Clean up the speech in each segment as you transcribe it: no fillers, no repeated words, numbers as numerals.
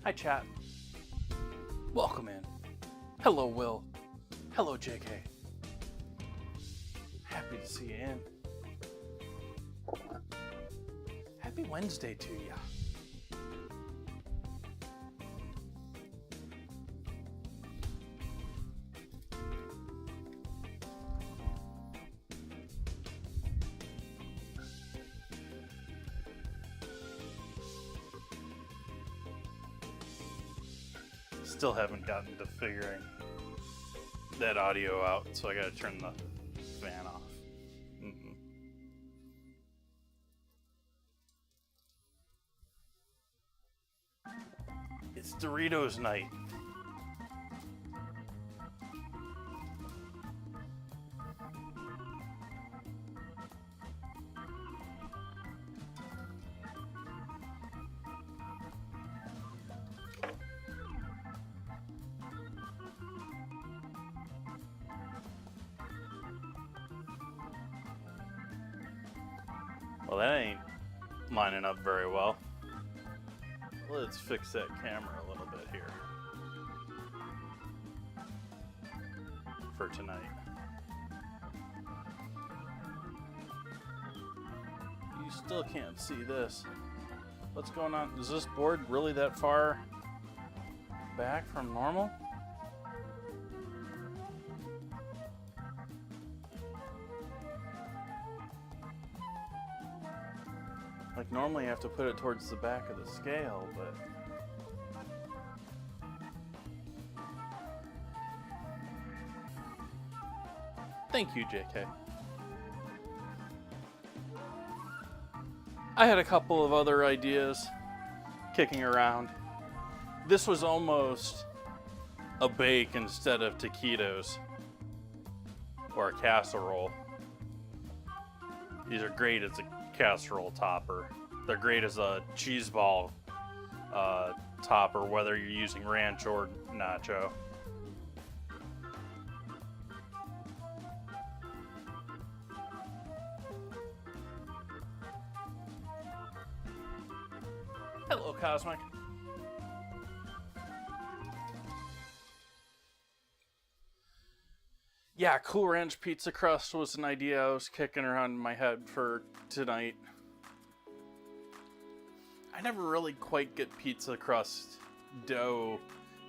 Hi, chat. Welcome in. Hello, Will. Hello, JK. Happy to see you in. Happy Wednesday to you. Still haven't gotten to figuring that audio out, so I gotta turn the fan off. It's Doritos night. Well, that ain't lining up very well. Let's fix that camera a little bit here for tonight. You still can't see this. What's going on? Is this board really that far back from normal? Like, normally you have to put it towards the back of the scale, but... Thank you, JK. I had a couple of other ideas kicking around. This was almost a bake instead of taquitos or a casserole. These are great as a casserole topper. They're great as a cheese ball topper, whether you're using ranch or nacho. Hello, Cosmic. Yeah, Cool Ranch pizza crust was an idea I was kicking around in my head for tonight. I never really quite get pizza crust dough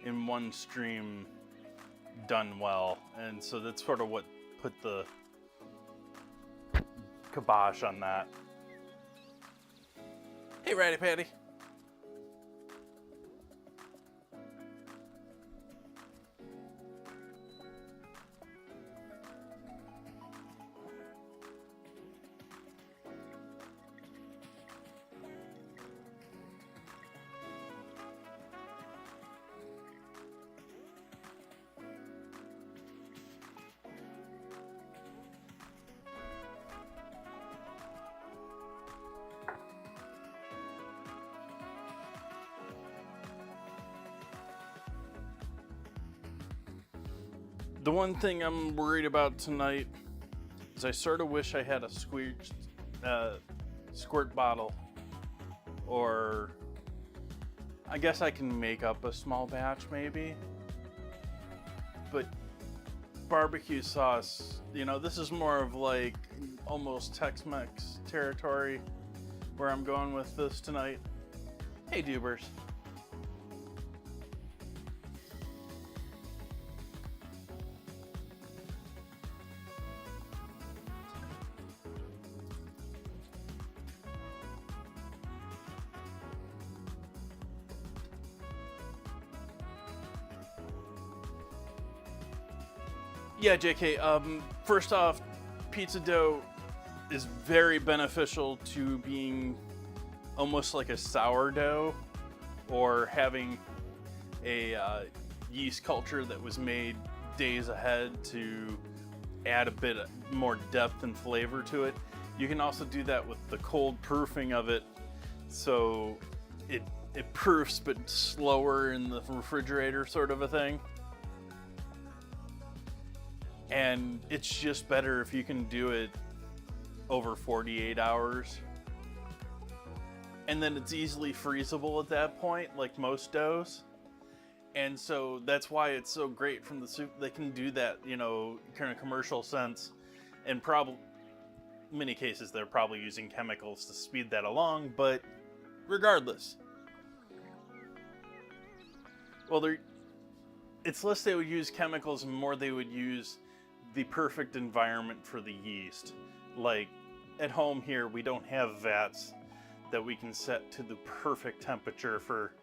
in one stream done well, and so that's sort of what put the kibosh on that. Hey, Ratty Patty. The one thing I'm worried about tonight is I sort of wish I had a squirt bottle, or I guess I can make up a small batch maybe, but barbecue sauce, you know, this is more of like almost Tex-Mex territory where I'm going with this tonight. Hey, Dubers. Yeah, JK, first off, pizza dough is very beneficial to being almost like a sourdough, or having a yeast culture that was made days ahead to add a bit more depth and flavor to it. You can also do that with the cold proofing of it, so it proofs but slower in the refrigerator, sort of a thing. And it's just better if you can do it over 48 hours. and then it's easily freezable at that point, like most doughs. And so that's why it's so great from the soup. They can do that, you know, kind of commercial sense, and probably many cases they're probably using chemicals to speed that along, but regardless. Well, it's less they would use chemicals and more they would use the perfect environment for the yeast. Like at home here, we don't have vats that we can set to the perfect temperature for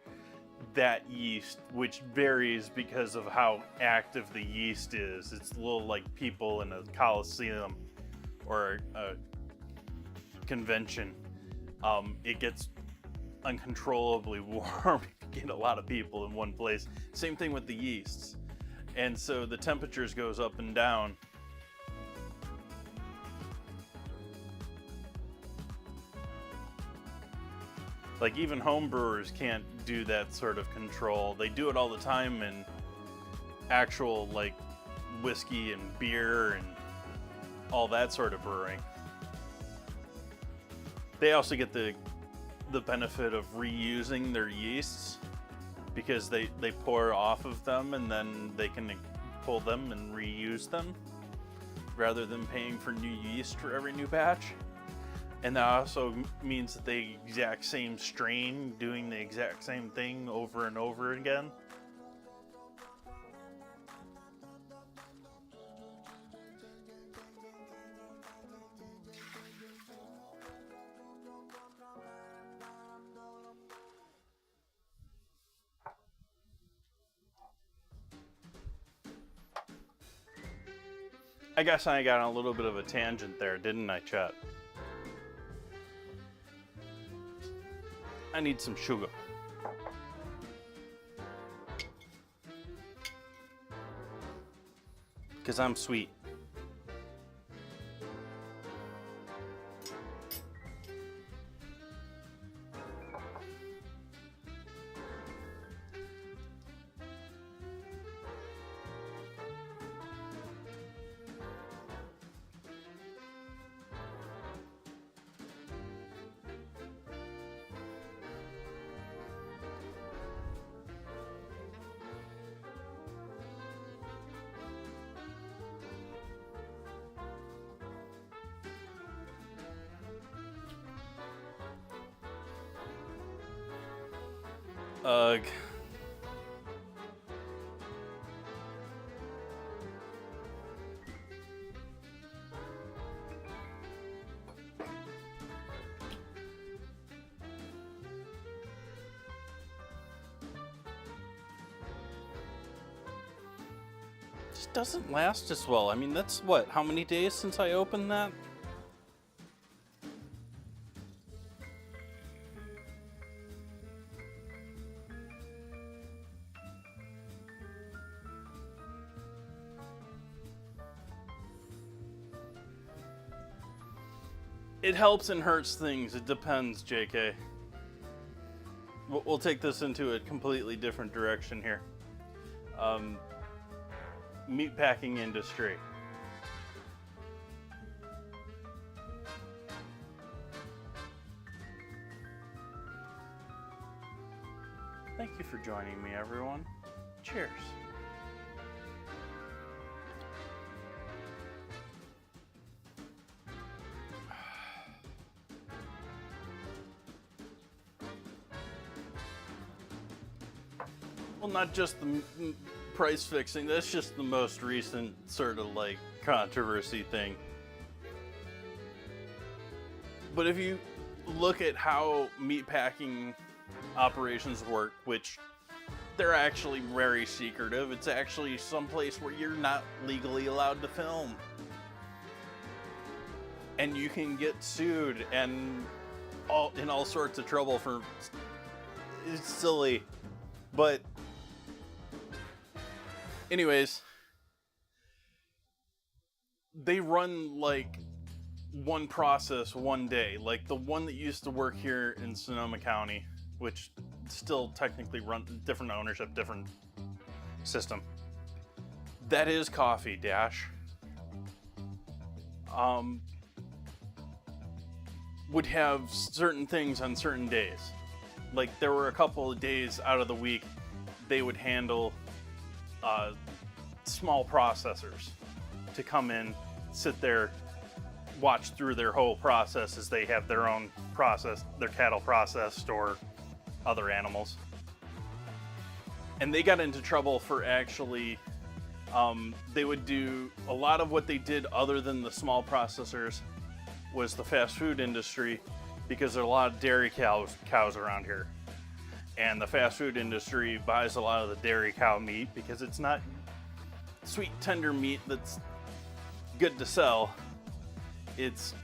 that yeast, which varies because of how active the yeast is. It's a little like people in a coliseum or a convention. It gets uncontrollably warm if you get a lot of people in one place. Same thing with the yeasts. And so the temperatures goes up and down. Like even home brewers can't do that sort of control. They do it all the time in actual like whiskey and beer and all that sort of brewing. They also get the benefit of reusing their yeasts because they pour off of them and then they can pull them and reuse them rather than paying for new yeast for every new batch. And that also means that the exact same strain doing the exact same thing over and over again. I guess I got on a little bit of a tangent there, didn't I, Chet? I need some sugar. Because I'm sweet. Ugh. Just doesn't last as well. I mean, that's what, how many days since I opened that? It helps and hurts things. It depends, JK. We'll take this into a completely different direction here. Meatpacking industry. Thank you for joining me, everyone. Cheers. Well, not just the price fixing, that's just the most recent sort of like controversy thing. But if you look at how meatpacking operations work, which they're actually very secretive, it's actually someplace where you're not legally allowed to film. And you can get sued and in all sorts of trouble for, it's silly, but anyways, they run like one process one day, like the one that used to work here in Sonoma County, which still technically run different ownership, different system. That is coffee, Dash. would have certain things on certain days. Like there were a couple of days out of the week they would handle small processors to come in, sit there, watch through their whole process as they have their own process, their cattle processed or other animals. And they got into trouble for actually, they would do a lot of what they did other than the small processors was the fast food industry, because there are a lot of dairy cows around here. And the fast food industry buys a lot of the dairy cow meat because it's not sweet, tender meat that's good to sell. It's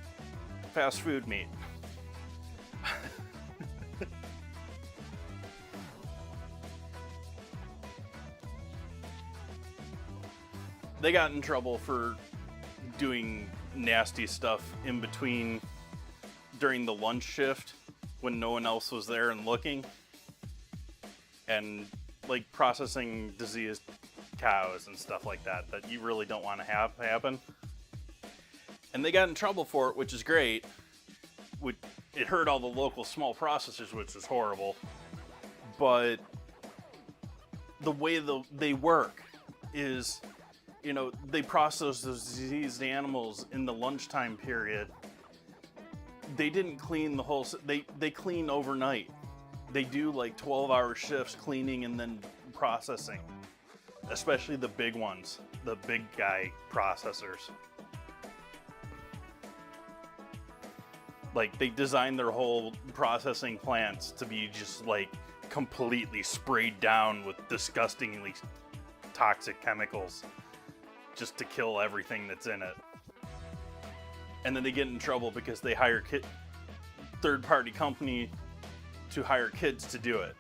fast food meat. They got in trouble for doing nasty stuff in between during the lunch shift when no one else was there and looking, and like processing diseased cows and stuff like that that you really don't want to have happen. And they got in trouble for it, which is great. It hurt all the local small processors, which was horrible. But the way they work is, you know, they process those diseased animals in the lunchtime period. They didn't clean the whole, they clean overnight. They do like 12-hour shifts cleaning and then processing, especially the big ones, the big guy processors. Like they design their whole processing plants to be just like completely sprayed down with disgustingly toxic chemicals just to kill everything that's in it. And then they get in trouble because they hire third-party company to hire kids to do it.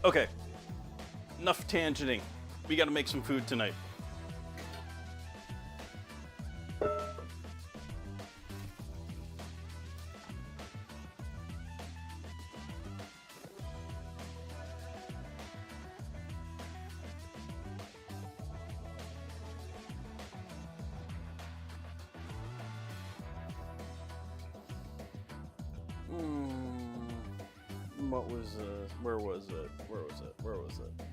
Okay, enough tangenting. We gotta make some food tonight. What was where was it? Where was it? Where was it?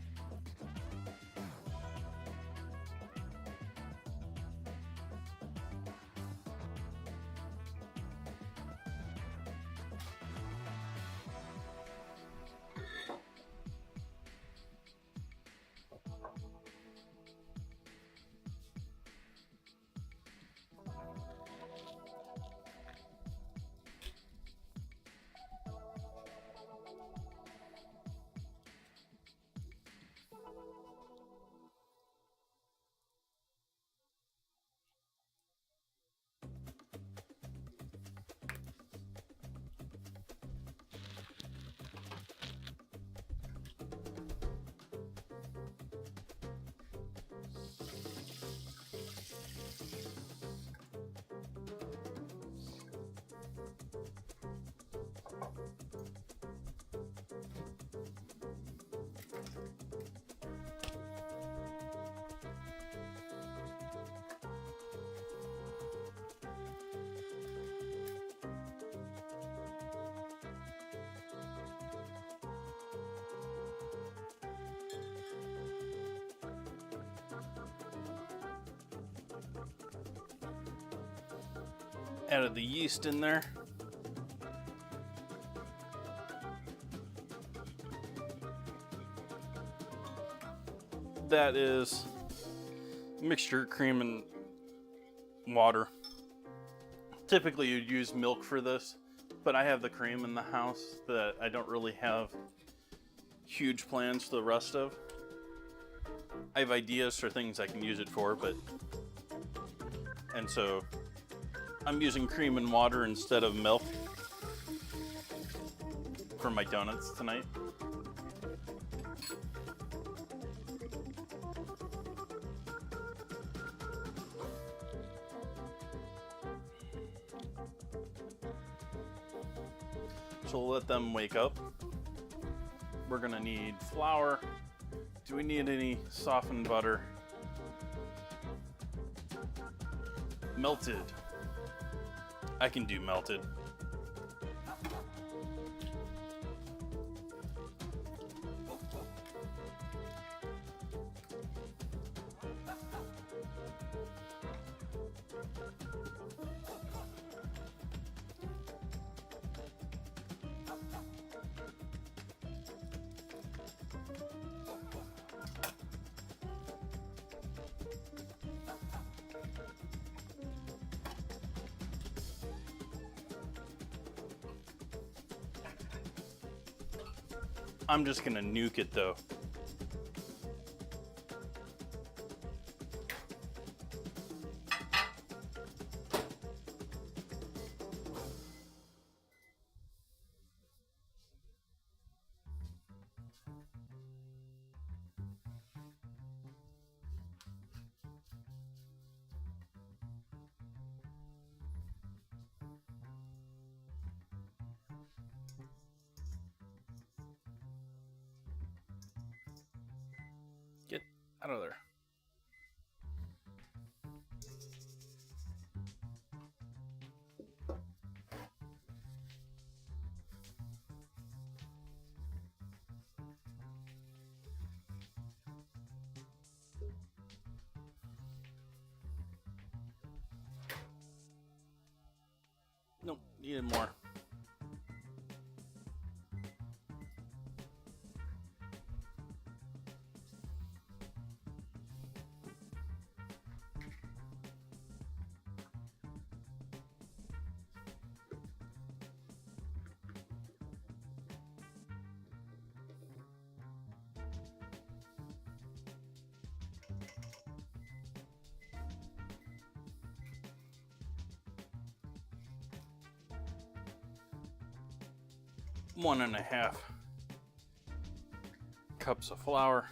Added the yeast in there. That is mixture cream and water. Typically you'd use milk for this, but I have the cream in the house that I don't really have huge plans for the rest of. I have ideas for things I can use it for, and so I'm using cream and water instead of milk for my donuts tonight. So we'll let them wake up. We're gonna need flour Do we need any softened butter? Melted. I can do melted. I'm just gonna nuke it though. Get out of there. Nope, needed more. One and a half cups of flour.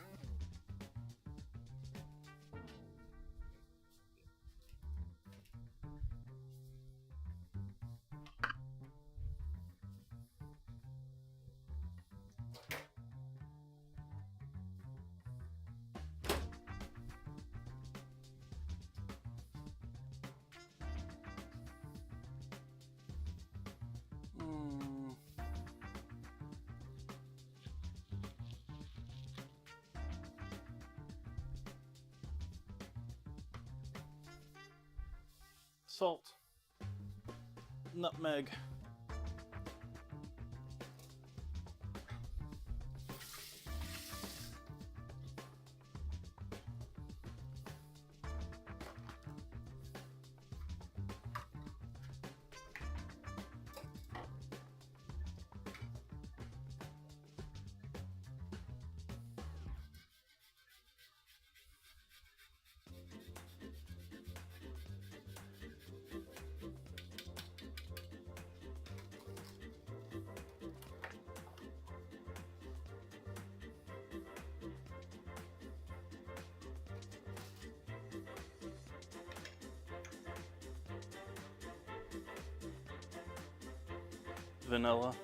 Salt, nutmeg, vanilla,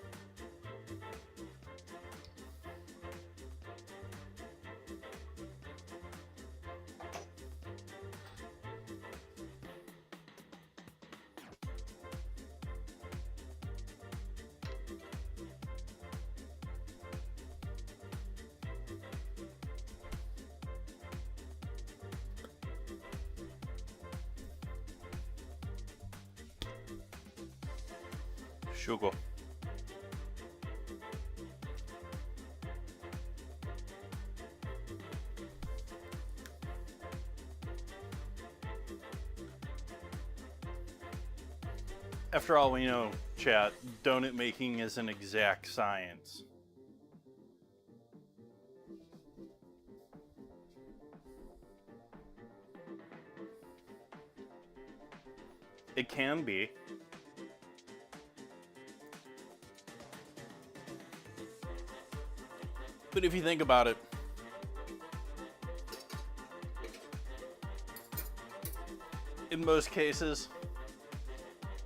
sugar. After all, we know, chat, donut making is an exact science. It can be. But if you think about it, in most cases,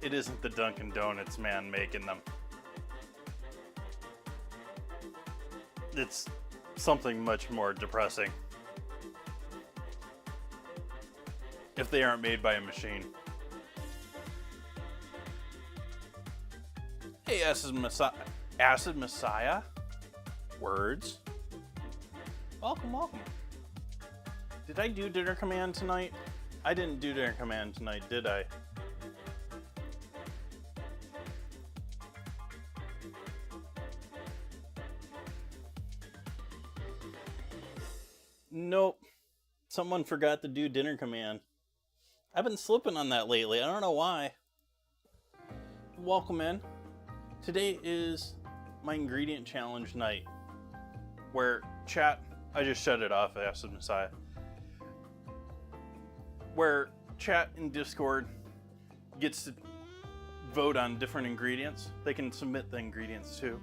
it isn't the Dunkin' Donuts man making them. It's something much more depressing. If they aren't made by a machine. Hey, Acid Messiah. Words. Welcome, welcome. Did I do Dinner Command tonight? I didn't do Dinner Command tonight, did I? Nope. Someone forgot to do Dinner Command. I've been slipping on that lately. I don't know why. Welcome in. Today is my ingredient challenge night, where chat, I just shut it off, Acid Messiah, where chat in Discord gets to vote on different ingredients. They can submit the ingredients too.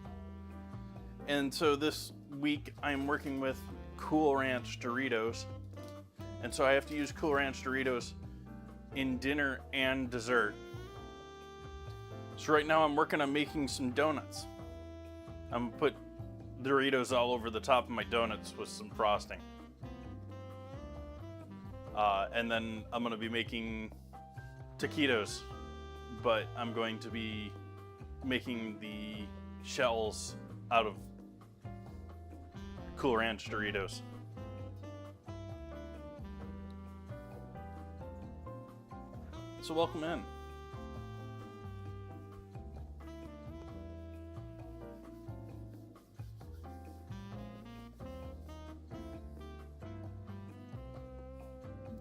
And so this week I'm working with Cool Ranch Doritos. And so I have to use Cool Ranch Doritos in dinner and dessert. So right now I'm working on making some donuts. I'm gonna put Doritos all over the top of my donuts with some frosting. And then I'm gonna be making taquitos, but I'm going to be making the shells out of Cool Ranch Doritos. So welcome in.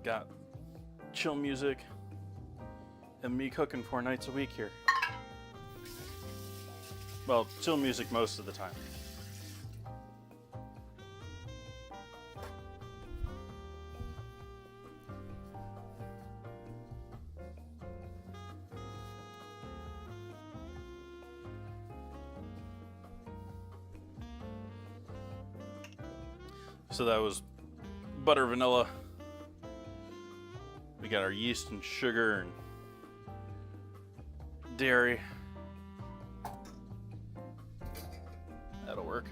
Got chill music and me cooking 4 nights a week here. Well, chill music most of the time. So that was butter, vanilla. We got our yeast and sugar and dairy. That'll work.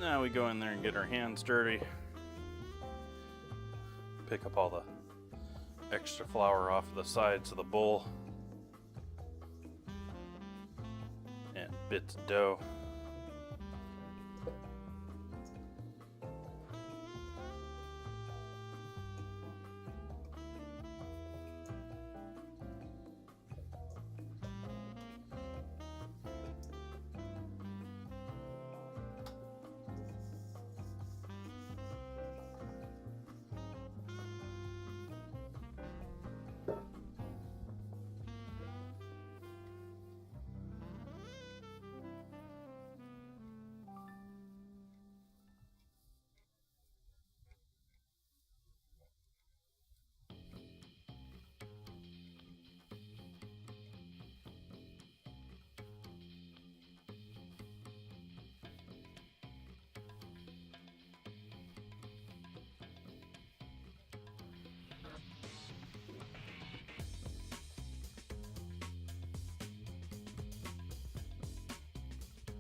Now we go in there and get our hands dirty. Pick up all the extra flour off the sides of the bowl. And bits of dough.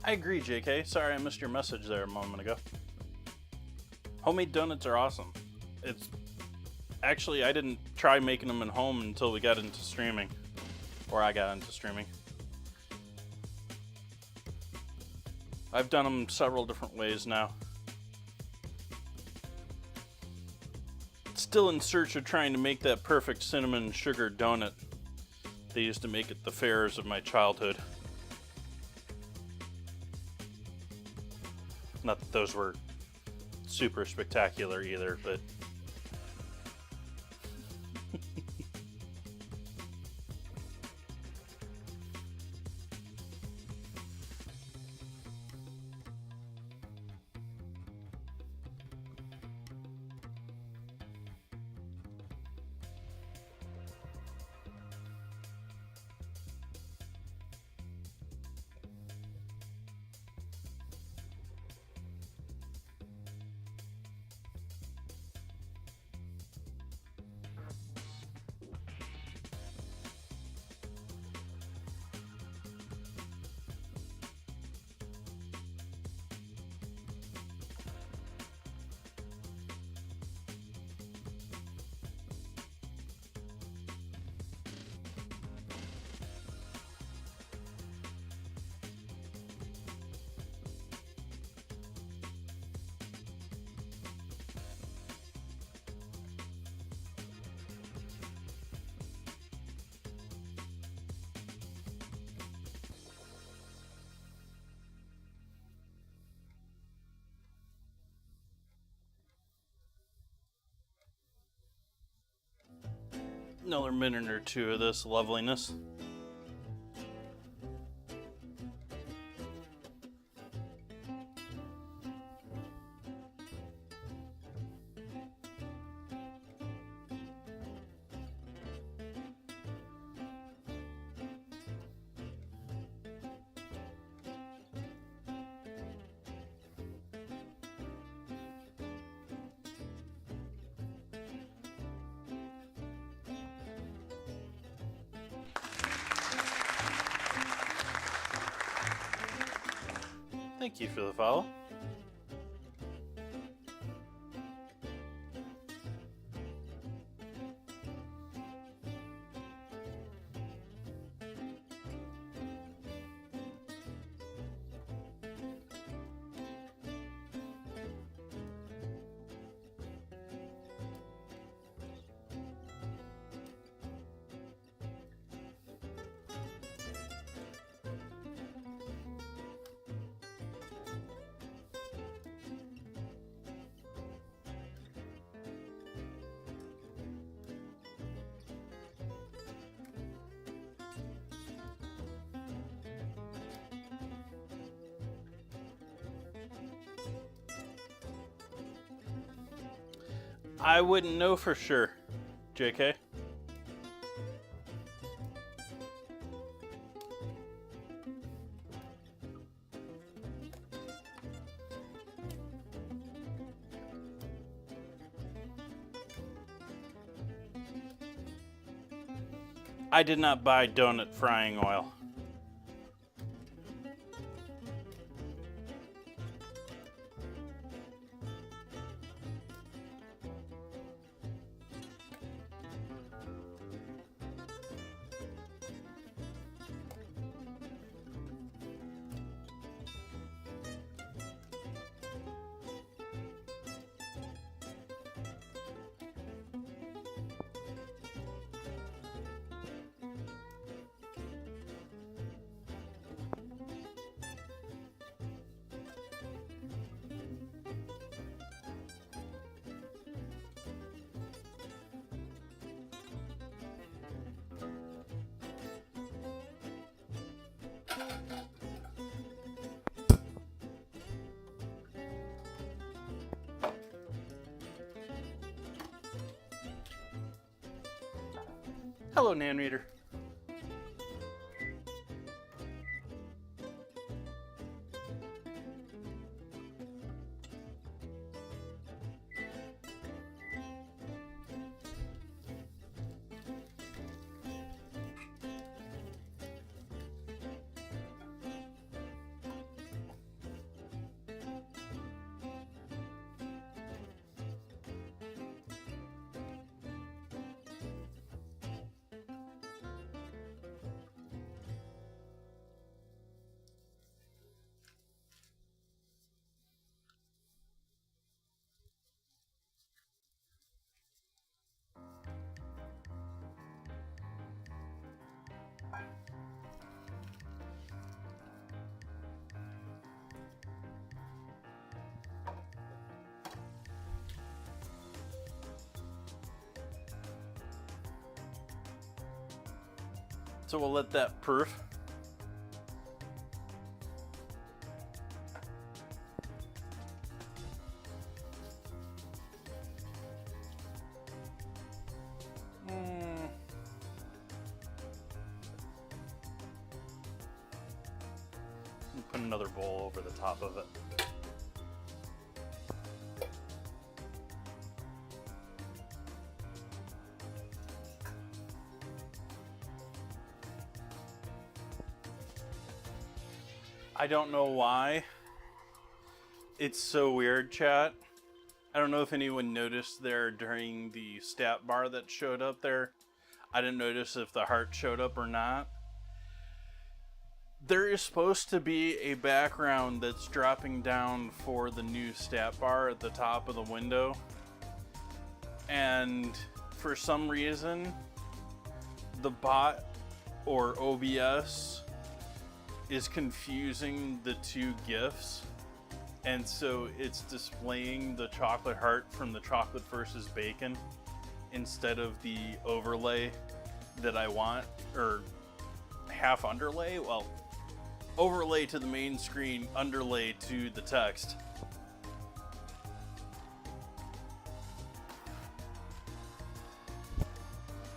I agree, JK. Sorry I missed your message there a moment ago. Homemade donuts are awesome. It's actually, I didn't try making them at home until we got into streaming, or I got into streaming. I've done them several different ways now. Still in search of trying to make that perfect cinnamon sugar donut they used to make at the fairs of my childhood. Not that those were super spectacular either, but another minute or two of this loveliness. Thank you for the follow. I wouldn't know for sure, JK. I did not buy donut frying oil. Hello, Nan Reader. So we'll let that proof. Put another bowl over the top of it. I don't know why. It's so weird, chat. I don't know if anyone noticed there during the stat bar that showed up there. I didn't notice if the heart showed up or not. There is supposed to be a background that's dropping down for the new stat bar at the top of the window. And for some reason, the bot or OBS is confusing the two GIFs. And so it's displaying the chocolate heart from the chocolate versus bacon instead of the overlay that I want, or half underlay. Well, overlay to the main screen, underlay to the text.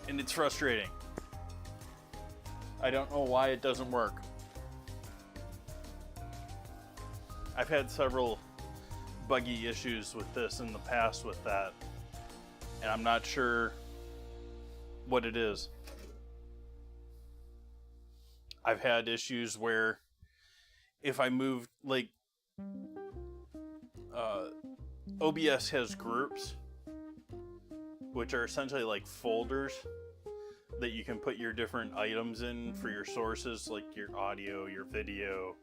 And it's frustrating. I don't know why it doesn't work. I've had several buggy issues with this in the past with that, and I'm not sure what it is. I've had issues where if I move, like, OBS has groups, which are essentially like folders that you can put your different items in for your sources, like your audio, your video,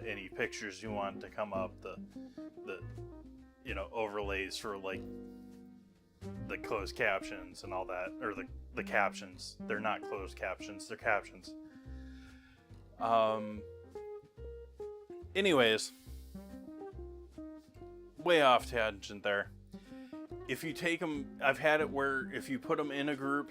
any pictures you want to come up, the overlays for like the closed captions and all that, or the captions. They're not closed captions, they're captions. Anyways, way off tangent there. If you take them, I've had it where if you put them in a group,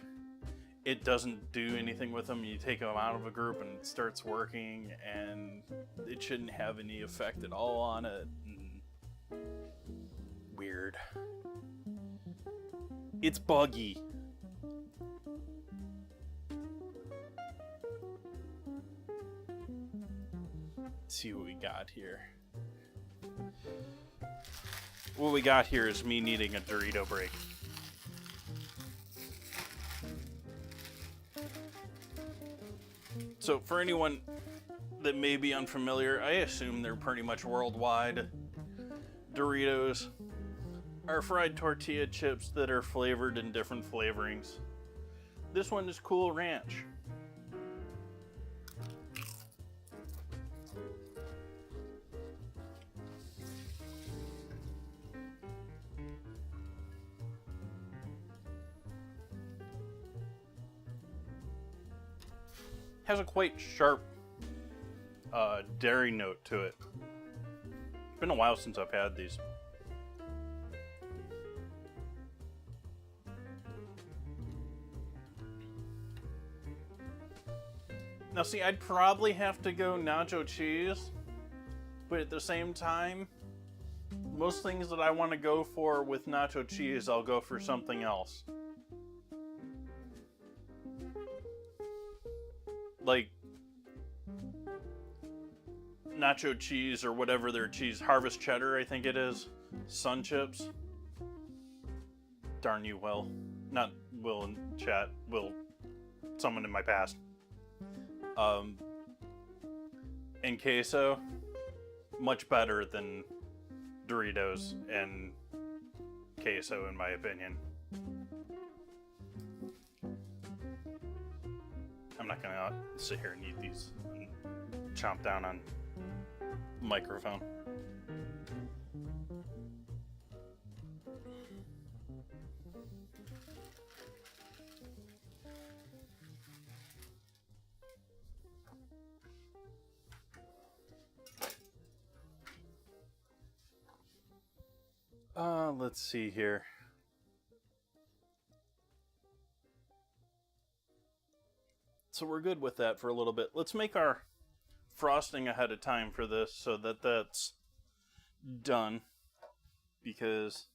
it doesn't do anything with them. You take them out of a group and it starts working, and it shouldn't have any effect at all on it. Weird. It's buggy. Let's see what we got here. What we got here is me needing a Dorito break. So for anyone that may be unfamiliar, I assume they're pretty much worldwide. Doritos are fried tortilla chips that are flavored in different flavorings. This one is Cool Ranch. Has a quite sharp dairy note to it. It's been a while since I've had these. Now see, I'd probably have to go nacho cheese, but at the same time, most things that I want to go for with nacho cheese, I'll go for something else. Like nacho cheese or whatever their cheese, Harvest Cheddar, I think it is, Sun Chips. Darn you, Will. Not Will in chat, Will, someone in my past. And queso, much better than Doritos and queso in my opinion. I'm not gonna sit here and eat these and chomp down on microphone. Let's see here. So we're good with that for a little bit. Let's make our frosting ahead of time for this so that that's done, because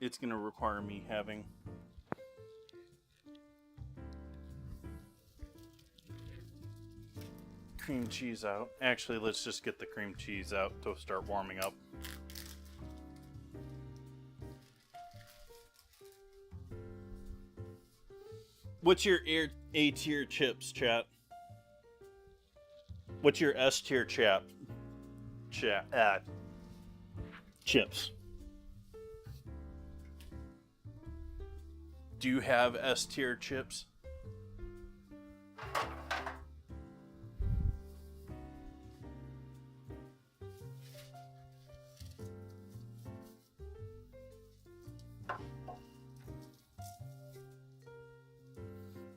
it's going to require me having cream cheese out. Actually, let's just get the cream cheese out to start warming up. What's your A tier chips, chat? What's your S tier chips? Do you have S tier chips?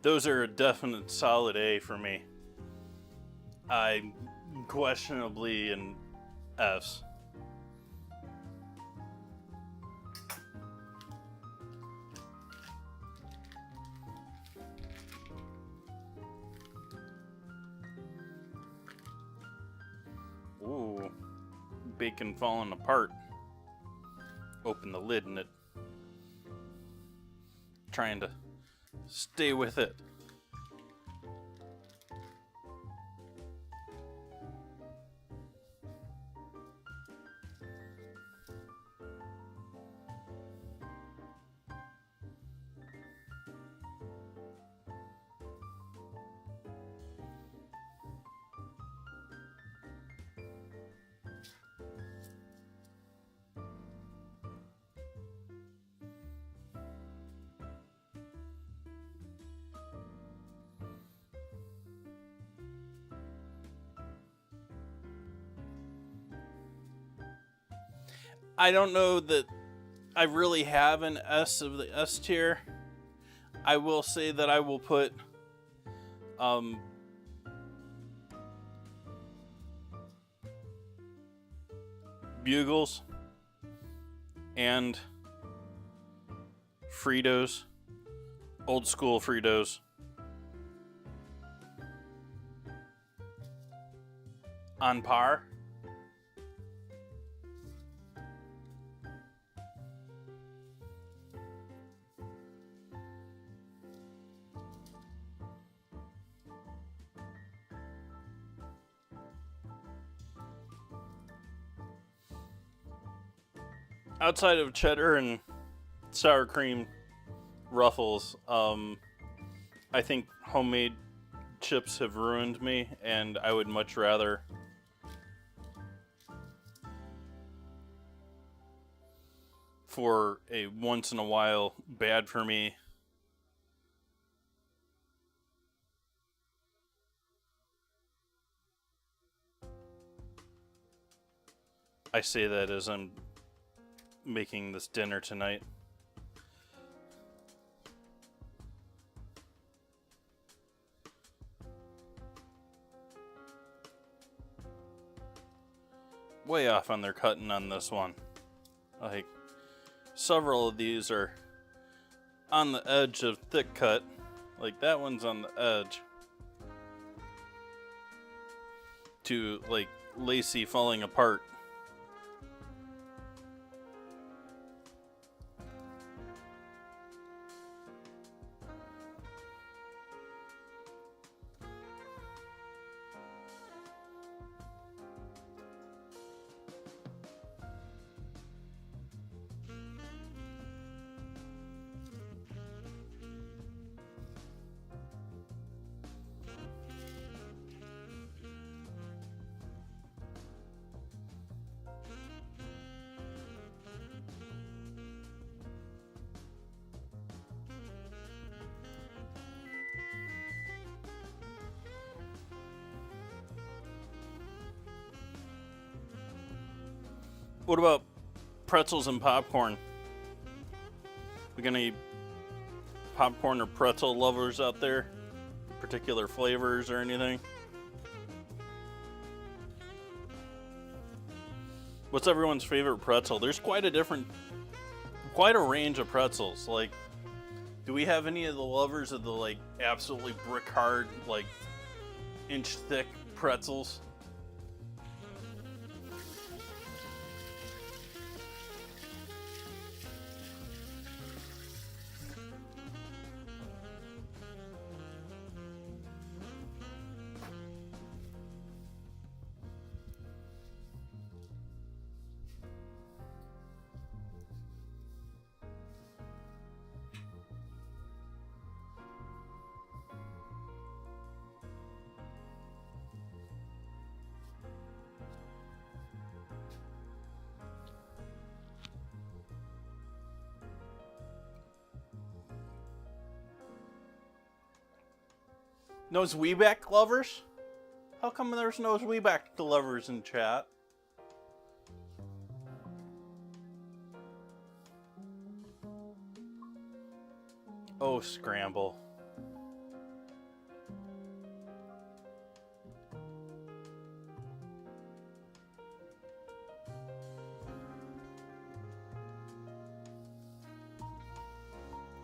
Those are a definite solid A for me. I'm questionably an S. Ooh, bacon falling apart. Open the lid and it trying to stay with it. I don't know that I really have an S of the S tier. I will say that I will put Bugles and Fritos, old school Fritos, on par. Outside of cheddar and sour cream Ruffles, I think homemade chips have ruined me, and I would much rather for a once in a while bad for me I say that as I'm making this dinner tonight. Way off on their cutting on this one. Like, several of these are on the edge of thick cut. Like, that one's on the edge to, like, lacy falling apart. What about pretzels and popcorn? We got any popcorn or pretzel lovers out there? Particular flavors or anything? What's everyone's favorite pretzel? There's quite a range of pretzels. Like, Do we have any of the lovers of the like absolutely brick hard, like inch thick pretzels? No Zweeback lovers? How come there's no Zweeback lovers in chat? Oh, scramble.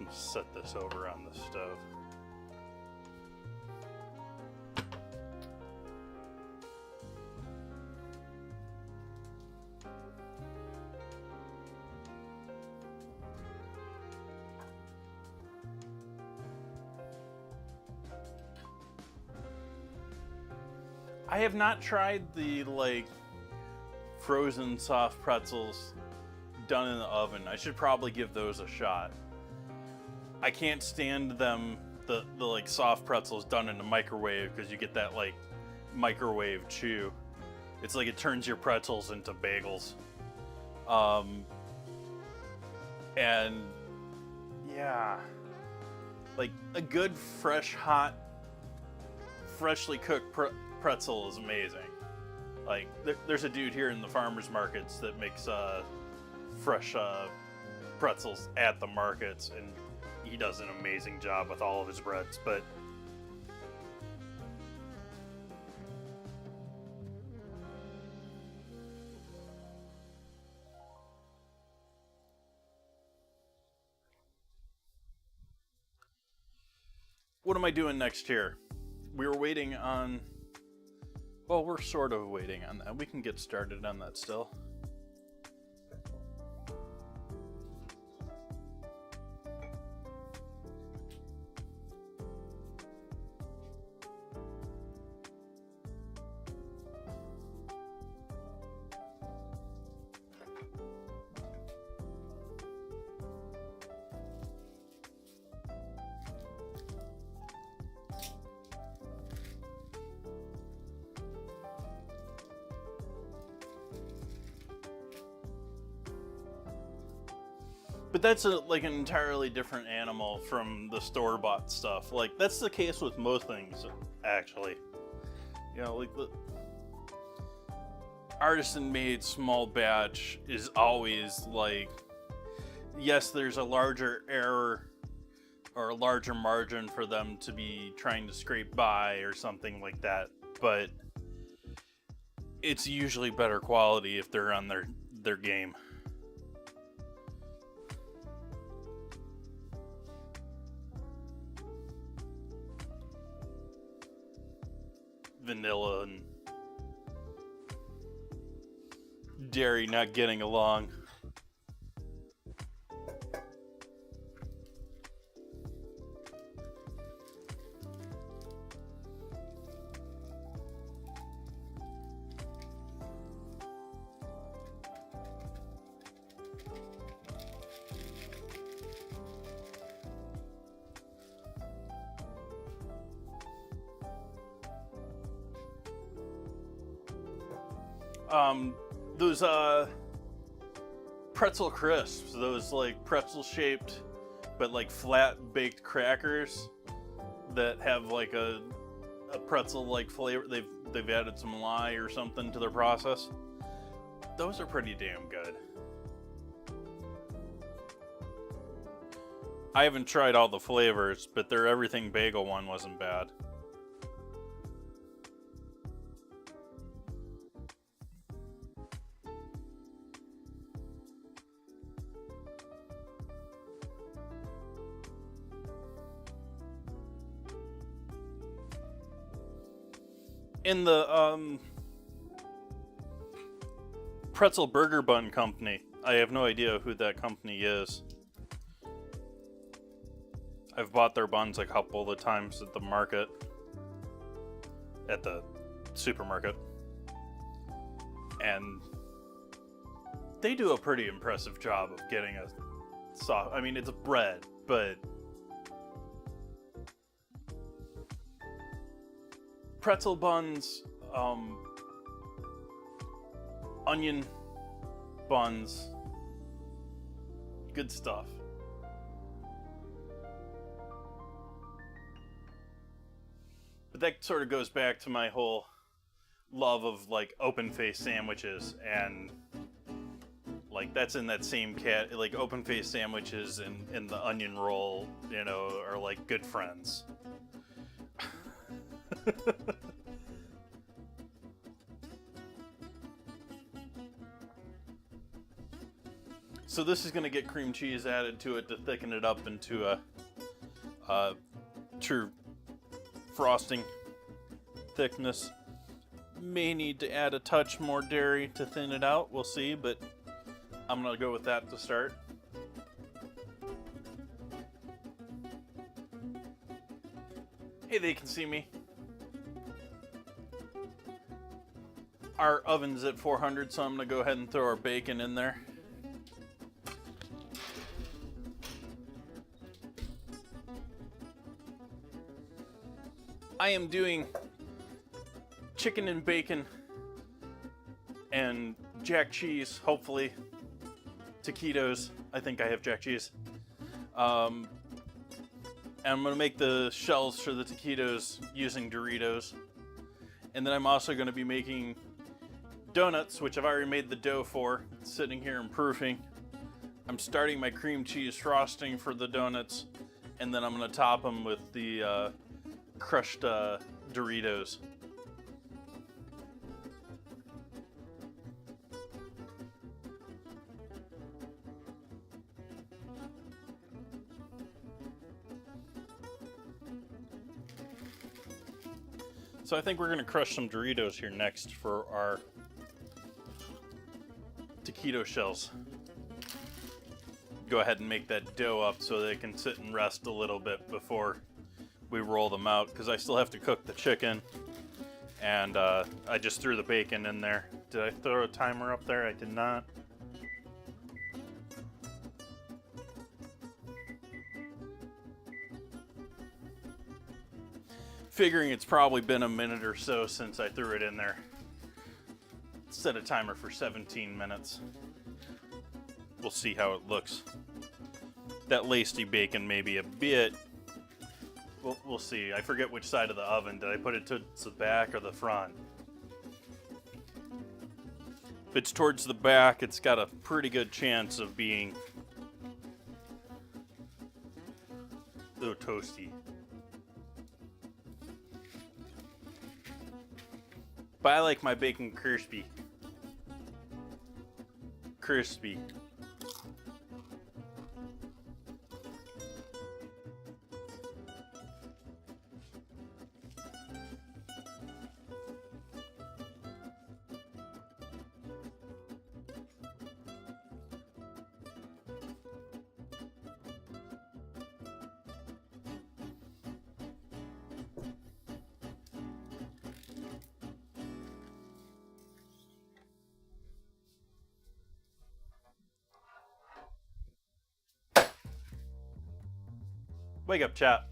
Let's set this over on the stove. I have not tried the like frozen soft pretzels done in the oven. I should probably give those a shot. I can't stand them, the like soft pretzels done in the microwave, because you get that like microwave chew. It's like it turns your pretzels into bagels. And yeah, like a good fresh hot freshly cooked pretzel is amazing. Like there's a dude here in the farmers markets that makes fresh pretzels at the markets, and he does an amazing job with all of his breads. But what am I doing next here? We were waiting on, well, we're sort of waiting on that. We can get started on that still. But that's like an entirely different animal from the store-bought stuff. Like, that's the case with most things, actually. You know, like the artisan-made small batch is always like, yes, there's a larger error or a larger margin for them to be trying to scrape by or something like that, but it's usually better quality if they're on their game. Vanilla and dairy not getting along. Those pretzel crisps, those like pretzel shaped but like flat baked crackers that have like a pretzel like flavor. They've added some lye or something to their process. Those are pretty damn good. I haven't tried all the flavors, but their everything bagel one wasn't bad. in the pretzel burger bun company. I have no idea who that company is. I've bought their buns a couple of times at the market, at the supermarket, and they do a pretty impressive job of getting a soft, I mean, it's a bread, but pretzel buns, onion buns, good stuff. But that sort of goes back to my whole love of like open face sandwiches, and like that's in that same cat, like open face sandwiches and the onion roll, you know, are like good friends. So this is going to get cream cheese added to it to thicken it up into a true frosting thickness. May need to add a touch more dairy to thin it out, we'll see, but I'm going to go with that to start. Hey, they can see me. Our oven's at 400, so I'm going to go ahead and throw our bacon in there. I am doing chicken and bacon and jack cheese, hopefully. Taquitos. I think I have jack cheese. And I'm going to make the shells for the taquitos using Doritos. And then I'm also going to be making donuts, which I've already made the dough for. It's sitting here and proofing. I'm starting my cream cheese frosting for the donuts. And then I'm going to top them with the crushed Doritos. So I think we're going to crush some Doritos here next for our taquito shells. Go ahead and make that dough up so they can sit and rest a little bit before we roll them out, because I still have to cook the chicken, and I just threw the bacon in there. Did I throw a timer up there? I did not. Figuring it's probably been a minute or so since I threw it in there. Set a timer for 17 minutes. We'll see how it looks. That lacey bacon may be a bit. We'll see. I forget which side of the oven. Did I put it to the back or the front? If it's towards the back, it's got a pretty good chance of being a little toasty. But I like my bacon crispy. Crispy. Wake up, chat.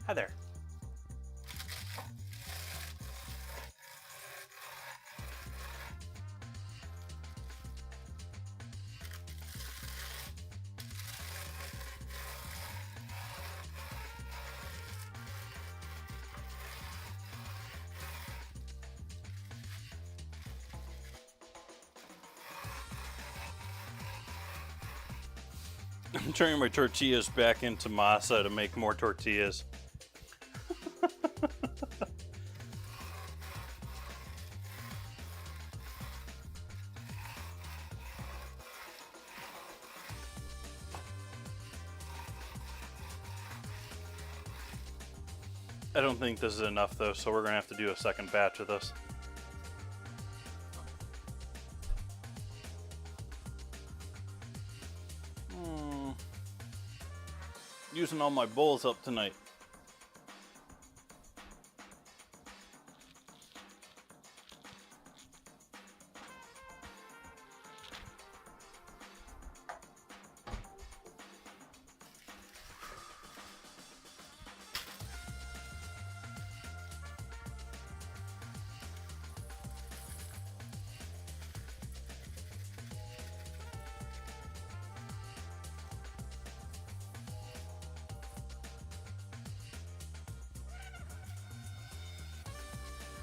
Hi there. I'm turning my tortillas back into masa to make more tortillas. I don't think this is enough though, so we're gonna have to do a second batch of this. Using all my bowls up tonight.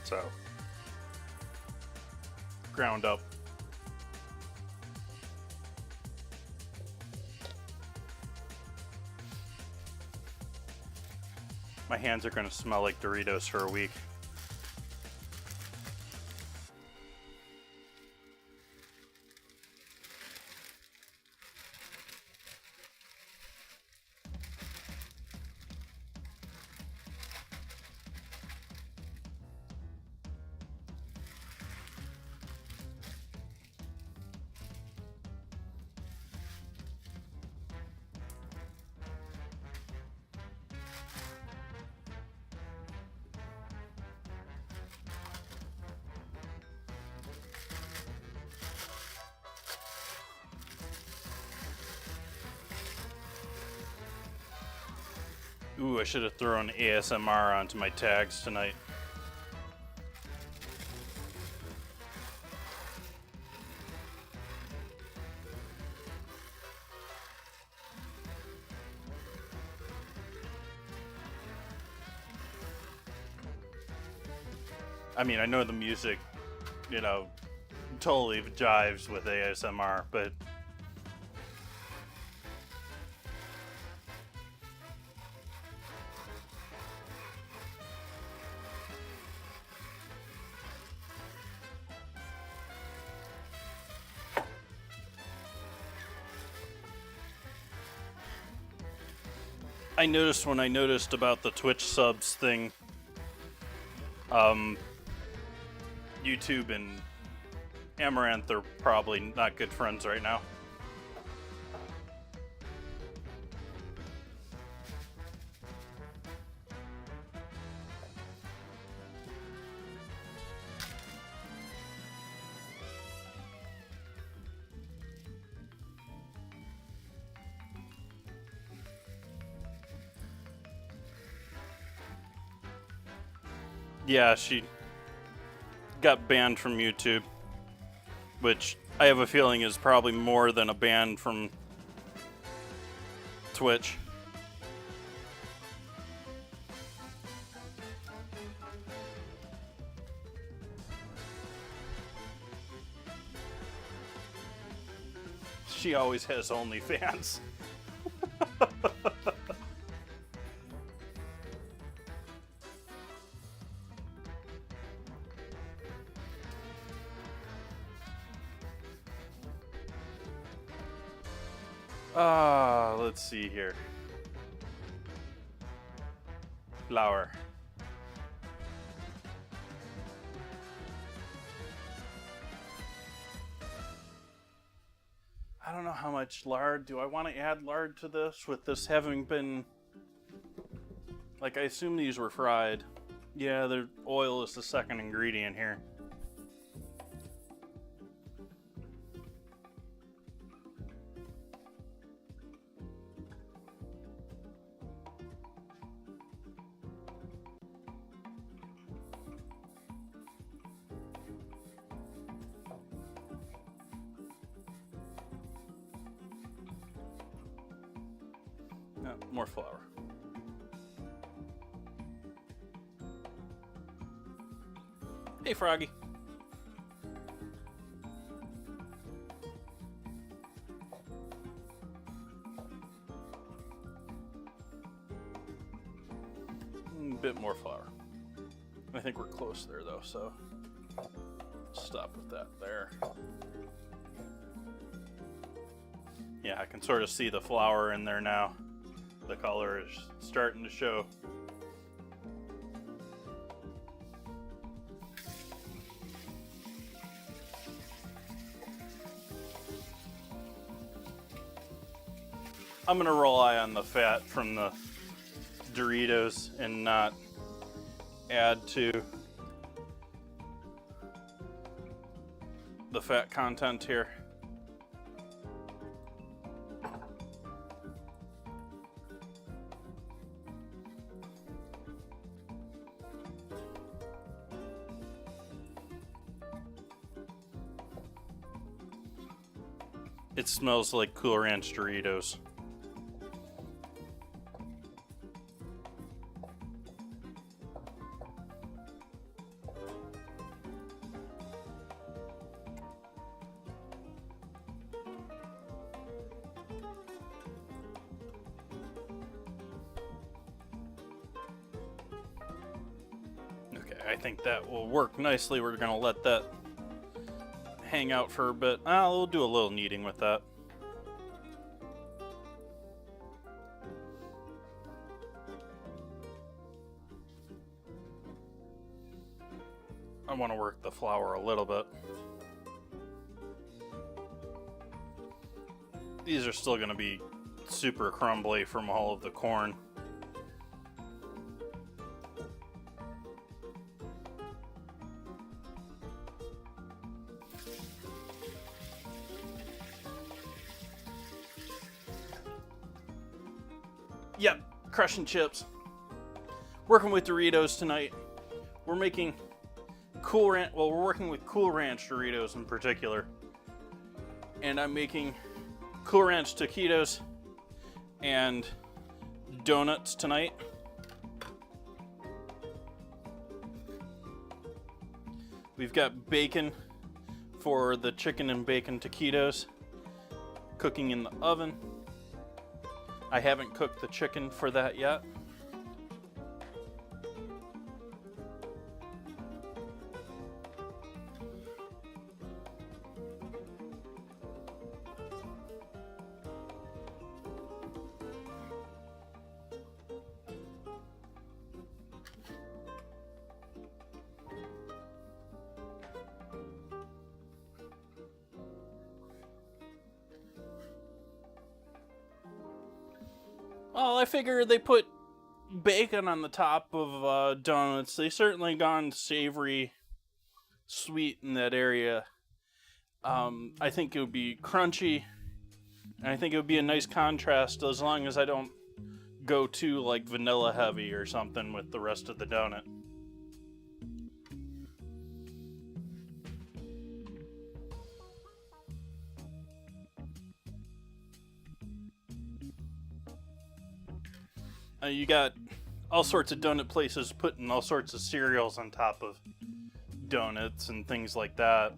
So, ground up. My hands are going to smell like Doritos for a week. Ooh, I should have thrown ASMR onto my tags tonight. I mean, I know the music, you know, totally jives with ASMR, but I noticed when I noticed about the Twitch subs thing, YouTube and Amaranth are probably not good friends right now. Yeah, she got banned from YouTube, which I have a feeling is probably more than a ban from Twitch. She always has OnlyFans. Let's see here. Flour. I don't know how much lard. Do I want to add lard to this with this having been... Like, I assume these were fried. Yeah, the oil is the second ingredient here. More flour. Hey, Froggy. A bit more flour. I think we're close there, though, so stop with that there. Yeah, I can sort of see the flour in there now. The color is starting to show. I'm gonna rely on the fat from the Doritos and not add to the fat content here. It smells like Cool Ranch Doritos. Okay, I think that will work nicely. We're gonna let that hang out for a bit. We'll do a little kneading with that. I want to work the flour a little bit. These are still going to be super crumbly from all of the corn. Yep, crushing chips. Working with Doritos tonight. We're making Cool Ranch, well, we're working with Cool Ranch Doritos in particular. And I'm making Cool Ranch Taquitos and donuts tonight. We've got bacon for the chicken and bacon taquitos cooking in the oven. I haven't cooked the chicken for that yet. Well, I figure they put bacon on the top of donuts. They certainly gone savory, sweet in that area. I think it would be crunchy, and I think it would be a nice contrast as long as I don't go too like vanilla heavy or something with the rest of the donut. You got all sorts of donut places putting all sorts of cereals on top of donuts and things like that.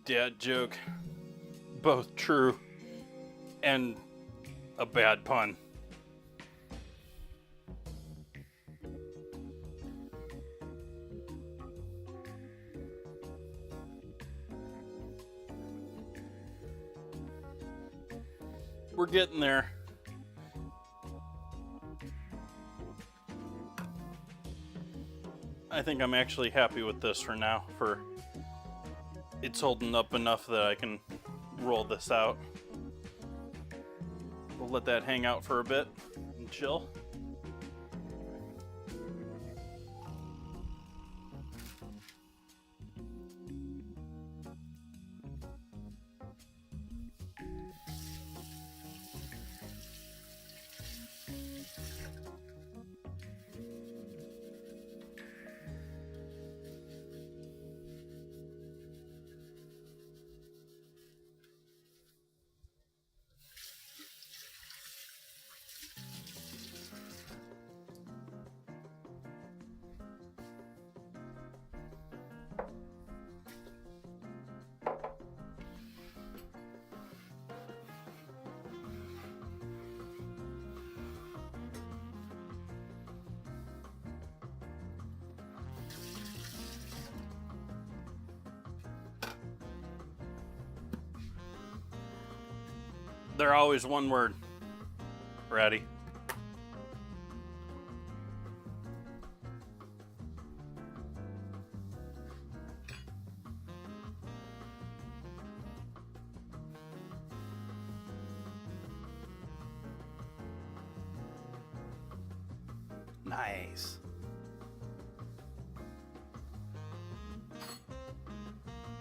Dad joke. Both true and a bad pun. We're getting there. I think I'm actually happy with this for now. It's holding up enough that I can roll this out. We'll let that hang out for a bit and chill. They're always one word. Ready? Nice.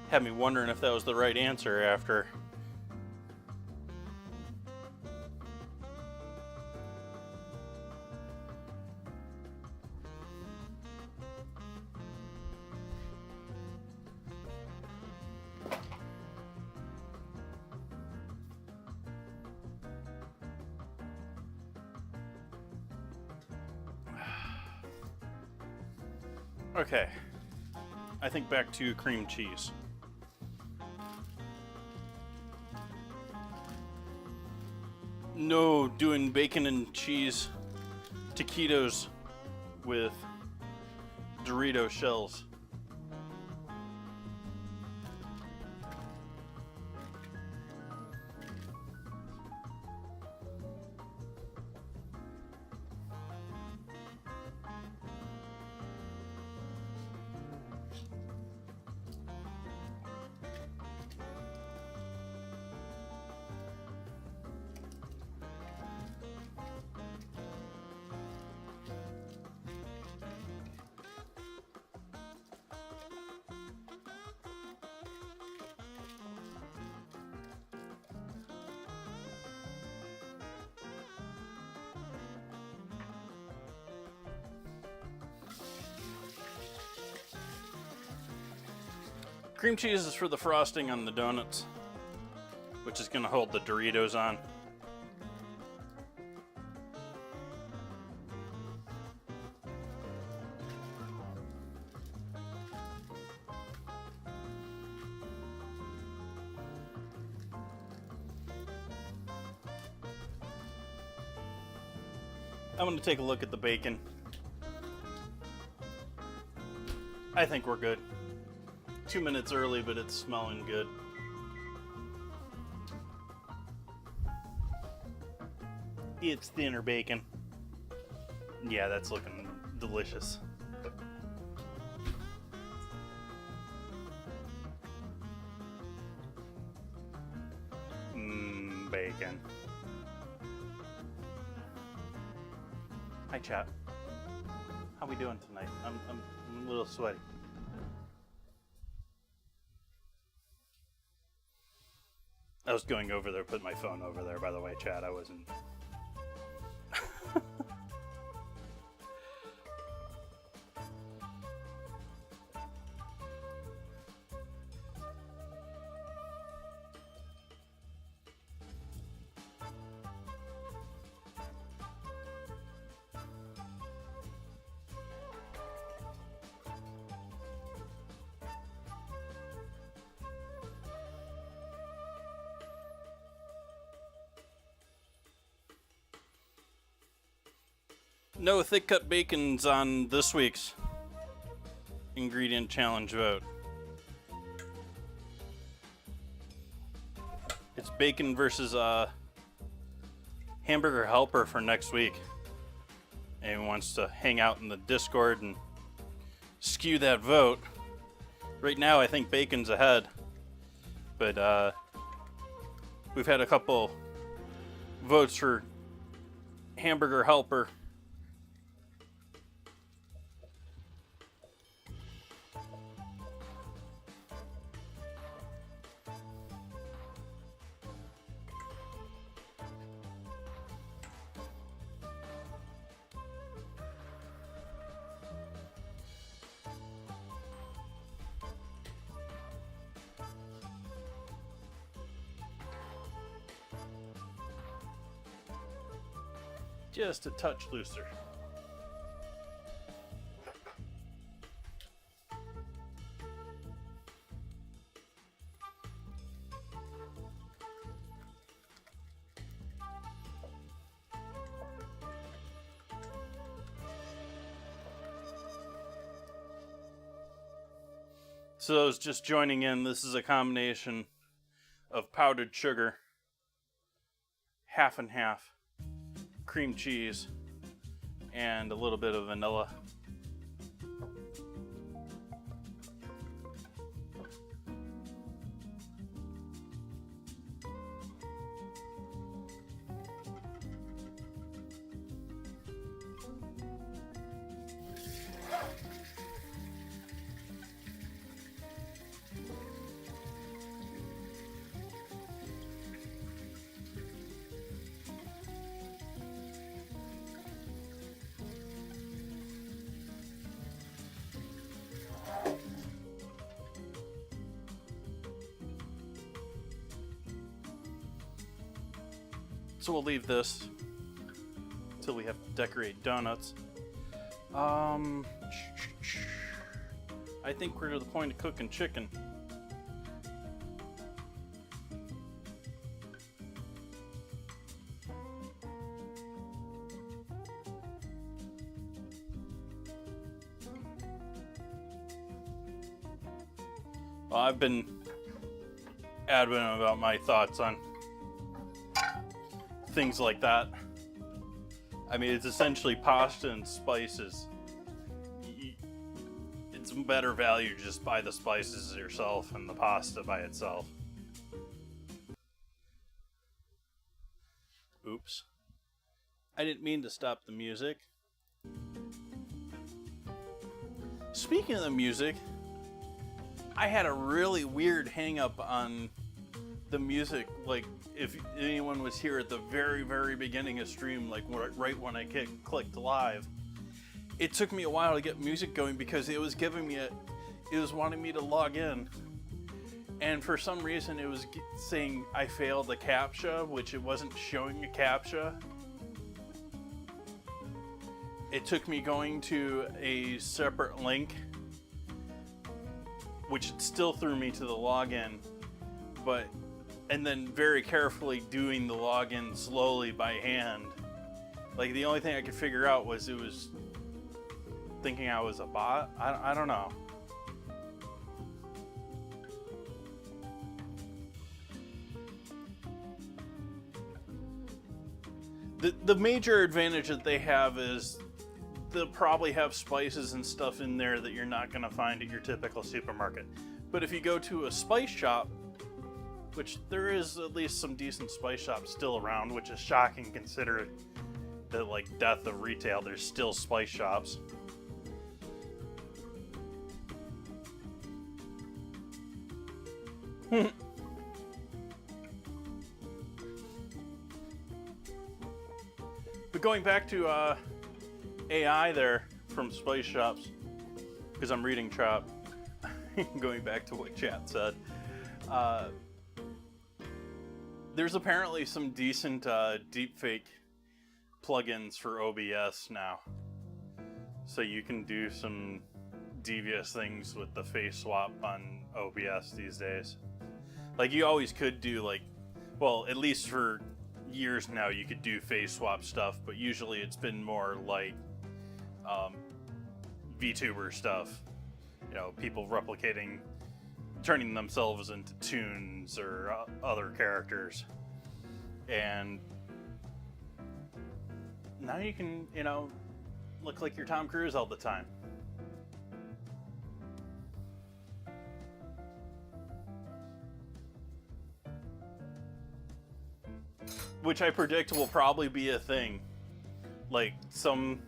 Had me wondering if that was the right answer after. Okay, I think back to cream cheese. No, doing bacon and cheese taquitos with Dorito shells. Cream cheese is for the frosting on the donuts, which is going to hold the Doritos on. I'm going to take a look at the bacon. I think we're good. 2 minutes early, but it's smelling good. It's thinner bacon. Yeah, that's looking delicious. Bacon. Hi, chat. How we doing tonight? I'm a little sweaty. I was going over there, put my phone over there, by the way, chat. I wasn't. No thick cut bacons on this week's ingredient challenge vote. It's bacon versus hamburger helper for next week. Anyone wants to hang out in the Discord and skew that vote. Right now I think bacon's ahead, but we've had a couple votes for hamburger helper. Just a touch looser. So those just joining in, this is a combination of powdered sugar half and half cream cheese and a little bit of vanilla. So we'll leave this until we have to decorate donuts. I think we're to the point of cooking chicken. Well, I've been adamant about my thoughts on things like that. I mean, it's essentially pasta and spices. It's better value to just buy the spices yourself and the pasta by itself. Oops. I didn't mean to stop the music. Speaking of the music, I had a really weird hang up on the music. Like, if anyone was here at the very, very beginning of stream, like right when I clicked live, it took me a while to get music going because it was giving me it was wanting me to log in. And for some reason it was saying I failed the CAPTCHA, which it wasn't showing a CAPTCHA. It took me going to a separate link, which still threw me to the login, and then very carefully doing the login slowly by hand. Like, the only thing I could figure out was it was thinking I was a bot. I don't know. The major advantage that they have is they'll probably have spices and stuff in there that you're not going to find at your typical supermarket. But if you go to a spice shop, which there is at least some decent spice shops still around, which is shocking considering the death of retail, there's still spice shops. But going back to AI there from spice shops, because I'm reading chat, going back to what chat said, there's apparently some decent deepfake plugins for OBS now. So you can do some devious things with the face swap on OBS these days. Like, you always could do, well, at least for years now, you could do face swap stuff, but usually it's been more like VTuber stuff. You know, people replicating, turning themselves into Toons or other characters. And now you can, look like you're Tom Cruise all the time. Which I predict will probably be a thing. Like, some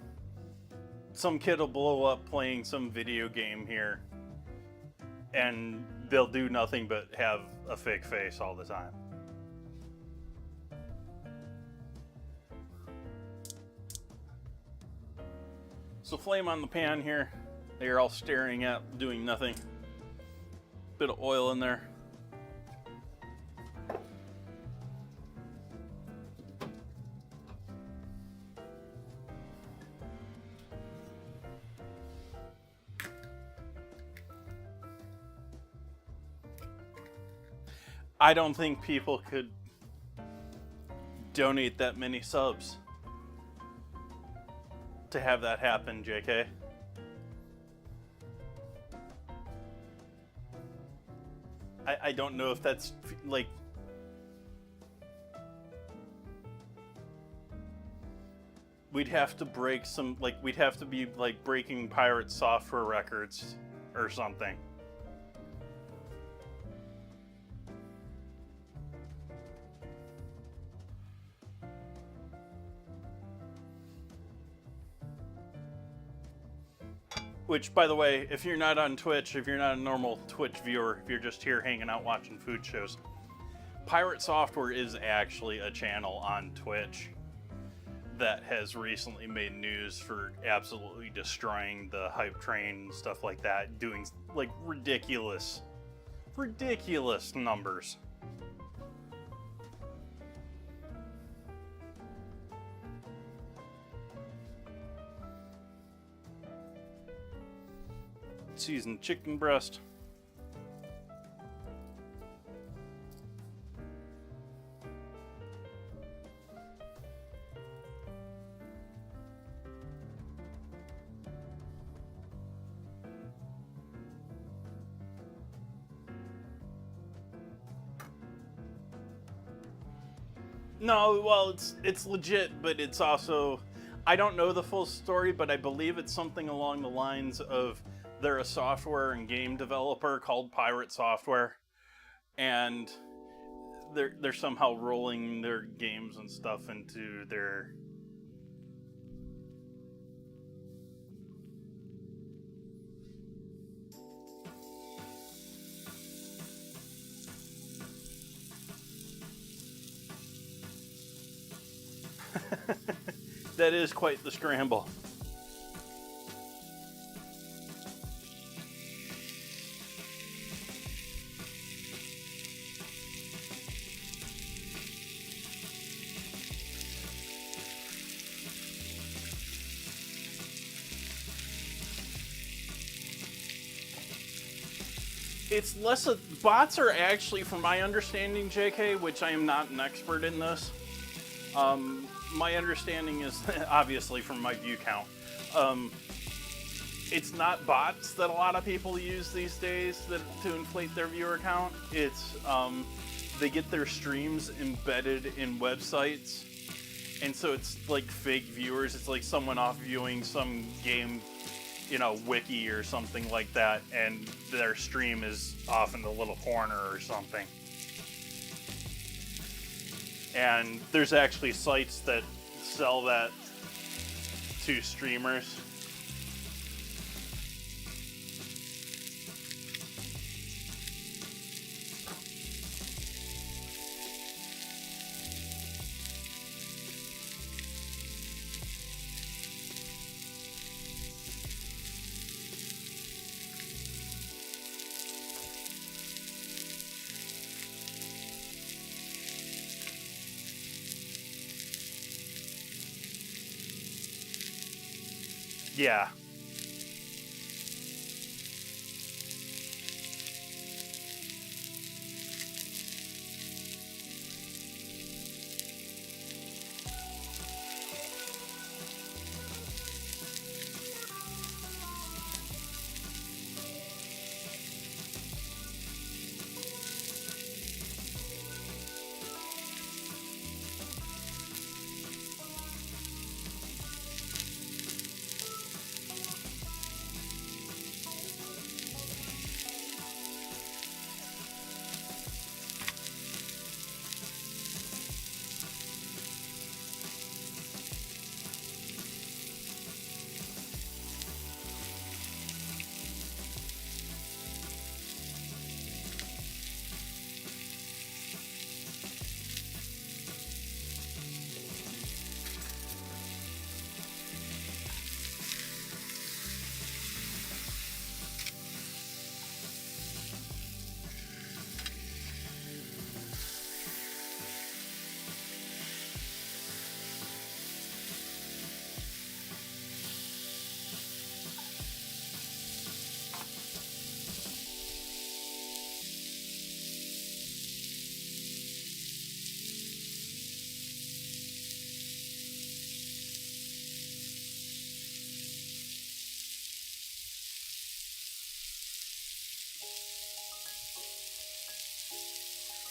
kid will blow up playing some video game here, and they'll do nothing but have a fake face all the time. So flame on the pan here. They're all staring at, doing nothing. Bit of oil in there. I don't think people could donate that many subs to have that happen, JK. I don't know if that's we'd have to break some, like, we'd have to be like breaking pirate software records or something. Which, by the way, if you're not on Twitch, if you're not a normal Twitch viewer, if you're just here hanging out watching food shows, Pirate Software is actually a channel on Twitch that has recently made news for absolutely destroying the hype train and stuff like that, doing like ridiculous numbers. Seasoned chicken breast. No, well, it's legit, but it's also, I don't know the full story, but I believe it's something along the lines of they're a software and game developer called Pirate Software, and they're somehow rolling their games and stuff into their. That is quite the scramble. It's less of, bots are actually, from my understanding, JK, which I am not an expert in this. My understanding is, obviously from my view count, it's not bots that a lot of people use these days to inflate their viewer count. It's they get their streams embedded in websites, and so it's like fake viewers. It's like someone off viewing some game, wiki or something like that, and their stream is off in the little corner or something. And there's actually sites that sell that to streamers. Yeah.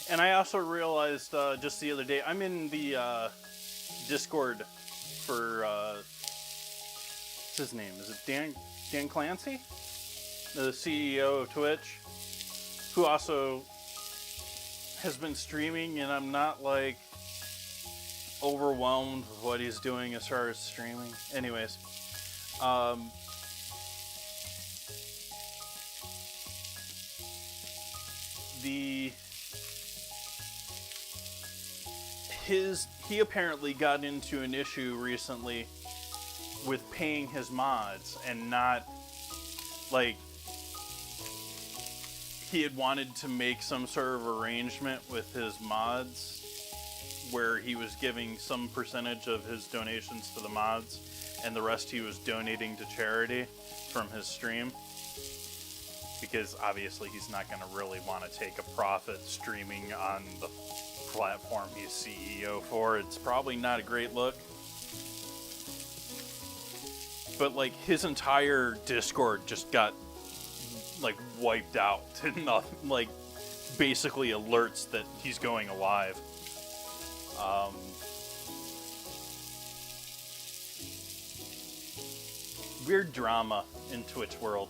And I also realized just the other day, I'm in the Discord for what's his name? Is it Dan Clancy, the CEO of Twitch, who also has been streaming, and I'm not like overwhelmed with what he's doing as far as streaming. Anyways, he apparently got into an issue recently with paying his mods, and not like he had wanted to make some sort of arrangement with his mods where he was giving some percentage of his donations to the mods and the rest he was donating to charity from his stream, because obviously he's not going to really want to take a profit streaming on the platform he's CEO for. It's probably not a great look. But like his entire Discord just got like wiped out and nothing, like basically alerts that he's going alive. Weird drama in Twitch world.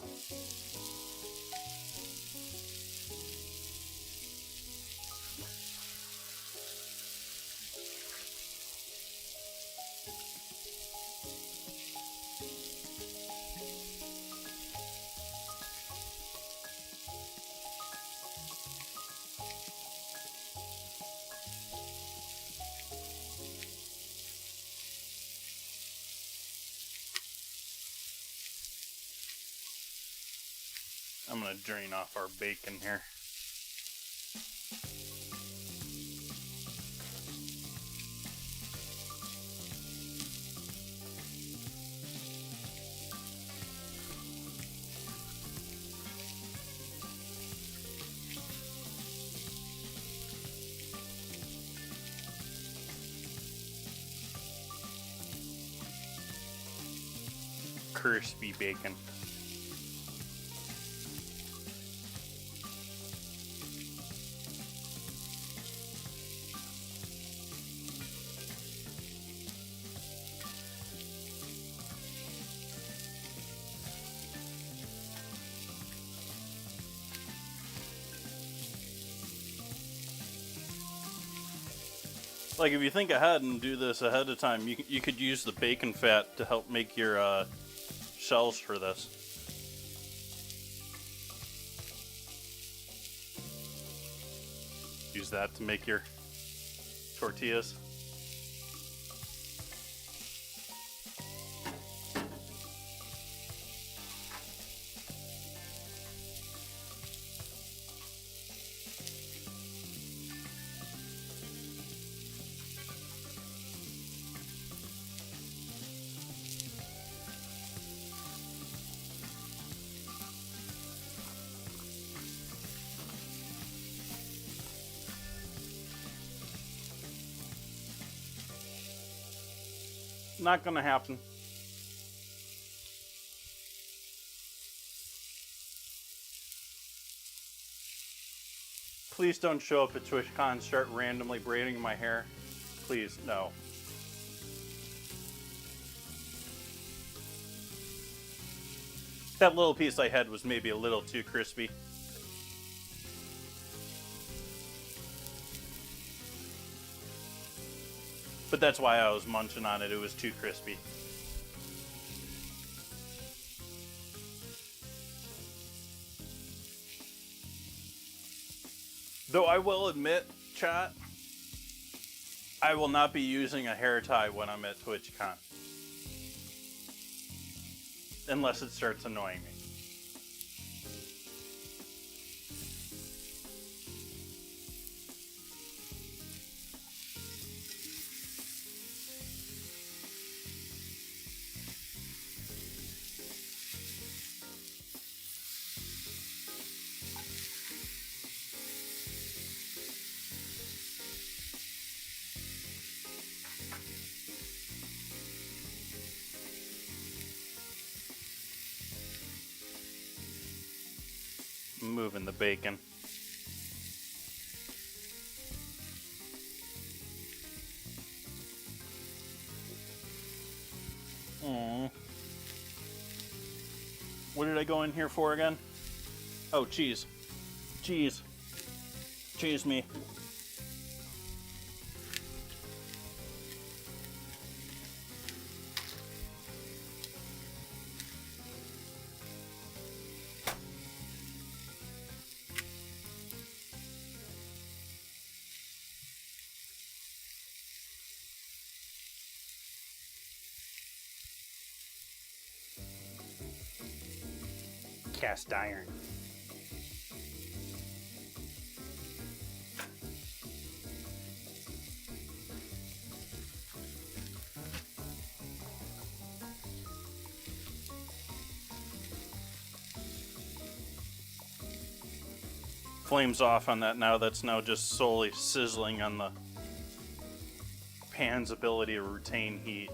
I'm gonna drain off our bacon here. Crispy bacon. Like, if you think ahead and do this ahead of time, you could use the bacon fat to help make your shells for this. Use that to make your tortillas. Not gonna happen. Please don't show up at TwitchCon and start randomly braiding my hair. Please, no. That little piece I had was maybe a little too crispy. But that's why I was munching on it. It was too crispy. Though I will admit, chat, I will not be using a hair tie when I'm at TwitchCon. Unless it starts annoying me. Moving the bacon. What did I go in here for again? Oh, cheese. Cheese. Cheese me. Cast iron. Flames off on that now. That's now just solely sizzling on the pan's ability to retain heat.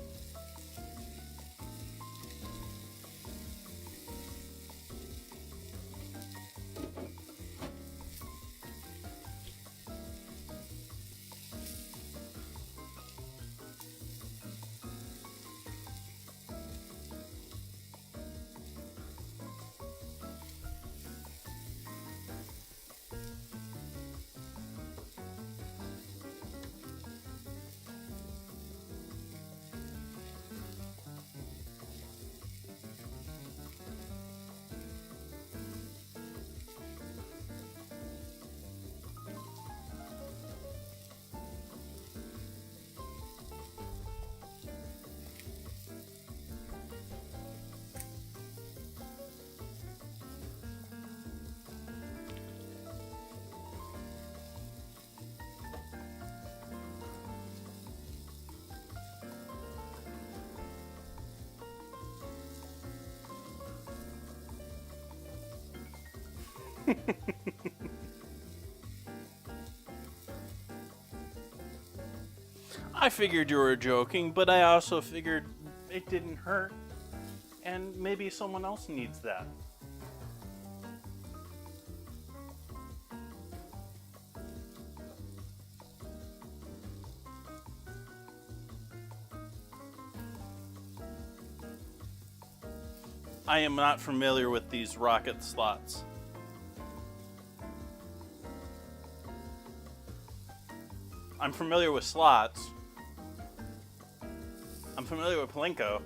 I figured you were joking, but I also figured it didn't hurt, and maybe someone else needs that. I am not familiar with these rocket slots. I'm familiar with slots. I'm familiar with Plinko.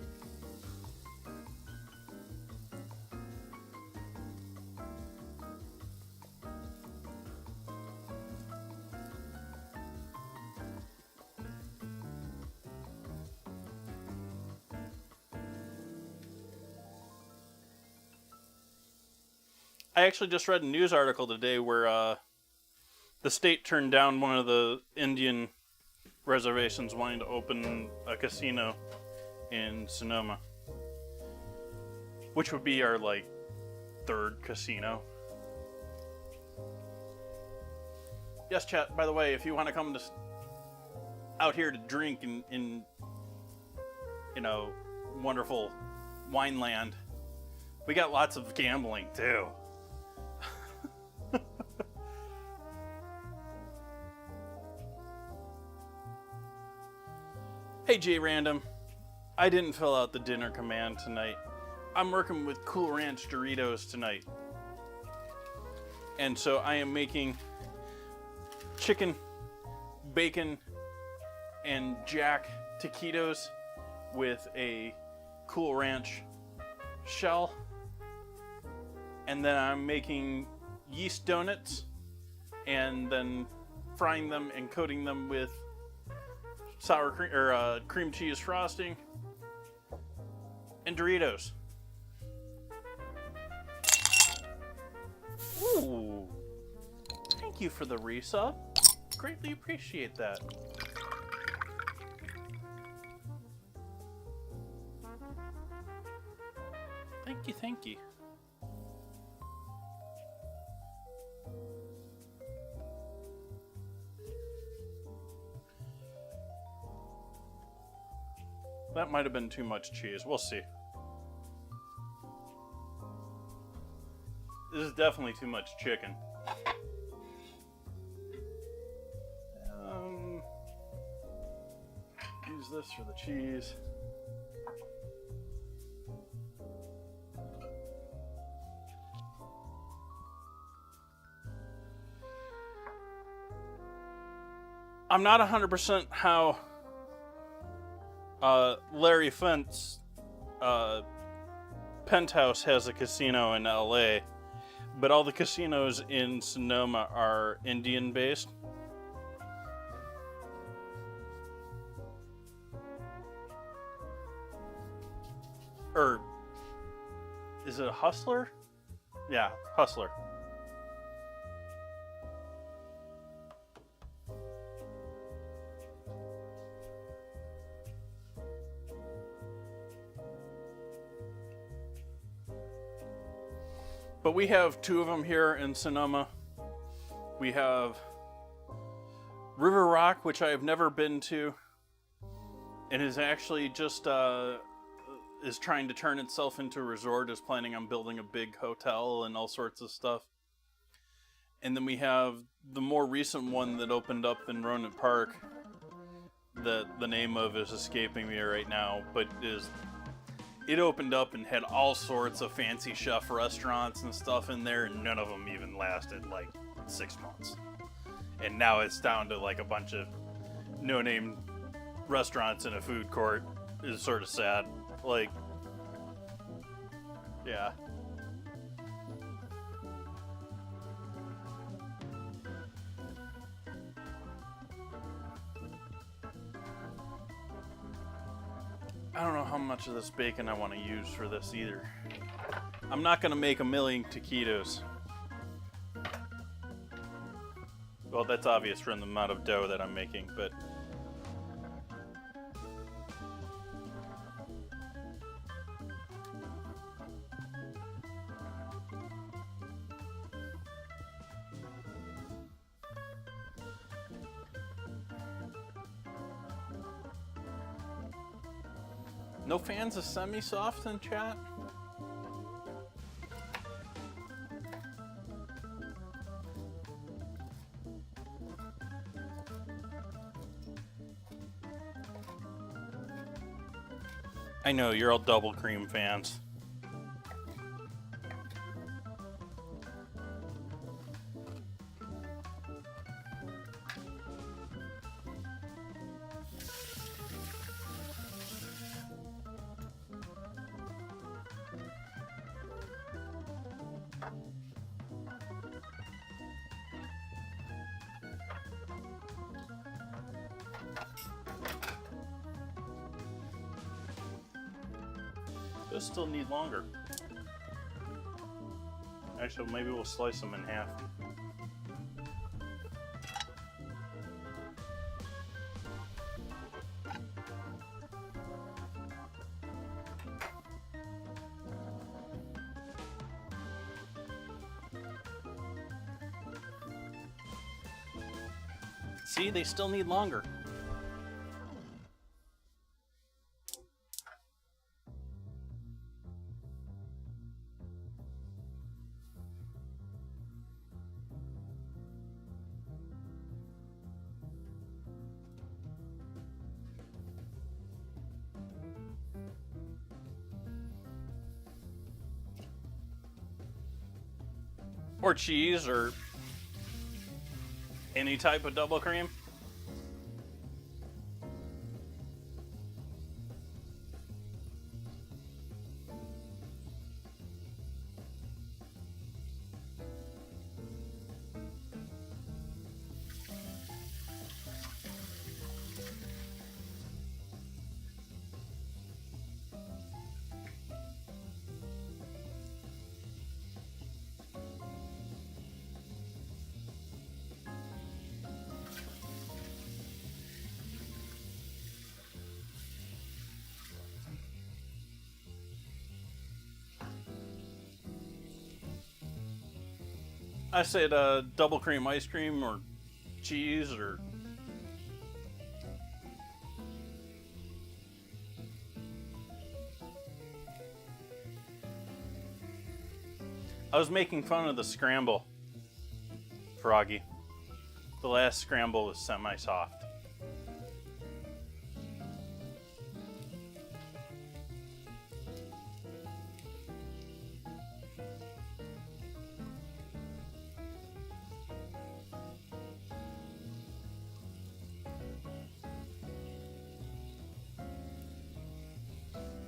I actually just read a news article today where the state turned down one of the Indian reservations wanting to open a casino in Sonoma, which would be our third casino. Yes, chat. By the way, if you want to come out here to drink in wonderful Wineland, we got lots of gambling too. Hey J Random, I didn't fill out the dinner command tonight. I'm working with Cool Ranch Doritos tonight. And so I am making chicken, bacon, and jack taquitos with a Cool Ranch shell. And then I'm making yeast donuts and then frying them and coating them with sour cream or cream cheese frosting and Doritos. Ooh. Thank you for the resub. Greatly appreciate that. Thank you, thank you. That might have been too much cheese. We'll see. This is definitely too much chicken. Use this for the cheese. I'm not 100% how Larry Flint's penthouse has a casino in LA, but all the casinos in Sonoma are Indian based. Or is it a Hustler? Yeah, Hustler. But we have two of them here in Sonoma. We have River Rock, which I have never been to, and is actually just is trying to turn itself into a resort, is planning on building a big hotel and all sorts of stuff. And then we have the more recent one that opened up in Roanoke Park, that the name of is escaping me right now, but it opened up and had all sorts of fancy chef restaurants and stuff in there, and none of them even lasted like 6 months. And now it's down to like a bunch of no-name restaurants in a food court. Is sort of sad. Like, yeah. I don't know how much of this bacon I want to use for this either. I'm not going to make a million taquitos. Well, that's obvious from the amount of dough that I'm making, but no fans of semi-soft in chat? I know, you're all double cream fans. Those still need longer. Actually, maybe we'll slice them in half. See, they still need longer. Or cheese, or any type of double cream. I said double cream ice cream or cheese or... I was making fun of the scramble, Froggy. The last scramble was semi-soft.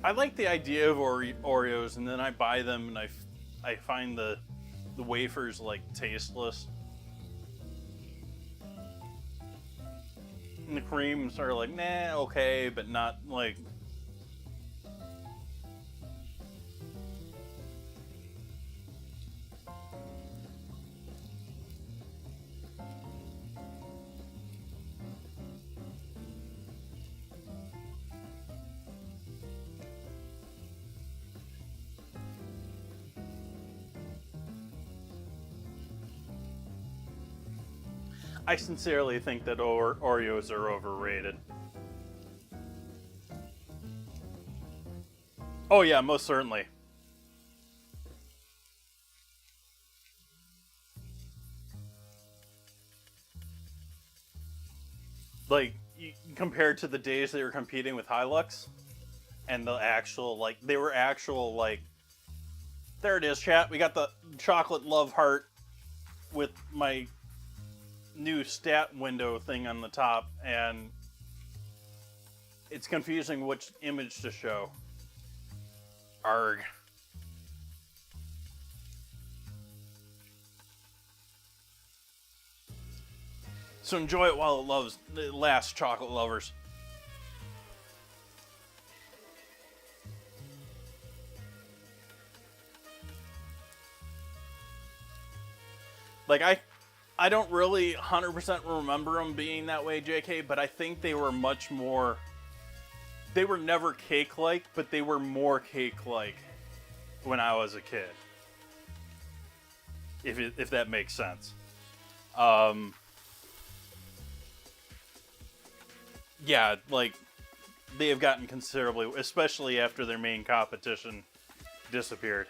I like the idea of Oreos, and then I buy them, and I find the wafers like tasteless, and the creams are like nah, okay, but not like. I sincerely think that Oreos are overrated. Oh yeah, most certainly. Like compared to the days they were competing with Hilux and the actual like they were actual like there it is, chat. We got the chocolate love heart with my new stat window thing on the top, and it's confusing which image to show. Arg. So enjoy it while it lasts, chocolate lovers. Like I don't really 100% remember them being that way, JK, but I think they were much more. They were never cake-like, but they were more cake-like when I was a kid. If that makes sense. Yeah, like they have gotten considerably, especially after their main competition disappeared.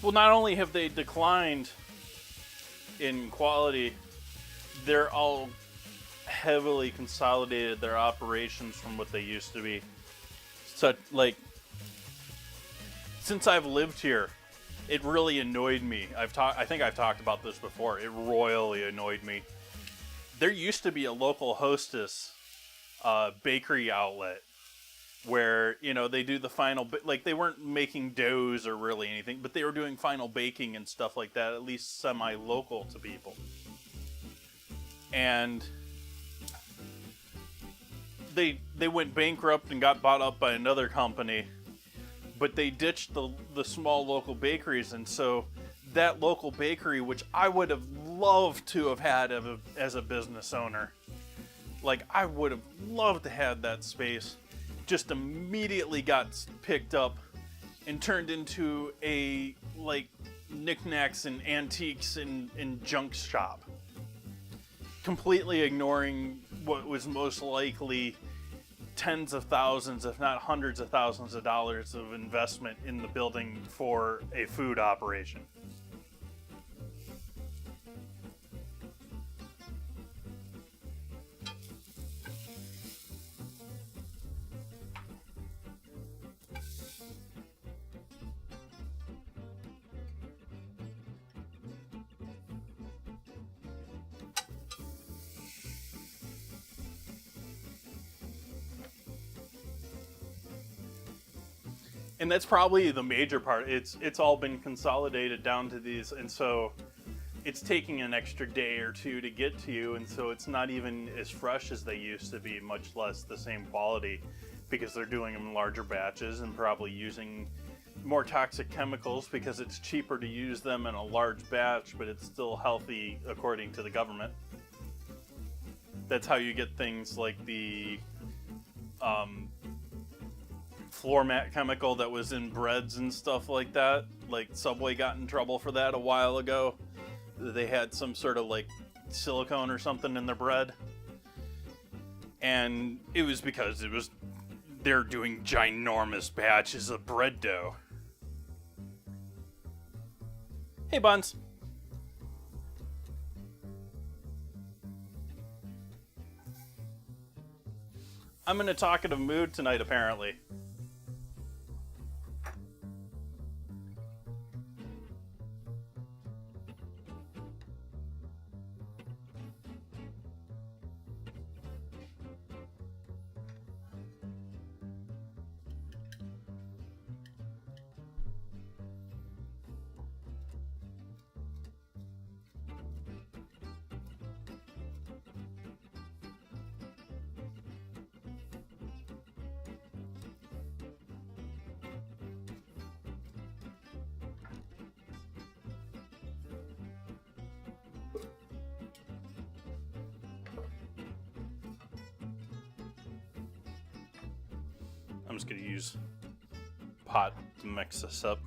Well, not only have they declined in quality, they're all heavily consolidated their operations from what they used to be. Such like since I've lived here, it really annoyed me. I think I've talked about this before. It royally annoyed me. There used to be a local Hostess bakery outlet where, you know, they do the final, like they weren't making doughs or really anything, but they were doing final baking and stuff like that, at least semi-local to people. And they went bankrupt and got bought up by another company, but they ditched the small local bakeries, and so that local bakery, which I would have loved to have had as a business owner, like I would have loved to have that space, just immediately got picked up and turned into a like knickknacks and antiques and junk shop, completely ignoring what was most likely tens of thousands, if not hundreds of thousands of dollars of investment in the building for a food operation. And that's probably the major part. It's all been consolidated down to these, and so it's taking an extra day or two to get to you, and so it's not even as fresh as they used to be, much less the same quality, because they're doing them in larger batches and probably using more toxic chemicals because it's cheaper to use them in a large batch, but it's still healthy according to the government. That's how you get things like the floor mat chemical that was in breads and stuff like that. Like Subway got in trouble for that a while ago. They had some sort of like silicone or something in their bread. And it was because they're doing ginormous batches of bread dough. Hey, Buns. I'm in a talkative mood tonight, apparently. I'm just going to use pot to mix this up.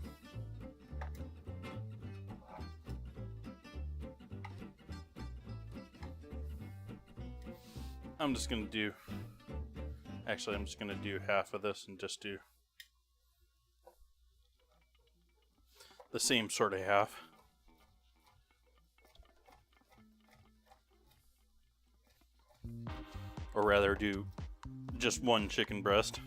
I'm just going to do half of this and just do the same sort of half. Or rather, do just one chicken breast.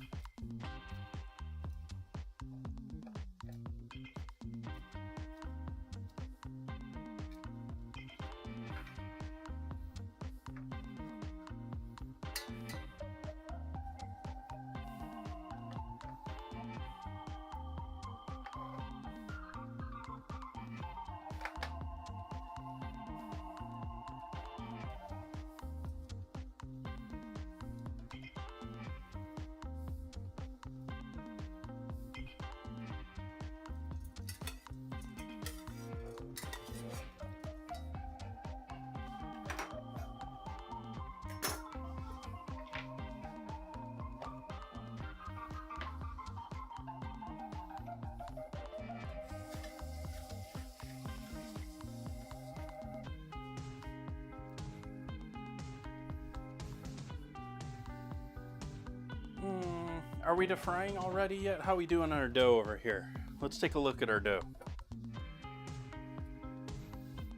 Are we to frying already yet? How are we doing on our dough over here? Let's take a look at our dough.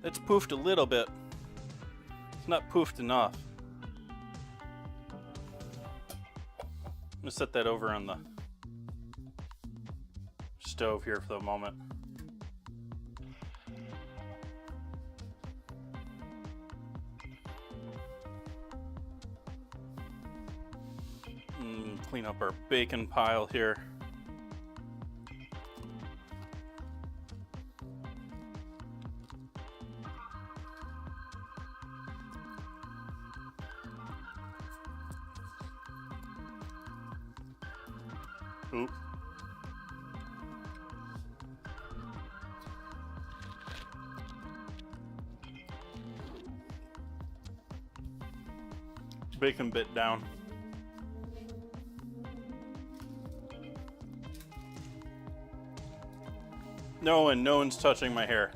It's poofed a little bit. It's not poofed enough. I'm gonna set that over on the stove here for the moment. Clean up our bacon pile here. Oop. Bacon bit down. No one's touching my hair.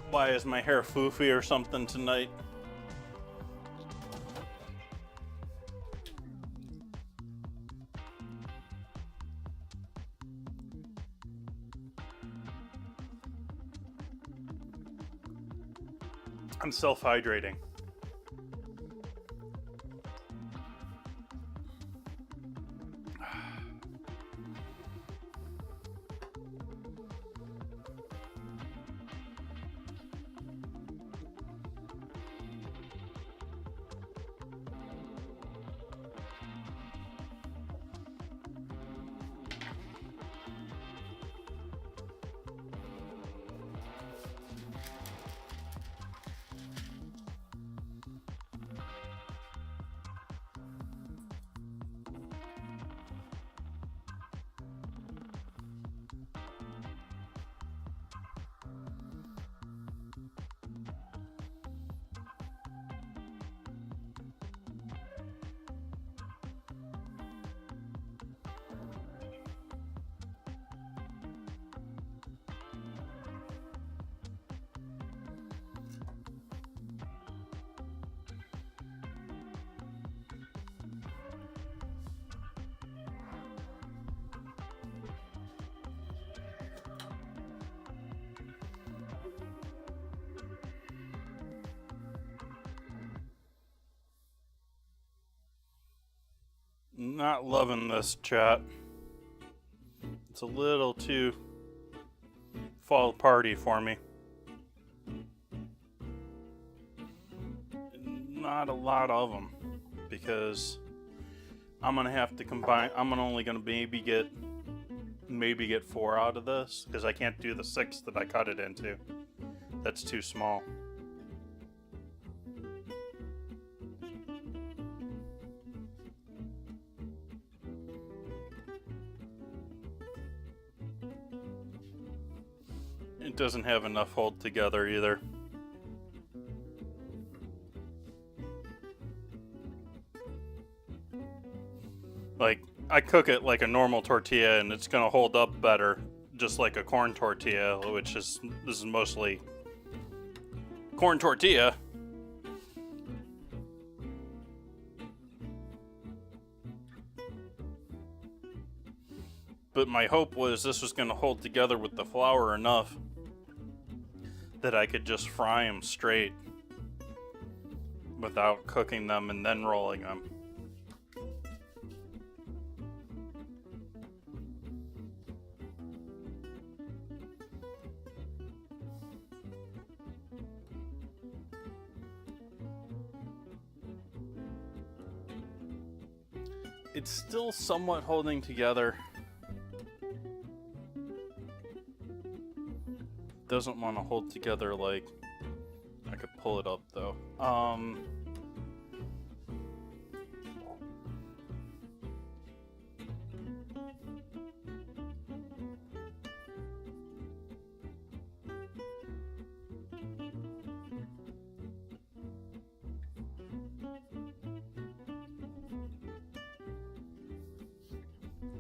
Why is my hair foofy or something tonight? I'm self-hydrating. Not loving this, chat. It's a little too fall party for me. Not a lot of them, because I'm gonna have to combine. I'm only gonna maybe get 4 out of this, because I can't do the 6 that I cut it into. That's too small. It doesn't have enough hold together either. Like, I cook it like a normal tortilla and it's gonna hold up better, just like a corn tortilla, this is mostly corn tortilla. But my hope was this was gonna hold together with the flour enough that I could just fry them straight without cooking them and then rolling them. It's still somewhat holding together. Doesn't want to hold together like I could pull it up though.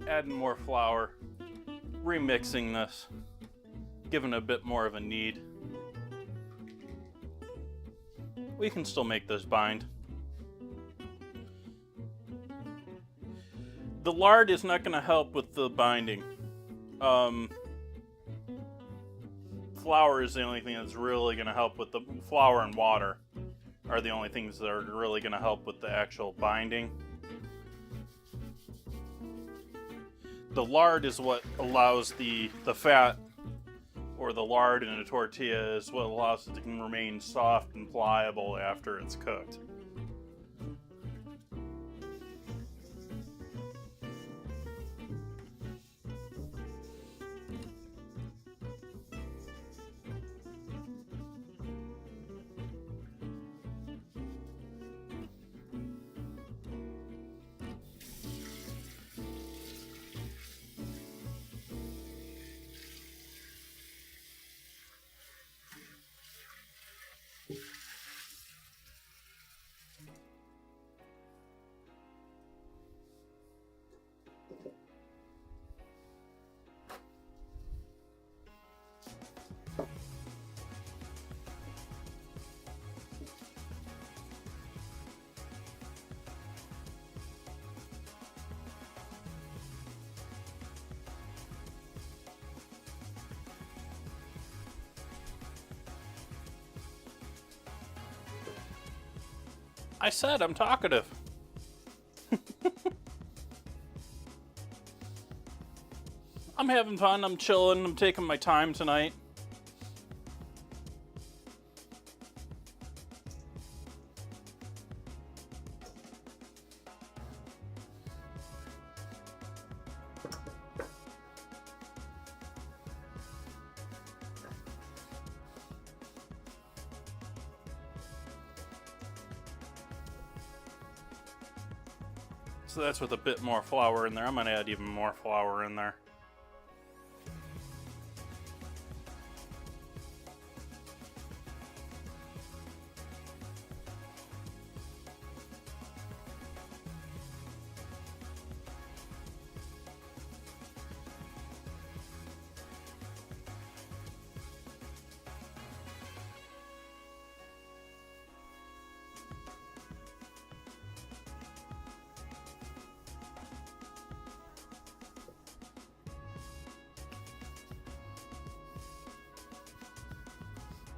Adding more flour, remixing this, giving a bit more of a knead. We can still make this bind. The lard is not going to help with the binding. Flour is the only thing that's really going to help with the flour, and water are the only things that are really going to help with the actual binding. The lard is what allows the fat, or the lard in a tortilla is what allows it to remain soft and pliable after it's cooked. I said I'm talkative. I'm having fun, I'm chilling, I'm taking my time tonight. So that's with a bit more flour in there. I'm gonna add even more flour in there.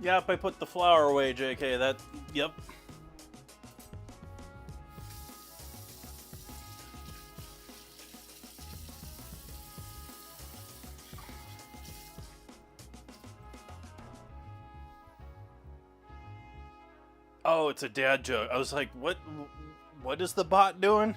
Yep, I put the flour away, JK. Yep. Oh, it's a dad joke. I was like, what is the bot doing?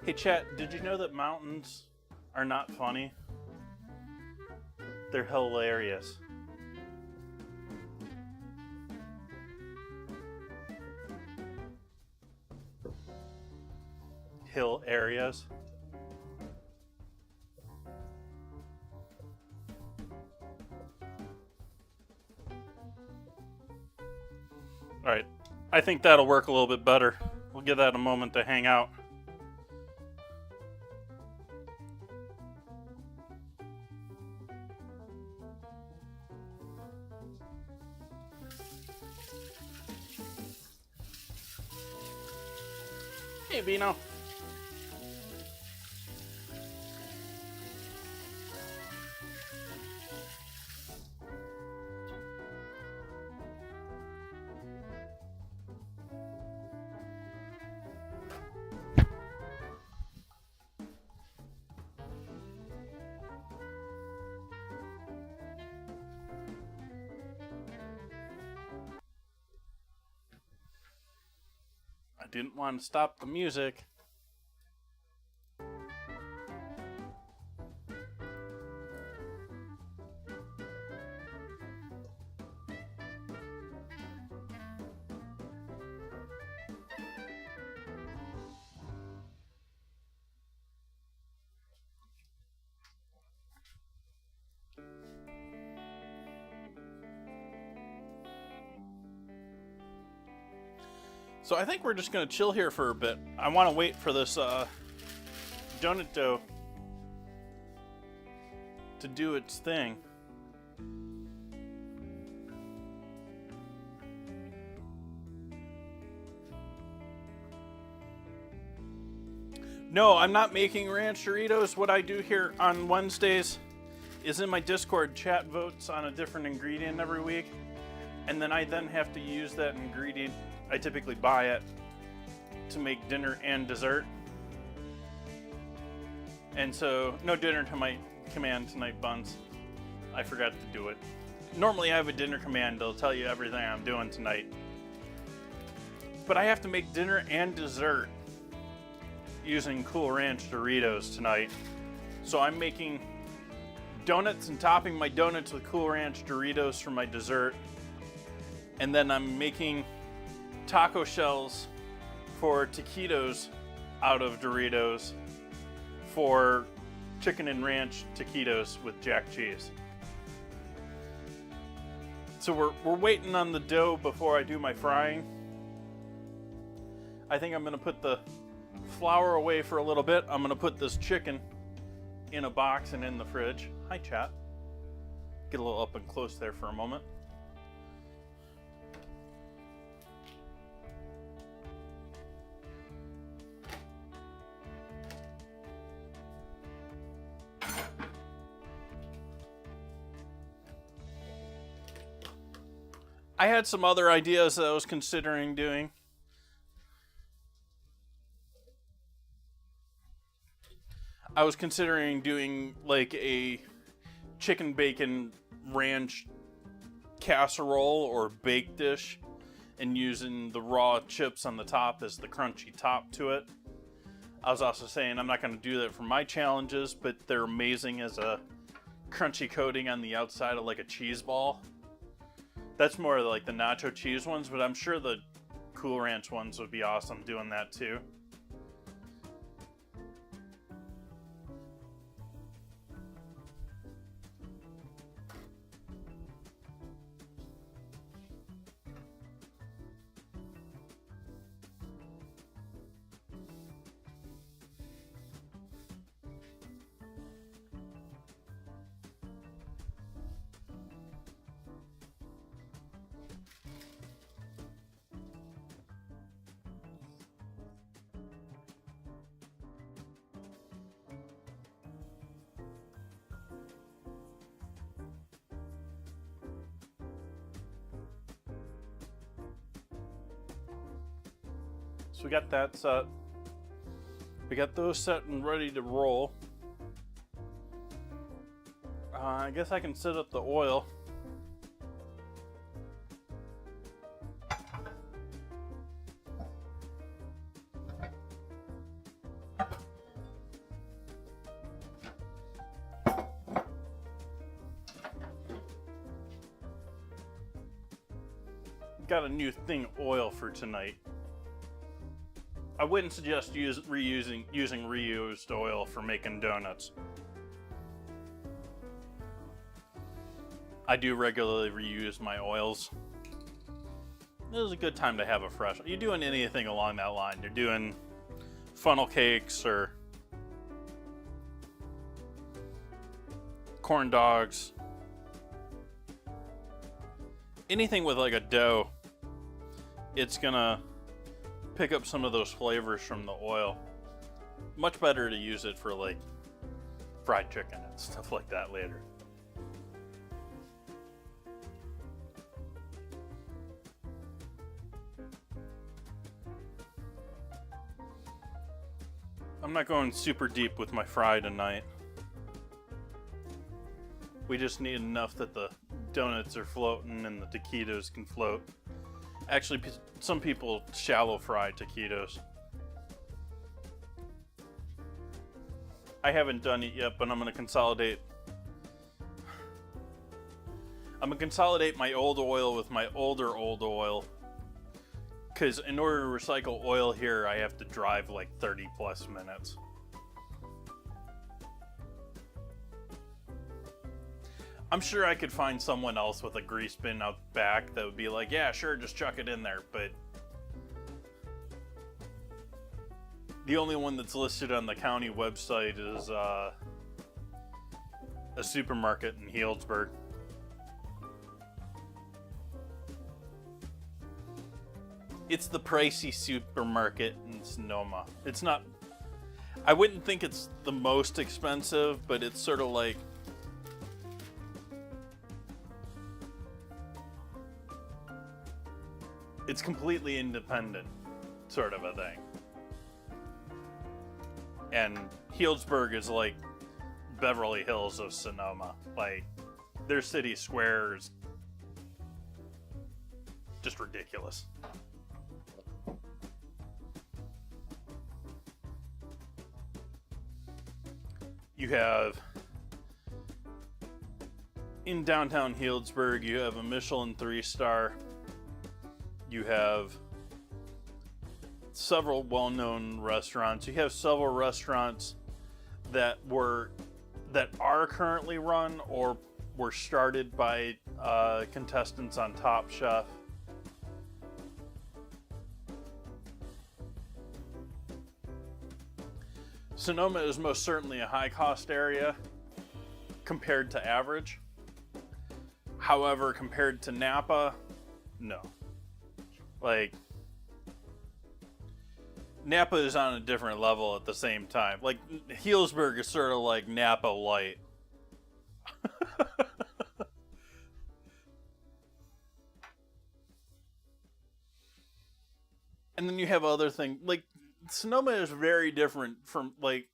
Hey chat, did you know that mountains are not funny? They're hilarious. Hill areas. Alright, I think that'll work a little bit better. We'll give that a moment to hang out. Hey, Vino. I didn't want to stop the music. So I think we're just going to chill here for a bit. I want to wait for this donut dough to do its thing. No, I'm not making ranch Doritos. What I do here on Wednesdays is in my Discord, chat votes on a different ingredient every week. And then I have to use that ingredient. I typically buy it to make dinner and dessert. And so, no dinner to my command tonight, Buns. I forgot to do it. Normally I have a dinner command that'll tell you everything I'm doing tonight. But I have to make dinner and dessert using Cool Ranch Doritos tonight. So I'm making donuts and topping my donuts with Cool Ranch Doritos for my dessert. And then I'm making taco shells for taquitos out of Doritos for chicken and ranch taquitos with jack cheese. So we're waiting on the dough before I do my frying. I think I'm gonna put the flour away for a little bit. I'm gonna put this chicken in a box and in the fridge. Hi chat. Get a little up and close there for a moment. I had some other ideas that I was considering doing. I was considering doing like a chicken bacon ranch casserole or baked dish and using the raw chips on the top as the crunchy top to it. I was also saying I'm not going to do that for my challenges, but they're amazing as a crunchy coating on the outside of like a cheese ball. That's more like the nacho cheese ones, but I'm sure the Cool Ranch ones would be awesome doing that too. So we got that set. We got those set and ready to roll. I guess I can set up the oil. Got a new thing of oil for tonight. I wouldn't suggest using reused oil for making donuts. I do regularly reuse my oils. This is a good time to have a fresh. You're doing anything along that line. You're doing funnel cakes or corn dogs. Anything with like a dough, it's gonna pick up some of those flavors from the oil. Much better to use it for like fried chicken and stuff like that later. I'm not going super deep with my fry tonight. We just need enough that the donuts are floating and the taquitos can float. Actually, some people shallow fry taquitos. I haven't done it yet, but I'm gonna consolidate. I'm gonna consolidate my old oil with my older old oil. Because in order to recycle oil here, I have to drive like 30 plus minutes. I'm sure I could find someone else with a grease bin out back that would be like, yeah, sure, just chuck it in there. But the only one that's listed on the county website is a supermarket in Healdsburg. It's the pricey supermarket in Sonoma. It's not, I wouldn't think it's the most expensive, but it's sort of like, it's completely independent, sort of a thing. And Healdsburg is like Beverly Hills of Sonoma. Like, their city square is just ridiculous. You have, in downtown Healdsburg, you have a Michelin 3-star. You have several well-known restaurants. You have several restaurants that are currently run or were started by contestants on Top Chef. Sonoma is most certainly a high-cost area compared to average. However, compared to Napa, no. Like, Napa is on a different level at the same time. Like, Healdsburg is sort of like Napa light. And then you have other things, like, Sonoma is very different from, like,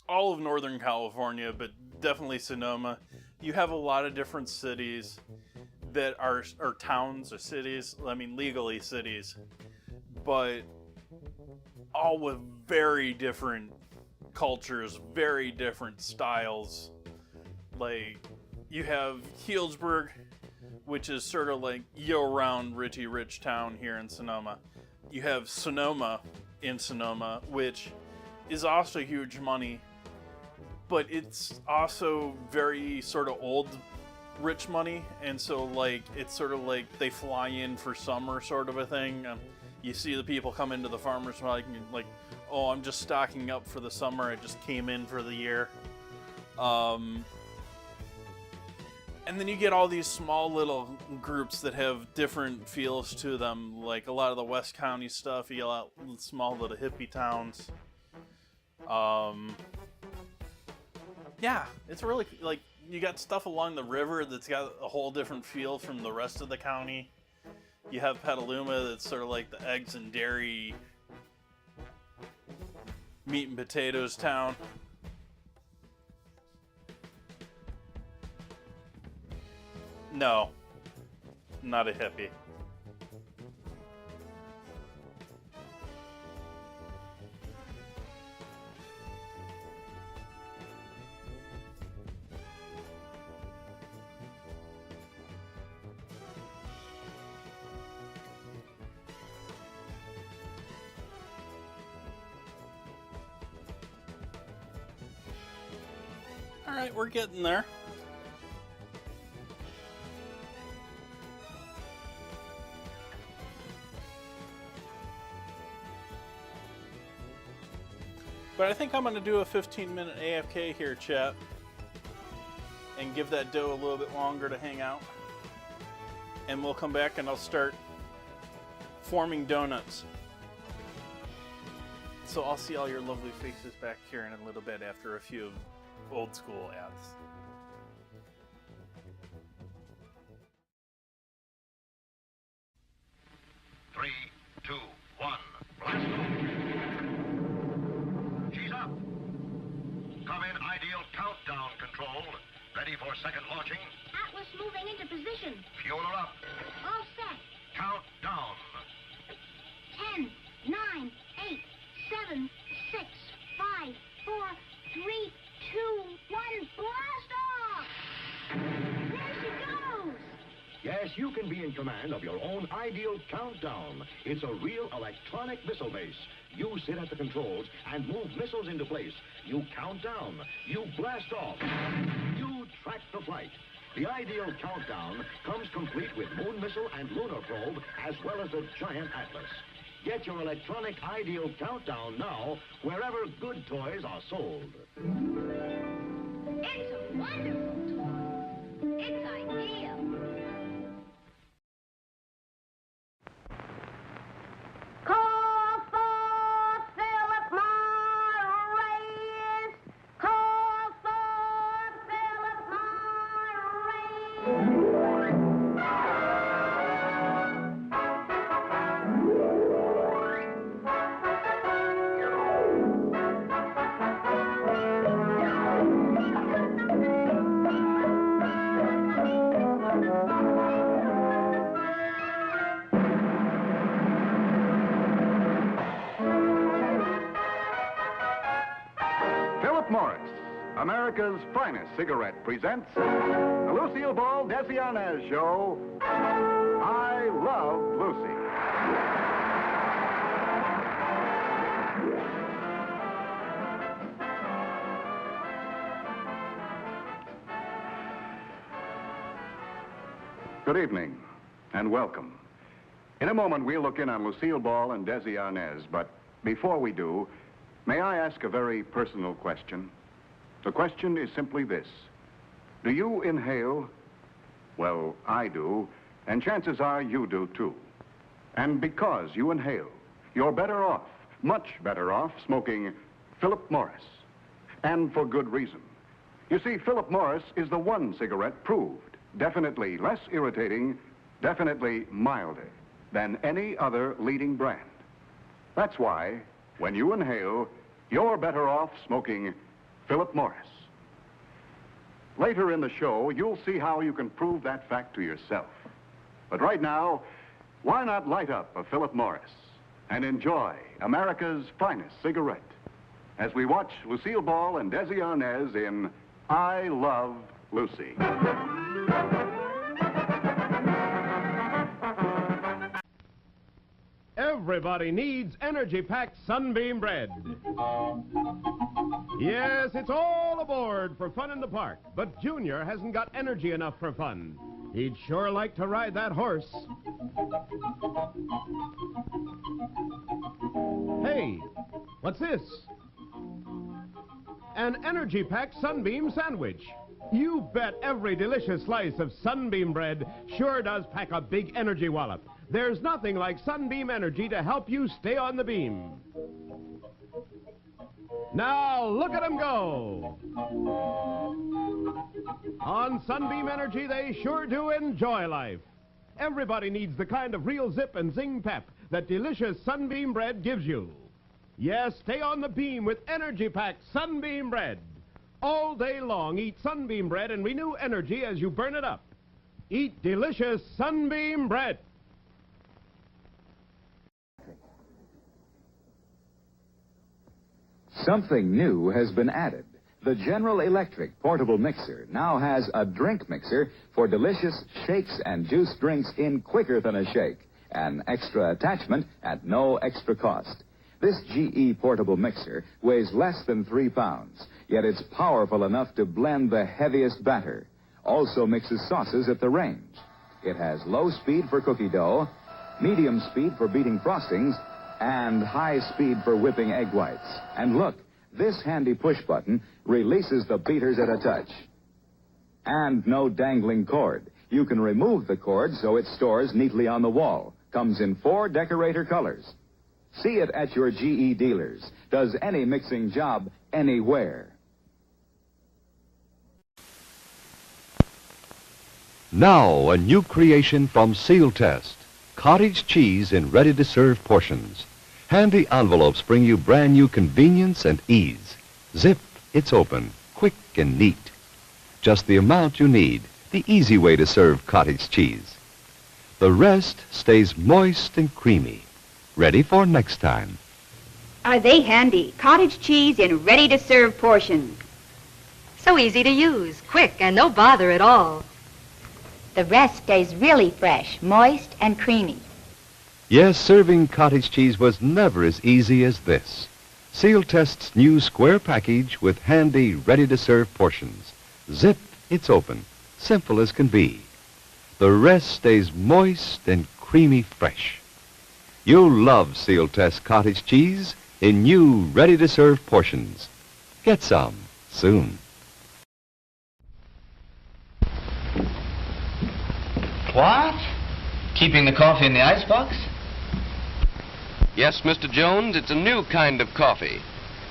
all of Northern California, but definitely Sonoma. You have a lot of different cities that are towns or cities, I mean, legally cities, but all with very different cultures, very different styles. Like, you have Healdsburg, which is sort of like year-round Richie Rich town here in Sonoma. You have Sonoma in Sonoma, which is also huge money, but it's also very sort of old rich money, and so like it's sort of like they fly in for summer sort of a thing. You see the people come into the farmers market and like, oh, I'm just stocking up for the summer, I just came in for the year. And then you get all these small little groups that have different feels to them, like a lot of the West County stuff, you get small little hippie towns. Yeah, it's really, like, you got stuff along the river that's got a whole different feel from the rest of the county. You have Petaluma that's sort of like the eggs and dairy Meat and potatoes town. No, not a hippie. All right, we're getting there. But I think I'm going to do a 15-minute AFK here, chat, and give that dough a little bit longer to hang out. And we'll come back and I'll start forming donuts. So I'll see all your lovely faces back here in a little bit after a few old school ads. Three, two, one, blast off. She's up. Come in ideal countdown control. Ready for second launching. Atlas moving into position. Fuel her up. All set. Countdown. 10, 9, 8, 7, 6, 5, 4, 3, 2, 1, blast off! There she goes! Yes, you can be in command of your own ideal countdown. It's a real electronic missile base. You sit at the controls and move missiles into place. You count down. You blast off. You track the flight. The ideal countdown comes complete with moon missile and lunar probe, as well as a giant atlas. Get your electronic ideal countdown now, wherever good toys are sold. It's a wonderful toy. It's ideal. Call for Philip Morris. Call for Philip Morris. Philip Morris, America's finest cigarette, presents the Lucille Ball Desiarnaz Show, I Love Lucy. Good evening, and welcome. In a moment, we'll look in on Lucille Ball and Desi Arnaz, but before we do, may I ask a very personal question? The question is simply this. Do you inhale? Well, I do, and chances are you do too. And because you inhale, you're better off, much better off, smoking Philip Morris. And for good reason. You see, Philip Morris is the one cigarette proved definitely less irritating, definitely milder than any other leading brand. That's why, when you inhale, you're better off smoking Philip Morris. Later in the show, you'll see how you can prove that fact to yourself. But right now, why not light up a Philip Morris and enjoy America's finest cigarette as we watch Lucille Ball and Desi Arnaz in I Love Lucy. Everybody needs energy-packed Sunbeam bread. Yes, it's all aboard for fun in the park, but Junior hasn't got energy enough for fun. He'd sure like to ride that horse. Hey, what's this? An energy-packed Sunbeam sandwich. You bet every delicious slice of Sunbeam bread sure does pack a big energy wallop. There's nothing like Sunbeam Energy to help you stay on the beam. Now, look at them go. On Sunbeam Energy, they sure do enjoy life. Everybody needs the kind of real zip and zing pep that delicious Sunbeam bread gives you. Yes, stay on the beam with energy-packed Sunbeam bread. All day long, eat Sunbeam bread and renew energy as you burn it up. Eat delicious Sunbeam bread. Something new has been added. The General Electric portable mixer now has a drink mixer for delicious shakes and juice drinks in quicker than a shake. An extra attachment at no extra cost. This GE portable mixer weighs less than 3 pounds, yet it's powerful enough to blend the heaviest batter. Also mixes sauces at the range. It has low speed for cookie dough, medium speed for beating frostings, and high speed for whipping egg whites. And look, this handy push button releases the beaters at a touch. And no dangling cord. You can remove the cord so it stores neatly on the wall. Comes in 4 decorator colors. See it at your GE dealers. Does any mixing job anywhere. Now, a new creation from Seal Test. Cottage cheese in ready-to-serve portions. Handy envelopes bring you brand new convenience and ease. Zip, it's open, quick and neat. Just the amount you need, the easy way to serve cottage cheese. The rest stays moist and creamy. Ready for next time. Are they handy? Cottage cheese in ready-to-serve portions. So easy to use, quick, and no bother at all. The rest stays really fresh, moist, and creamy. Yes, serving cottage cheese was never as easy as this. Seal Test's new square package with handy, ready-to-serve portions. Zip, it's open. Simple as can be. The rest stays moist and creamy fresh. You'll love Seal Test cottage cheese in new, ready-to-serve portions. Get some soon. What? Keeping the coffee in the icebox? Yes, Mr. Jones, it's a new kind of coffee,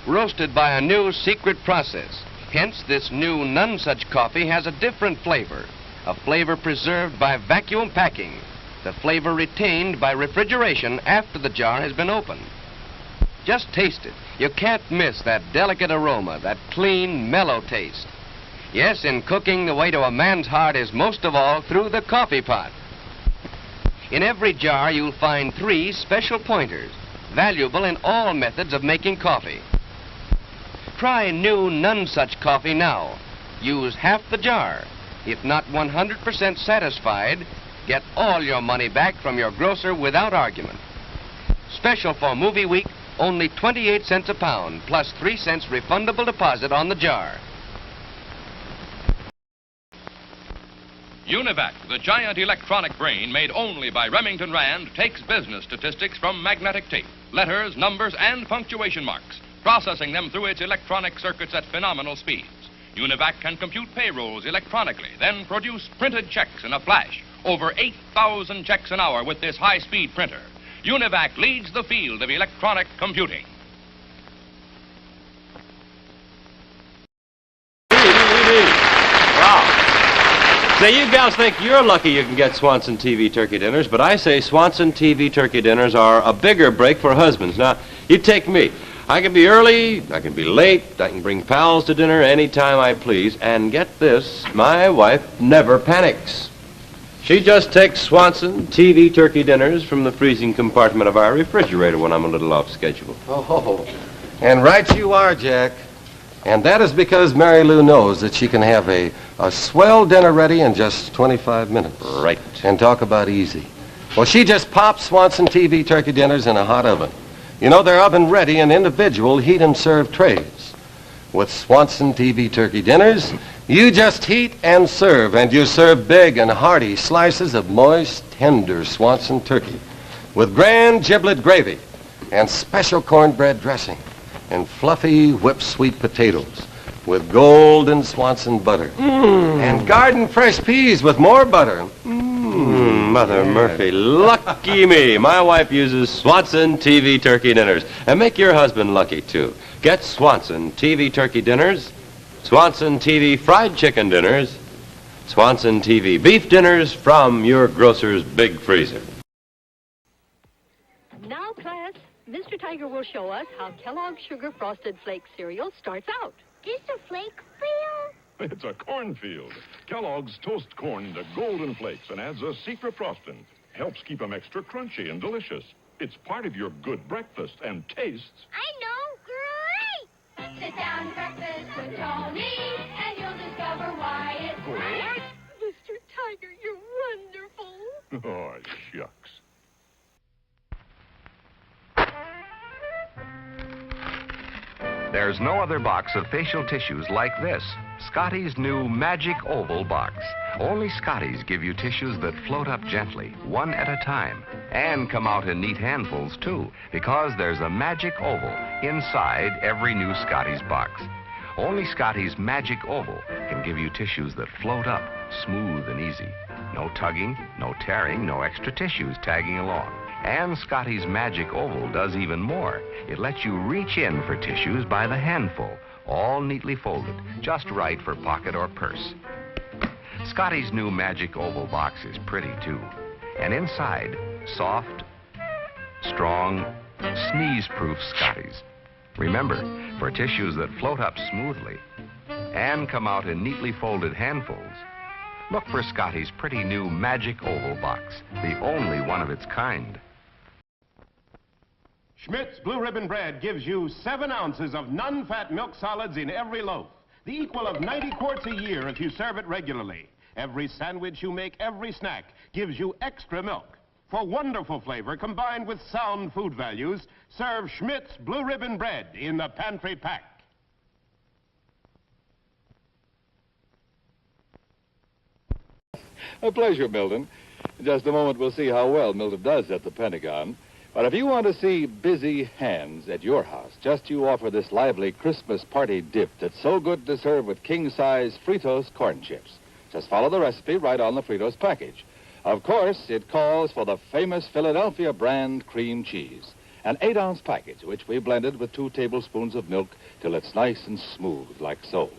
roasted by a new secret process. Hence, this new none-such coffee has a different flavor, a flavor preserved by vacuum packing, the flavor retained by refrigeration after the jar has been opened. Just taste it. You can't miss that delicate aroma, that clean, mellow taste. Yes, in cooking, the way to a man's heart is most of all through the coffee pot. In every jar, you'll find 3 special pointers, valuable in all methods of making coffee. Try new none-such coffee now. Use half the jar. If not 100% satisfied, get all your money back from your grocer without argument. Special for Movie Week, only 28 cents a pound, plus 3 cents refundable deposit on the jar. Univac, the giant electronic brain made only by Remington Rand, takes business statistics from magnetic tape, letters, numbers, and punctuation marks, processing them through its electronic circuits at phenomenal speeds. Univac can compute payrolls electronically, then produce printed checks in a flash. Over 8,000 checks an hour with this high-speed printer. Univac leads the field of electronic computing. Wow. Now, you gals think you're lucky you can get Swanson TV turkey dinners, but I say Swanson TV turkey dinners are a bigger break for husbands. Now, you take me. I can be early, I can be late, I can bring pals to dinner anytime I please, and get this, my wife never panics. She just takes Swanson TV turkey dinners from the freezing compartment of our refrigerator when I'm a little off schedule. Oh, and right you are, Jack. And that is because Mary Lou knows that she can have a swell dinner ready in just 25 minutes. Right. And talk about easy. Well, she just pops Swanson TV turkey dinners in a hot oven. You know, they're oven ready in individual heat and serve trays. With Swanson TV turkey dinners, you just heat and you serve big and hearty slices of moist, tender Swanson turkey with grand giblet gravy and special cornbread dressing and fluffy whipped sweet potatoes with golden Swanson butter and garden fresh peas with more butter. Mother Murphy, lucky me. My wife uses Swanson TV turkey dinners. And make your husband lucky, too. Get Swanson TV turkey dinners, Swanson TV fried chicken dinners, Swanson TV beef dinners from your grocer's big freezer. Now, class, Mr. Tiger will show us how Kellogg's Sugar Frosted Flakes cereal starts out. Is a flake field? It's a cornfield. Kellogg's toasts corn into golden flakes and adds a secret frosting. Helps keep them extra crunchy and delicious. It's part of your good breakfast and tastes. I know. Great! Sit down to breakfast with Tony, and you'll discover why it's great. Mr. Tiger, you're wonderful. Oh, shucks. There's no other box of facial tissues like this. Scotty's new Magic Oval box. Only Scotty's give you tissues that float up gently, one at a time, and come out in neat handfuls, too, because there's a Magic Oval inside every new Scotty's box. Only Scotty's Magic Oval can give you tissues that float up, smooth and easy. No tugging, no tearing, no extra tissues tagging along. And Scotty's Magic Oval does even more. It lets you reach in for tissues by the handful, all neatly folded, just right for pocket or purse. Scotty's new Magic Oval box is pretty, too. And inside, soft, strong, sneeze-proof Scotty's. Remember, for tissues that float up smoothly and come out in neatly folded handfuls, look for Scotty's pretty new Magic Oval box, the only one of its kind. Schmidt's Blue Ribbon Bread gives you 7 ounces of non-fat milk solids in every loaf, the equal of 90 quarts a year if you serve it regularly. Every sandwich you make, every snack, gives you extra milk. For wonderful flavor combined with sound food values, serve Schmidt's Blue Ribbon Bread in the pantry pack. A pleasure, Milton. In just a moment, we'll see how well Milton does at the Pentagon. But if you want to see busy hands at your house, just you offer this lively Christmas party dip that's so good to serve with king-size Fritos corn chips. Just follow the recipe right on the Fritos package. Of course, it calls for the famous Philadelphia brand cream cheese, an 8-ounce package, which we blended with 2 tablespoons of milk till it's nice and smooth, like so.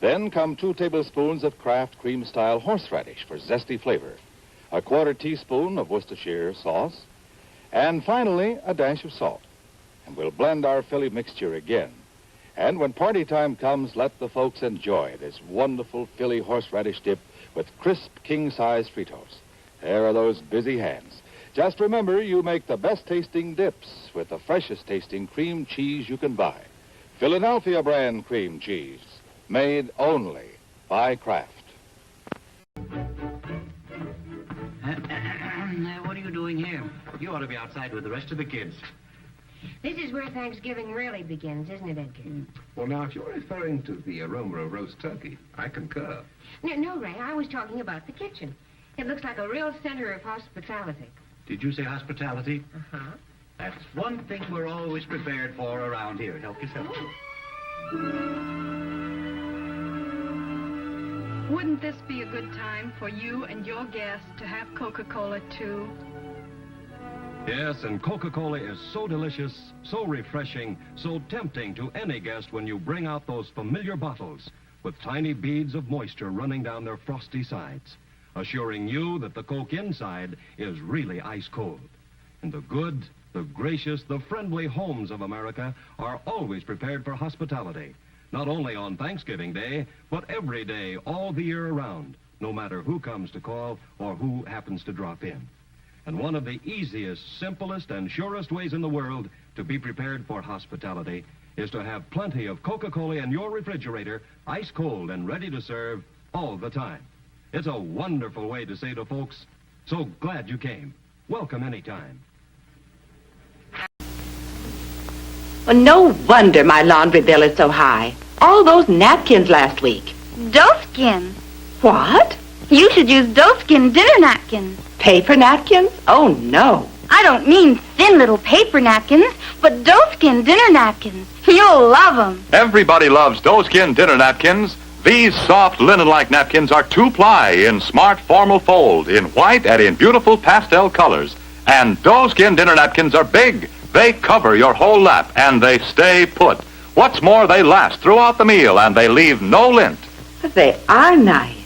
Then come 2 tablespoons of Kraft cream-style horseradish for zesty flavor, a 1/4 teaspoon of Worcestershire sauce, and finally, a dash of salt. And we'll blend our Philly mixture again. And when party time comes, let the folks enjoy this wonderful Philly horseradish dip with crisp king-size Fritos. There are those busy hands. Just remember, you make the best-tasting dips with the freshest-tasting cream cheese you can buy. Philadelphia brand cream cheese, made only by Kraft. What are you doing here? You ought to be outside with the rest of the kids. This is where Thanksgiving really begins, isn't it, Edgar? Well, now, if you're referring to the aroma of roast turkey, I concur. No, Ray, I was talking about the kitchen. It looks like a real center of hospitality. Did you say hospitality? Uh-huh. That's one thing we're always prepared for around here. Help yourself. Wouldn't this be a good time for you and your guests to have Coca-Cola, too? Yes, and Coca-Cola is so delicious, so refreshing, so tempting to any guest when you bring out those familiar bottles with tiny beads of moisture running down their frosty sides, assuring you that the Coke inside is really ice cold. And the good, the gracious, the friendly homes of America are always prepared for hospitality, not only on Thanksgiving Day, but every day, all the year around, no matter who comes to call or who happens to drop in. And one of the easiest, simplest, and surest ways in the world to be prepared for hospitality is to have plenty of Coca-Cola in your refrigerator, ice cold and ready to serve all the time. It's a wonderful way to say to folks, so glad you came. Welcome anytime. Well, no wonder my laundry bill is so high. All those napkins last week. Doeskin. What? You should use Doeskin dinner napkins. Paper napkins? Oh, no. I don't mean thin little paper napkins, but Doeskin dinner napkins. You'll love them. Everybody loves Doeskin dinner napkins. These soft linen-like napkins are 2-ply in smart formal fold, in white and in beautiful pastel colors. And Doeskin dinner napkins are big. They cover your whole lap, and they stay put. What's more, they last throughout the meal, and they leave no lint. But they are nice.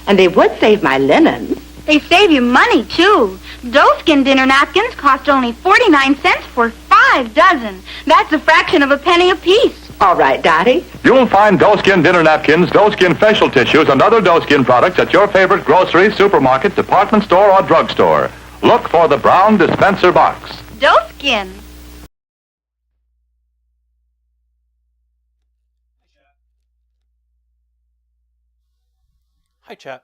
And they would save my linen. They save you money, too. Doeskin dinner napkins cost only 49 cents for 5 dozen. That's a fraction of a penny apiece. All right, Dottie. You'll find doeskin dinner napkins, doeskin facial tissues, and other doeskin products at your favorite grocery, supermarket, department store, or drugstore. Look for the brown dispenser box. Doeskin. Hi, chat.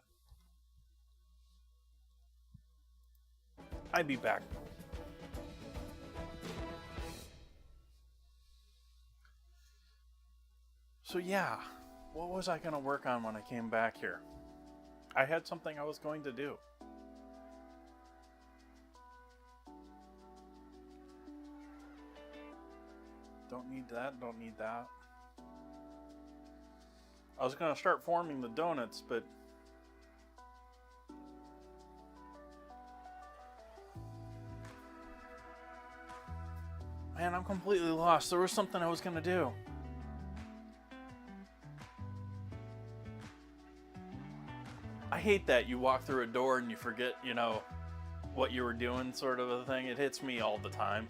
I'd be back. So yeah, what was I going to work on when I came back here? I had something I was going to do. Don't need that, don't need that. I was going to start forming the donuts, but man, I'm completely lost. There was something I was going to do. I hate that you walk through a door and you forget, you know, what you were doing, sort of a thing. It hits me all the time.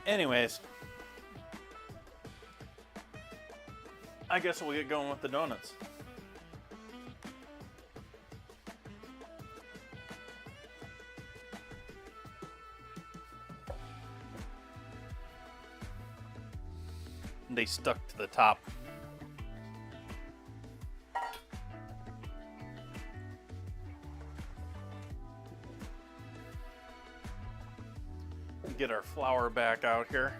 Anyways, I guess we'll get going with the donuts. They stuck to the top. Get our flour back out here.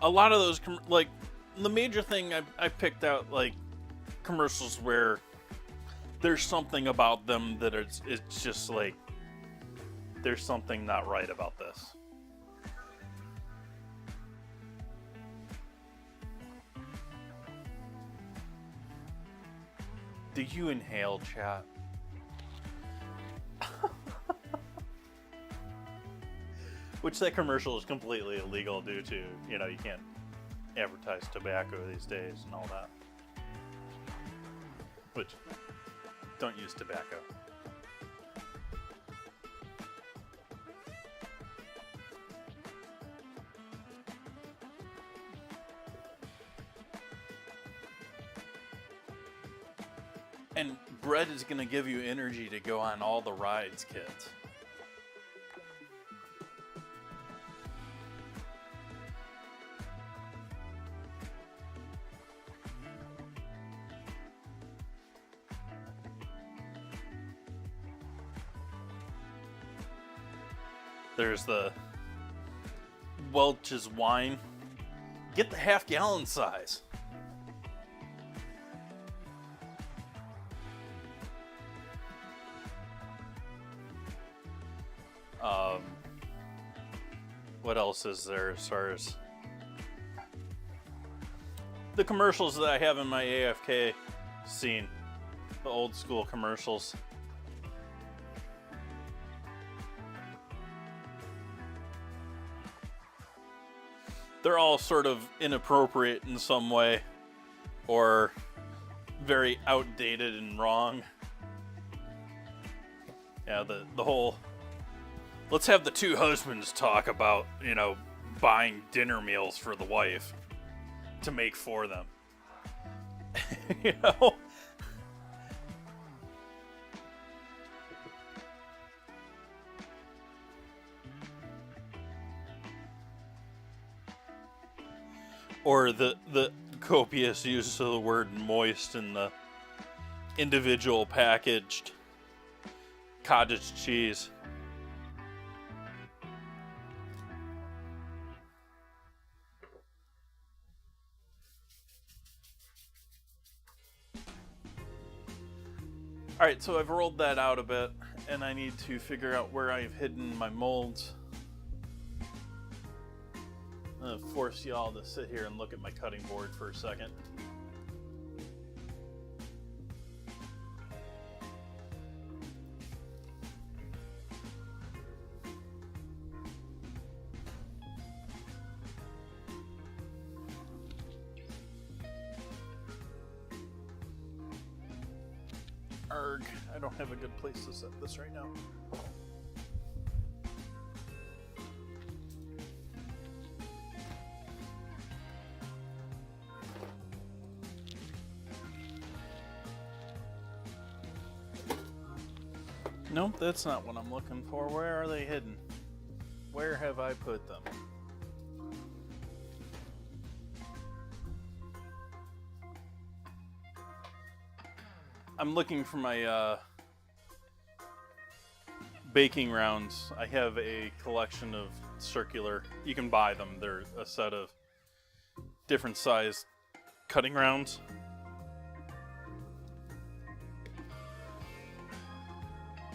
A lot of those, like, the major thing I picked out, like, commercials where there's something about them that it's just like, there's something not right about this. Do you inhale, chat? Which that commercial is completely illegal due to, you know, you can't advertise tobacco these days and all that. Which, don't use tobacco. And bread is going to give you energy to go on all the rides, kids. There's the Welch's wine. Get the half-gallon size. What else is there as far as the commercials that I have in my AFK scene? The old school commercials. They're all sort of inappropriate in some way, or very outdated and wrong. Yeah, the whole, let's have the two husbands talk about, you know, buying dinner meals for the wife to make for them. You know? Or the copious use of the word moist in the individual packaged cottage cheese. Alright, so I've rolled that out a bit, And I need to figure out where I've hidden my molds. I'm gonna force y'all to sit here and look at my cutting board for a second. Arg, I don't have a good place to set this right now. Nope, that's not what I'm looking for. Where are they hidden? Where have I put them? I'm looking for my baking rounds. I have a collection of circular, you can buy them. They're a set of different size cutting rounds.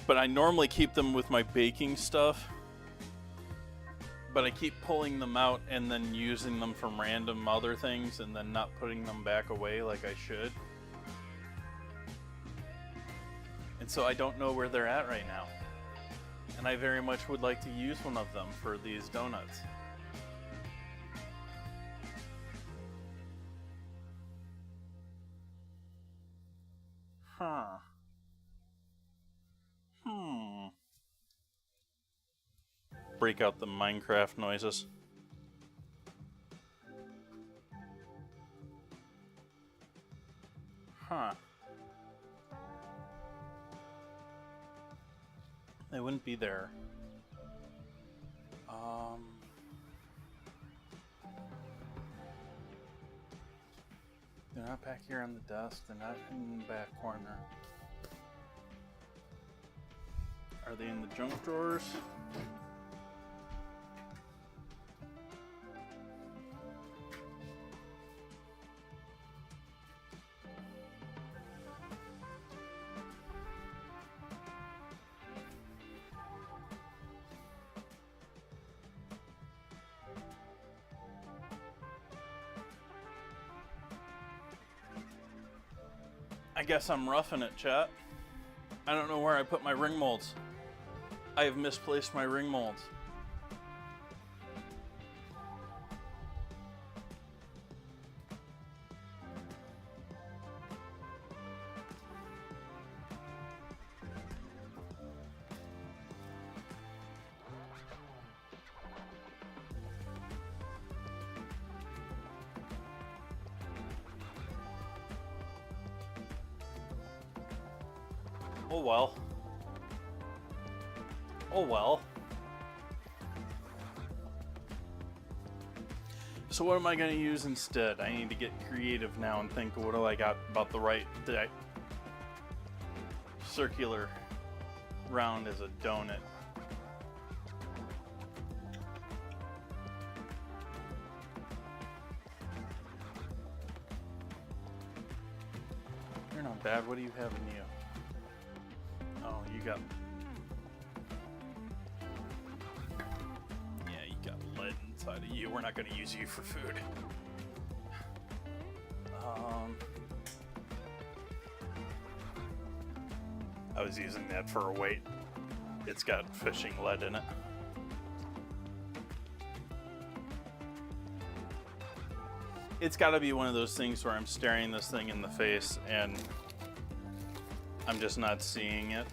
But I normally keep them with my baking stuff. But I keep pulling them out and then using them from random other things and then not putting them back away like I should. And so I don't know where they're at right now. And I very much would like to use one of them for these donuts. Huh. Break out the Minecraft noises. Huh. They wouldn't be there. They're not back here on the desk. They're not in the back corner. Are they in the junk drawers? I guess I'm roughing it, chat. I don't know where I put my ring molds. I have misplaced my ring molds. Oh well. Oh well. So what am I going to use instead? I need to get creative now and think, what do I got about the right circular round as a donut? You're not bad. What do you have in you? Oh, you got... Yeah, you got lead inside of you. We're not going to use you for food. I was using that for a weight. It's got fishing lead in it. It's got to be one of those things where I'm staring this thing in the face and I'm just not seeing it.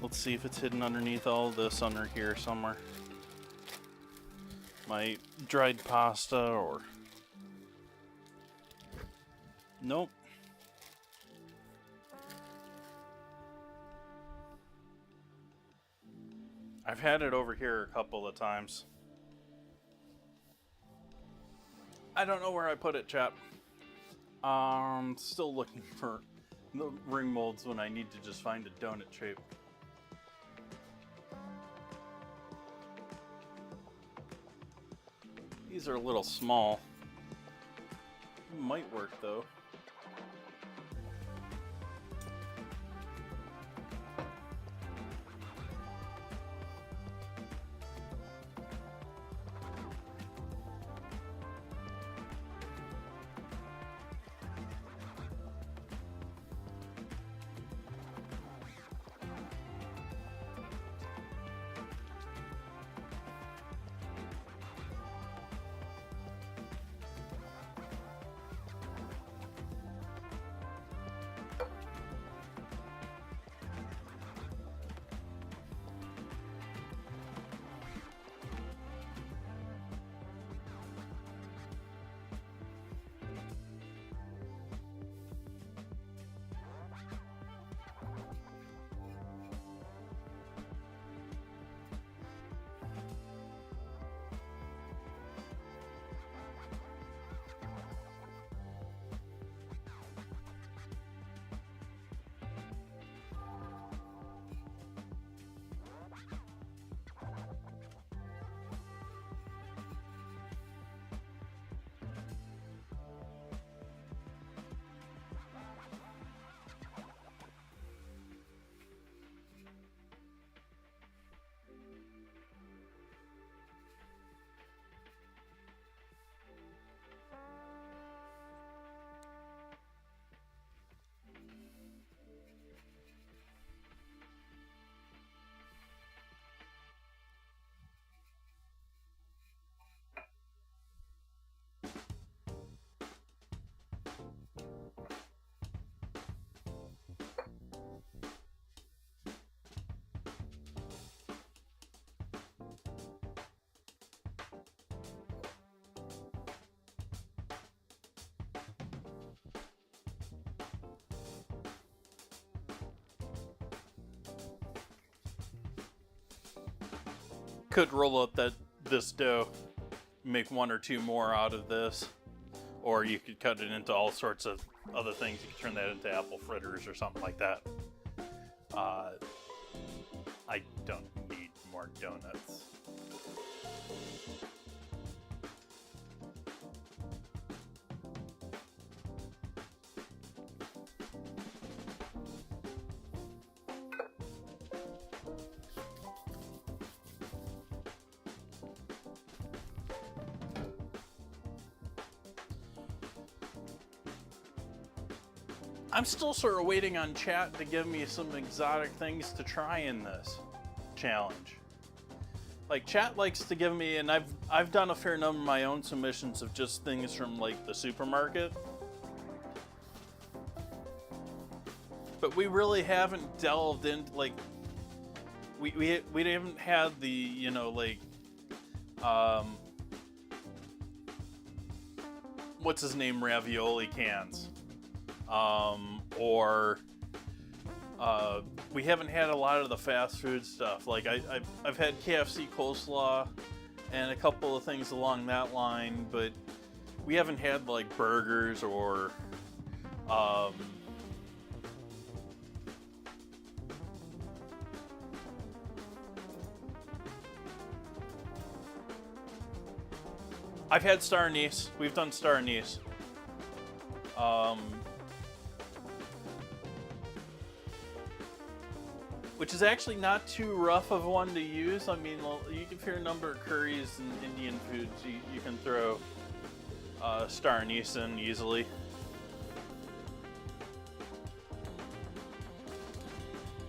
Let's see if it's hidden underneath all this under here somewhere. My dried pasta or... Nope. I've had it over here a couple of times. I don't know where I put it, chap. Still looking for the ring molds when I need to just find a donut shape. These are a little small. Might work though. could roll up this dough, make 1 or 2 more out of this, or you could cut it into all sorts of other things. You could turn that into apple fritters or something like that. I don't need more donuts. I'm still sort of waiting on chat to give me some exotic things to try in this challenge. Like, chat likes to give me, and I've done a fair number of my own submissions of just things from like the supermarket. But we really haven't delved into like we haven't had the, you know, like what's his name, ravioli cans. We haven't had a lot of the fast food stuff. Like I've had KFC coleslaw and a couple of things along that line, but we haven't had like burgers or I've had star anise. We've done star anise. Which is actually not too rough of one to use. I mean, you can figure a number of curries and Indian foods. You can throw star anise in easily.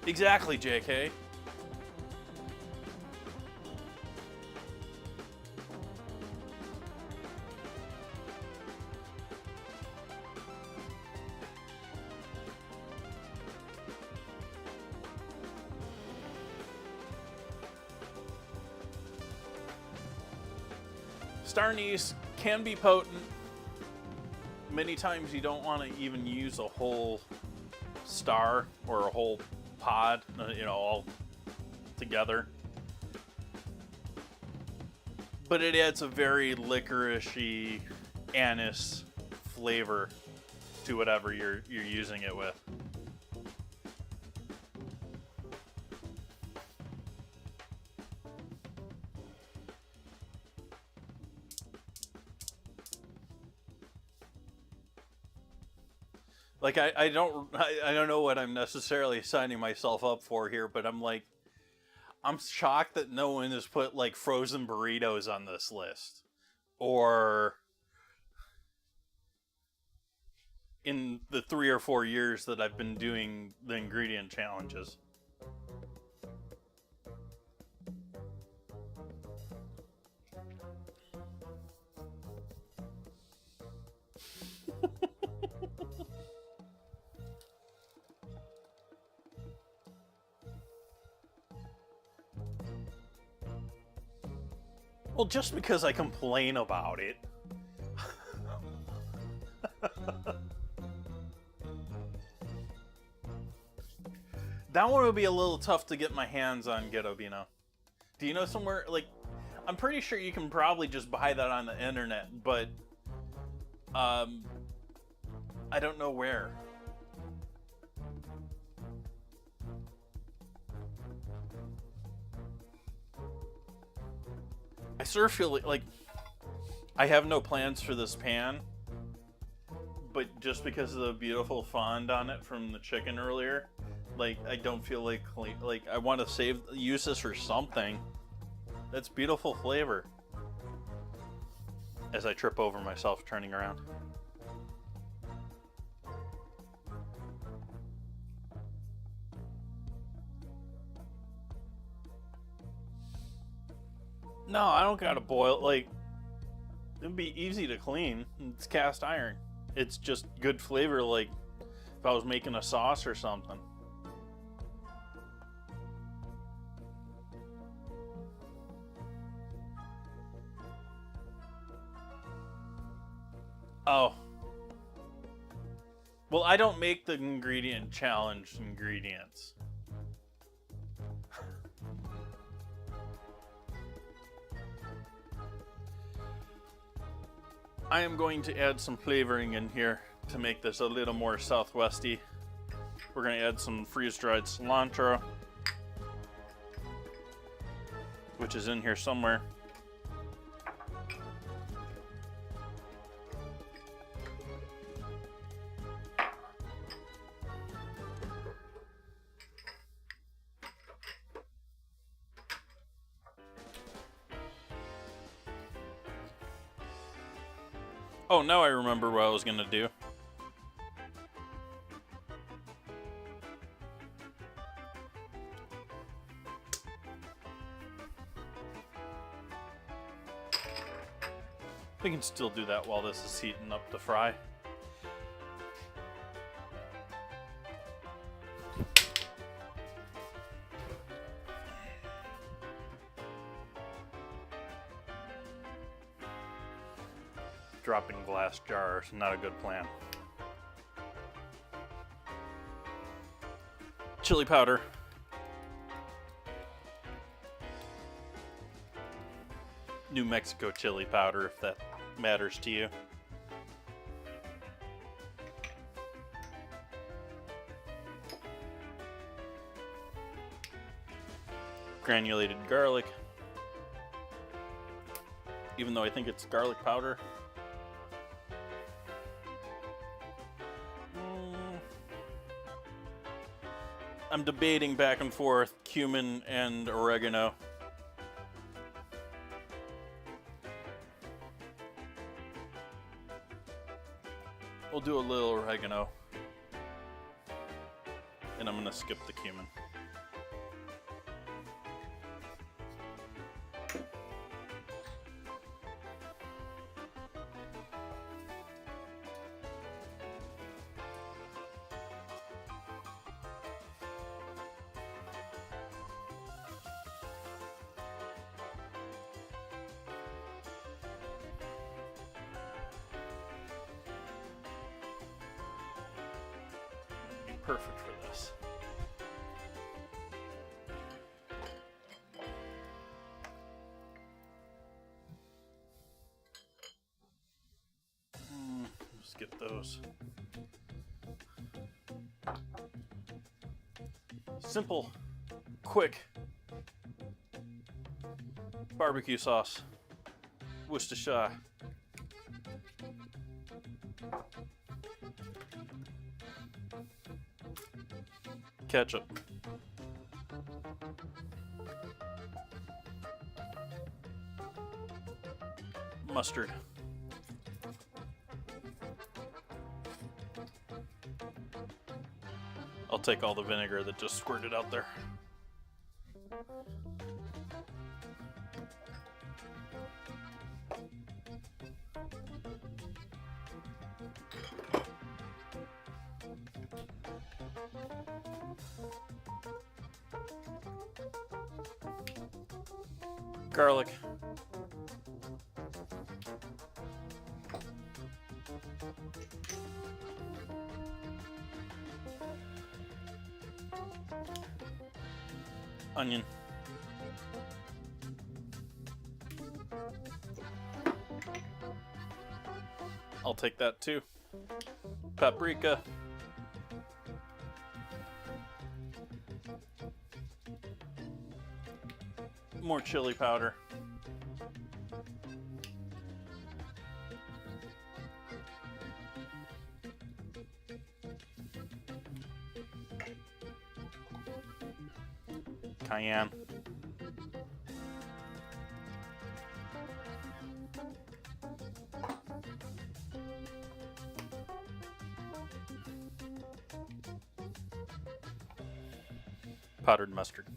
Exactly, JK. Star anise can be potent. Many times you don't want to even use a whole star or a whole pod, you know, all together. But it adds a very licoricey anise flavor to whatever you're using it with. Like I don't know what I'm necessarily signing myself up for here, but I'm shocked that no one has put like frozen burritos on this list, or in the 3 or 4 years that I've been doing the ingredient challenges. Well, just because I complain about it. That one would be a little tough to get my hands on, Ghetto-Bino. Do you know somewhere, like, I'm pretty sure you can probably just buy that on the internet, but, I don't know where. I sort of feel like I have no plans for this pan, but just because of the beautiful fond on it from the chicken earlier, like I don't feel like I want to use this for something. That's beautiful flavor. As I trip over myself turning around. No, I don't gotta boil. Like, it'd be easy to clean. It's cast iron. It's just good flavor, like if I was making a sauce or something. Oh. Well, I don't make the ingredient challenge ingredients. I am going to add some flavoring in here to make this a little more southwesty. We're going to add some freeze-dried cilantro, which is in here somewhere. Oh, now I remember what I was gonna do. We can still do that while this is heating up to fry. Dropping glass jars, not a good plan. Chili powder. New Mexico chili powder, if that matters to you. Granulated garlic. Even though I think it's garlic powder. I'm debating back and forth cumin and oregano. We'll do a little oregano. And I'm gonna skip the cumin. Perfect for this. Skip those. Simple, quick barbecue sauce, Worcestershire. Ketchup. Mustard. I'll take all the vinegar that just squirted out there. Garlic. Onion. I'll take that too. Paprika. More chili powder. Cayenne. Powdered mustard.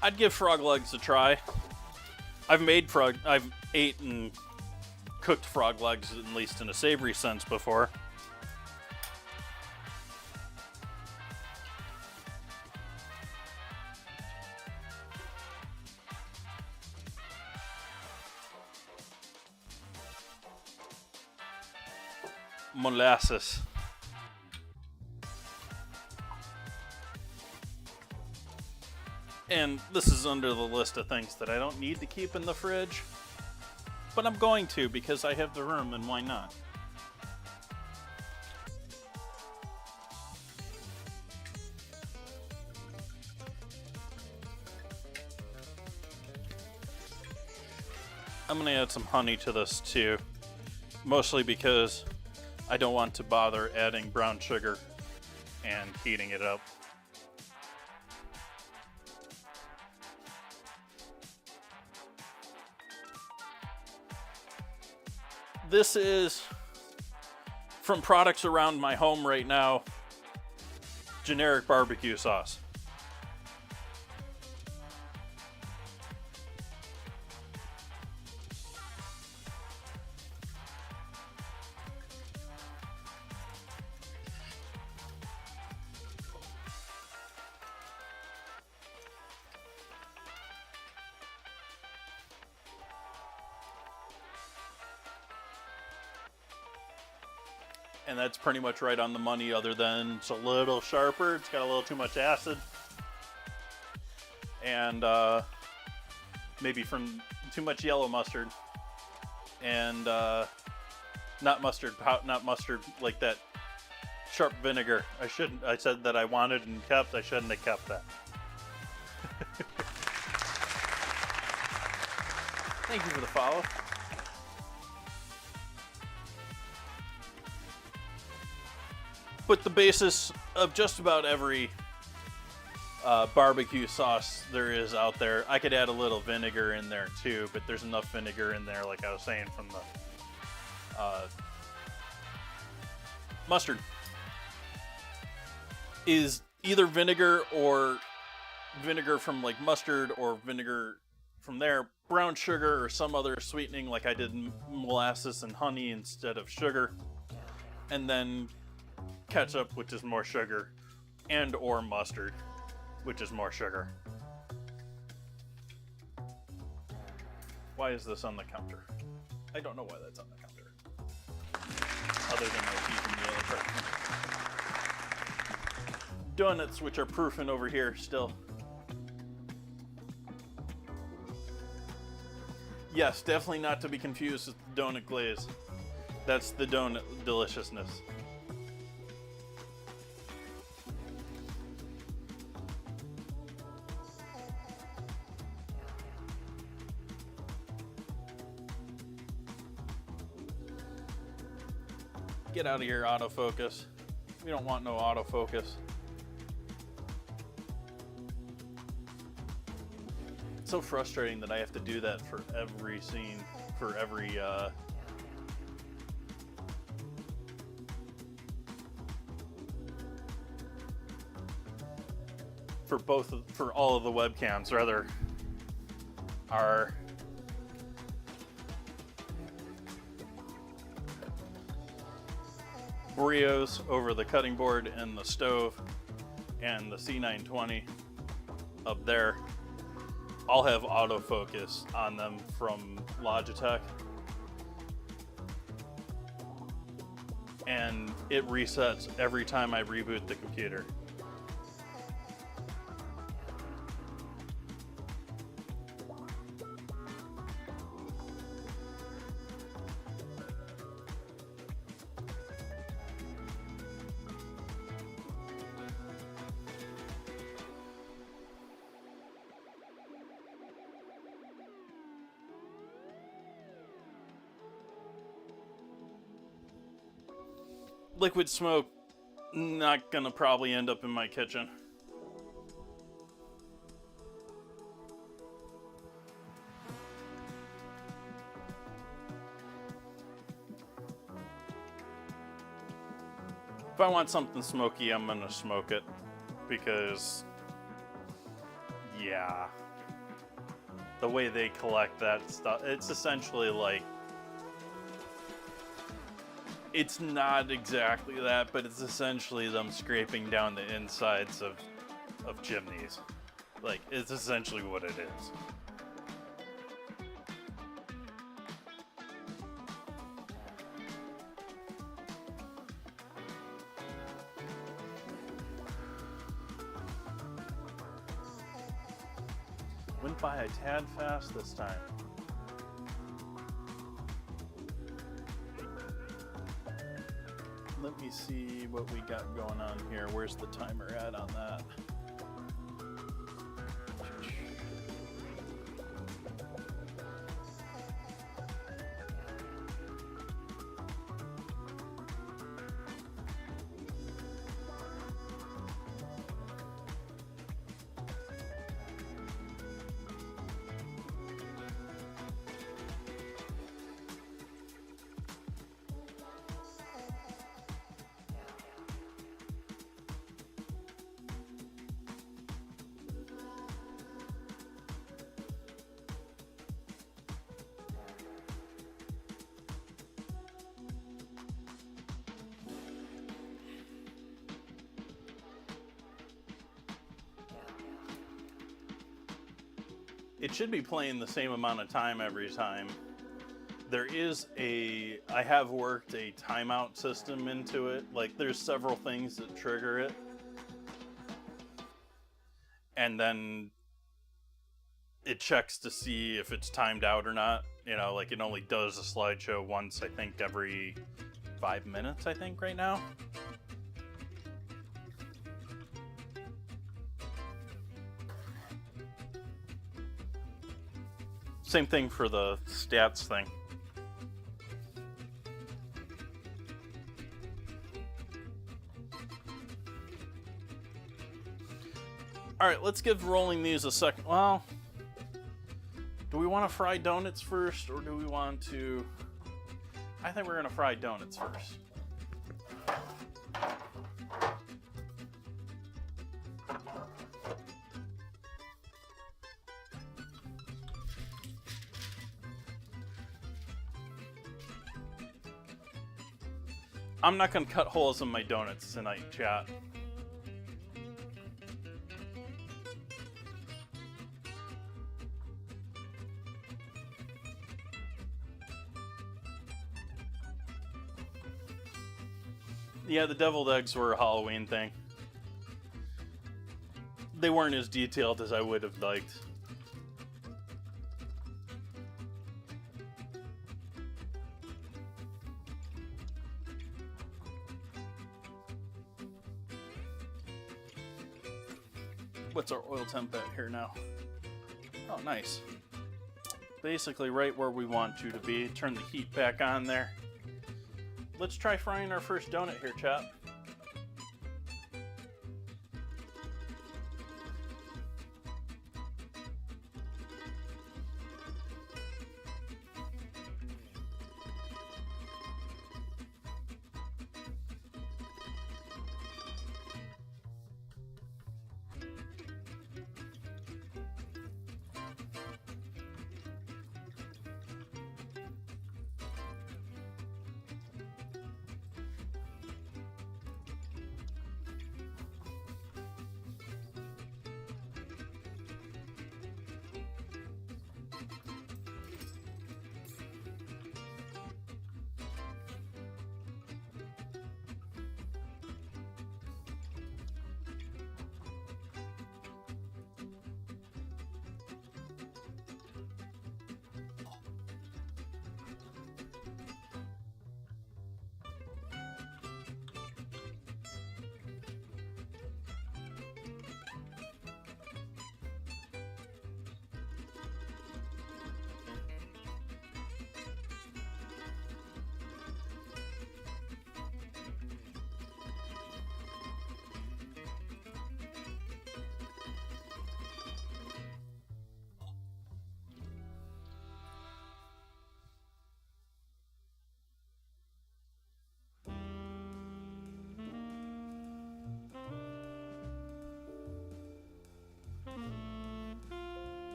I'd give frog legs a try. I've eaten cooked frog legs, at least in a savory sense, before. Molasses. And this is under the list of things that I don't need to keep in the fridge, but I'm going to because I have the room, and why not? I'm going to add some honey to this too, mostly because I don't want to bother adding brown sugar and heating it up. This is from products around my home right now, generic barbecue sauce. And that's pretty much right on the money, other than it's a little sharper. It's got a little too much acid. And maybe from too much yellow mustard. And not mustard like that sharp vinegar. I said that I wanted and kept. I shouldn't have kept that. Thank you for the follow. But the basis of just about every barbecue sauce there is out there, I could add a little vinegar in there too, but there's enough vinegar in there, like I was saying, from the mustard. Is either vinegar or vinegar from like mustard or vinegar from there, brown sugar or some other sweetening, like I did molasses and honey instead of sugar, and then ketchup, which is more sugar, and or mustard, which is more sugar. Why is this on the counter? I don't know why that's on the counter. Other than like using the other part. Donuts, which are proofing over here still. Yes, definitely not to be confused with the donut glaze. That's the donut deliciousness. Get out of here, autofocus. We don't want no autofocus. It's so frustrating that I have to do that for every scene, for every for all of the webcams, rather, are Brios over the cutting board and the stove, and the C920 up there all have autofocus on them from Logitech, and it resets every time I reboot the computer. Liquid smoke, not gonna probably end up in my kitchen. If I want something smoky, I'm gonna smoke it, because, yeah. the way they collect that stuff, it's essentially like, it's not exactly that, but it's essentially them scraping down the insides of chimneys. Like, it's essentially what it is. Went by a tad fast this time. Let me see what we got going on here. Where's the timer at on that? It should be playing the same amount of time every time. There is I have worked a timeout system into it. Like, there's several things that trigger it. And then it checks to see if it's timed out or not. You know, like, it only does a slideshow once, I think, every 5 minutes, I think, right now. Same thing for the stats thing. Alright, let's give rolling these a second. Well, do we want to fry donuts first, or do we want to... I think we're going to fry donuts first. I'm not going to cut holes in my donuts tonight, chat. Yeah, the deviled eggs were a Halloween thing. They weren't as detailed as I would have liked. What's our oil temp at here now? Oh, nice. Basically right where we want you to be. Turn the heat back on there. Let's try frying our first donut here, chap.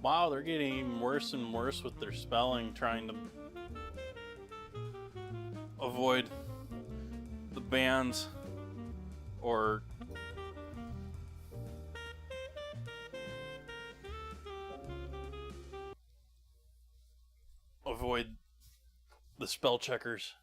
Wow, they're getting even worse and worse with their spelling, trying to avoid the bans or avoid the spell checkers.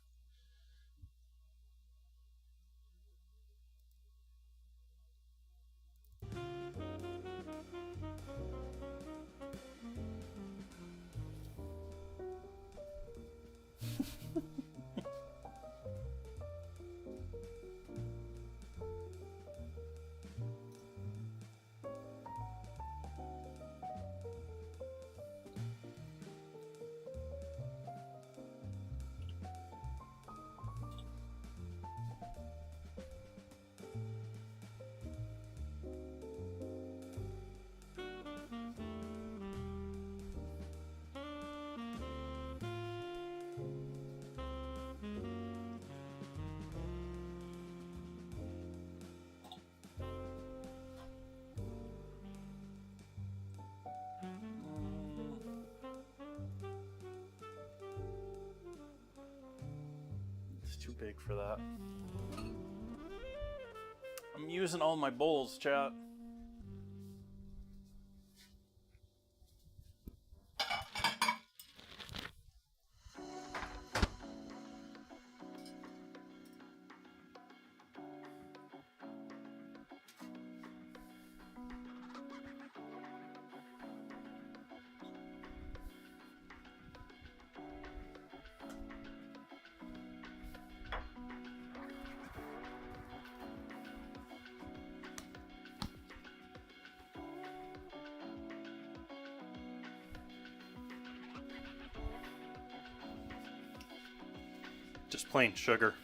It's too big for that. I'm using all my bowls, chat. Just plain sugar.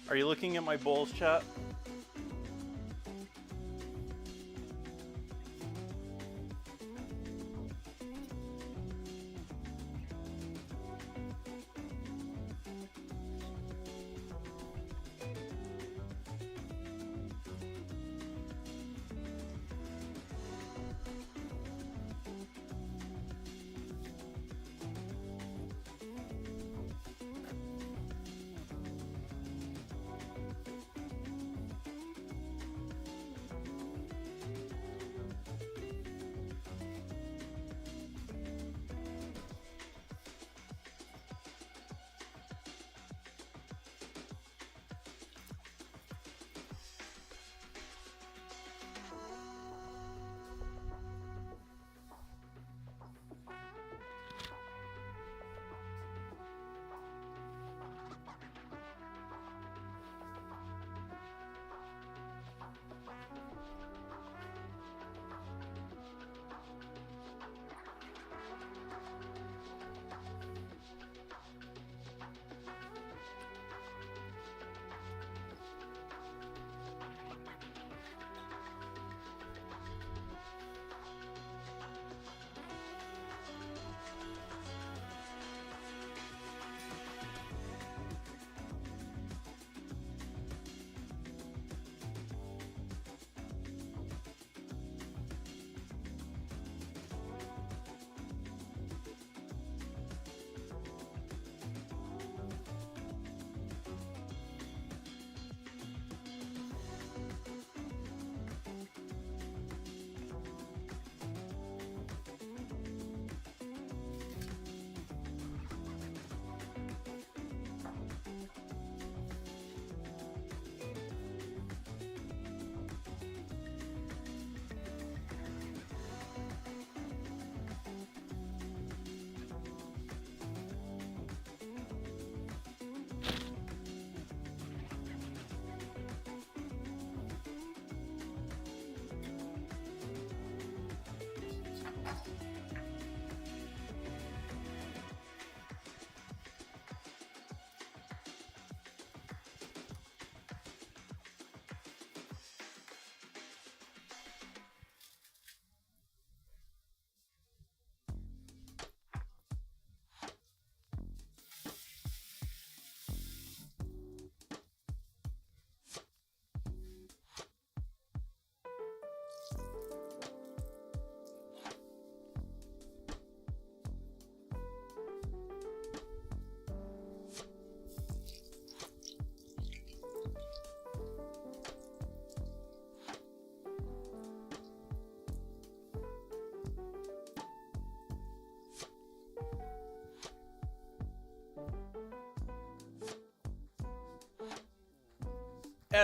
Are you looking at my bowls, chat?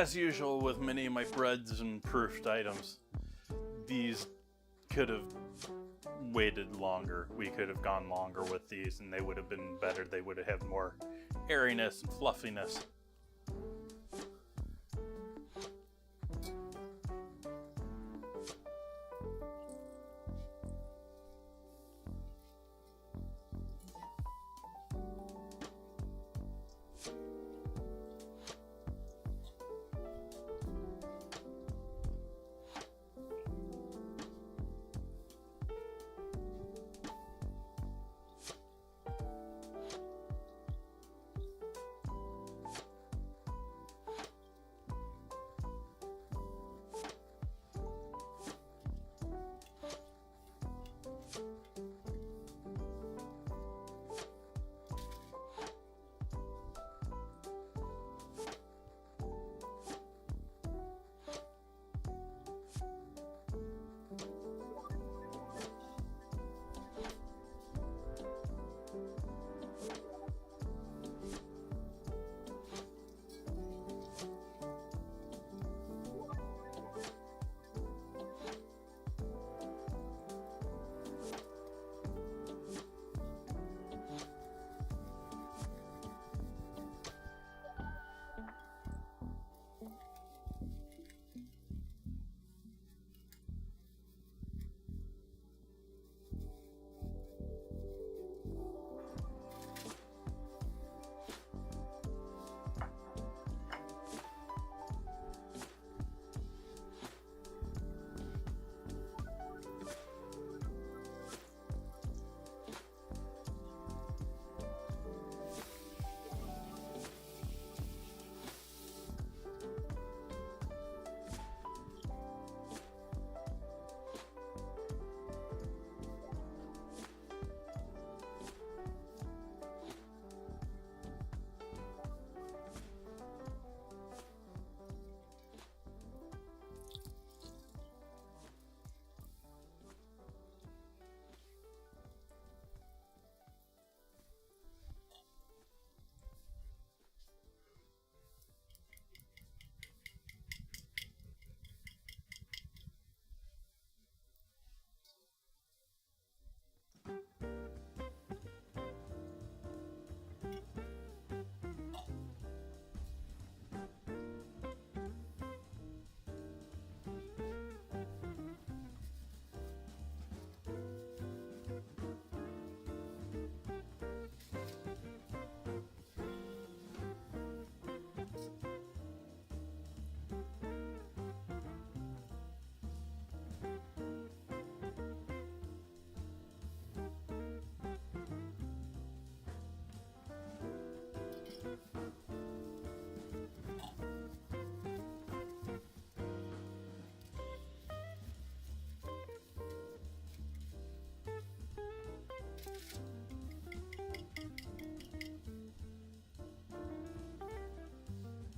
as usual with many of my breads and proofed items, these could have waited longer. We could have gone longer with these and they would have been better. They would have had more airiness and fluffiness.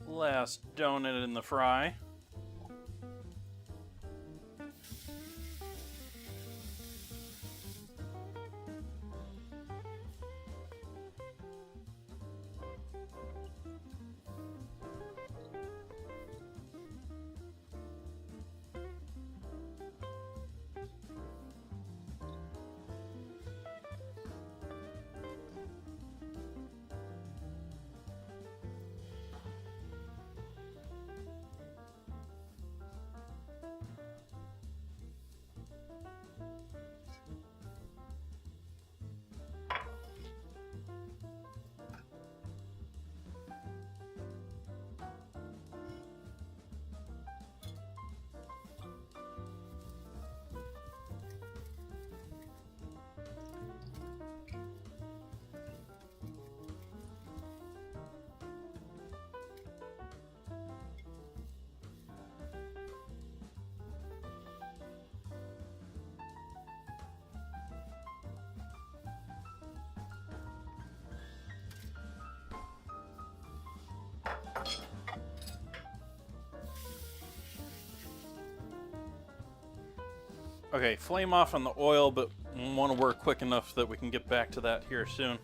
Last donut in the fry. Okay, flame off on the oil, but want to work quick enough that we can get back to that here soon.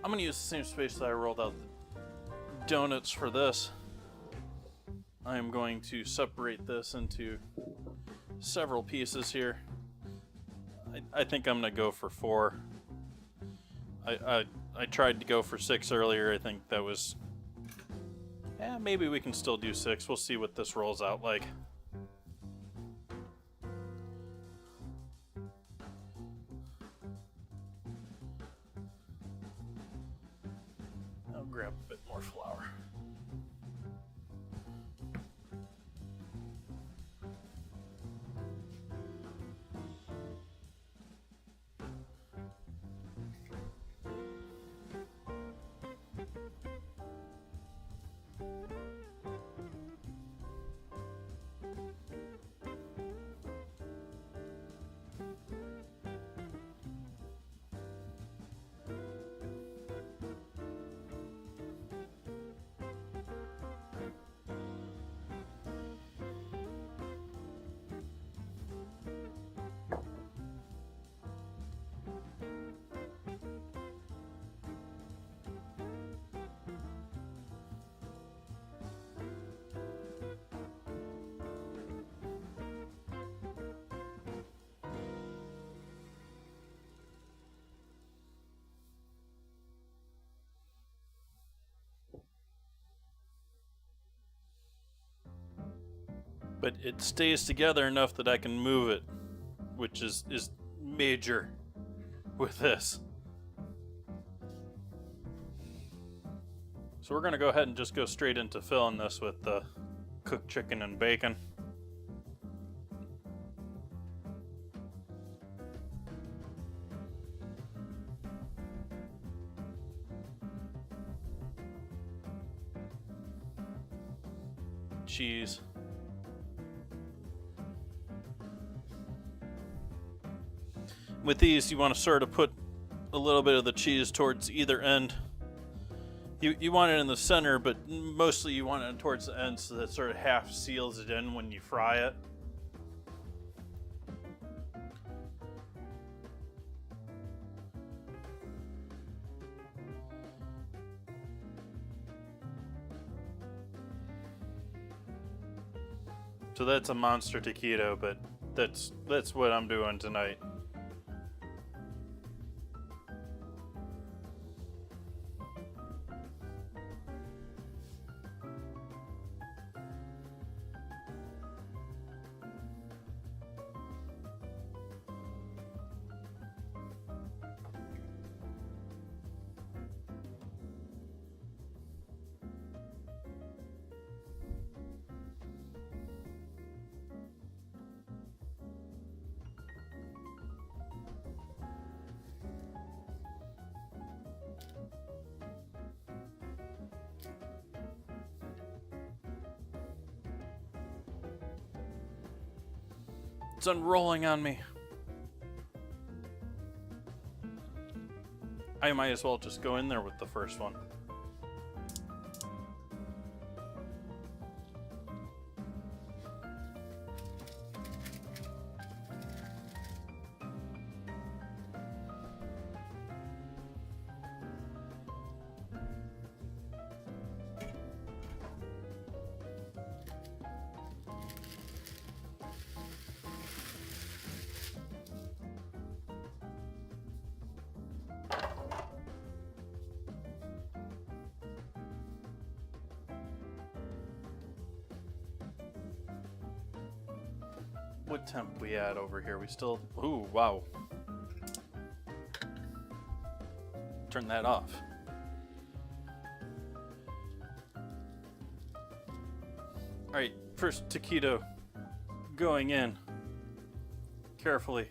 I'm going to use the same space that I rolled out the donuts for this. I'm going to separate this into several pieces here. I think I'm gonna go for 4. I tried to go for 6 earlier. I think that was... maybe we can still do 6. We'll see what this rolls out like. I'll grab a bit more flour. But it stays together enough that I can move it, which is major with this. So we're going to go ahead and just go straight into filling this with the cooked chicken and bacon. Cheese. With these, you want to sort of put a little bit of the cheese towards either end. You want it in the center, but mostly you want it towards the end so that sort of half seals it in when you fry it. So that's a monster taquito, but that's what I'm doing tonight. It's unrolling on me. I might as well just go in there with the first one. What temp we at over here? We still... Ooh, wow. Turn that off. Alright, first taquito going in. Carefully.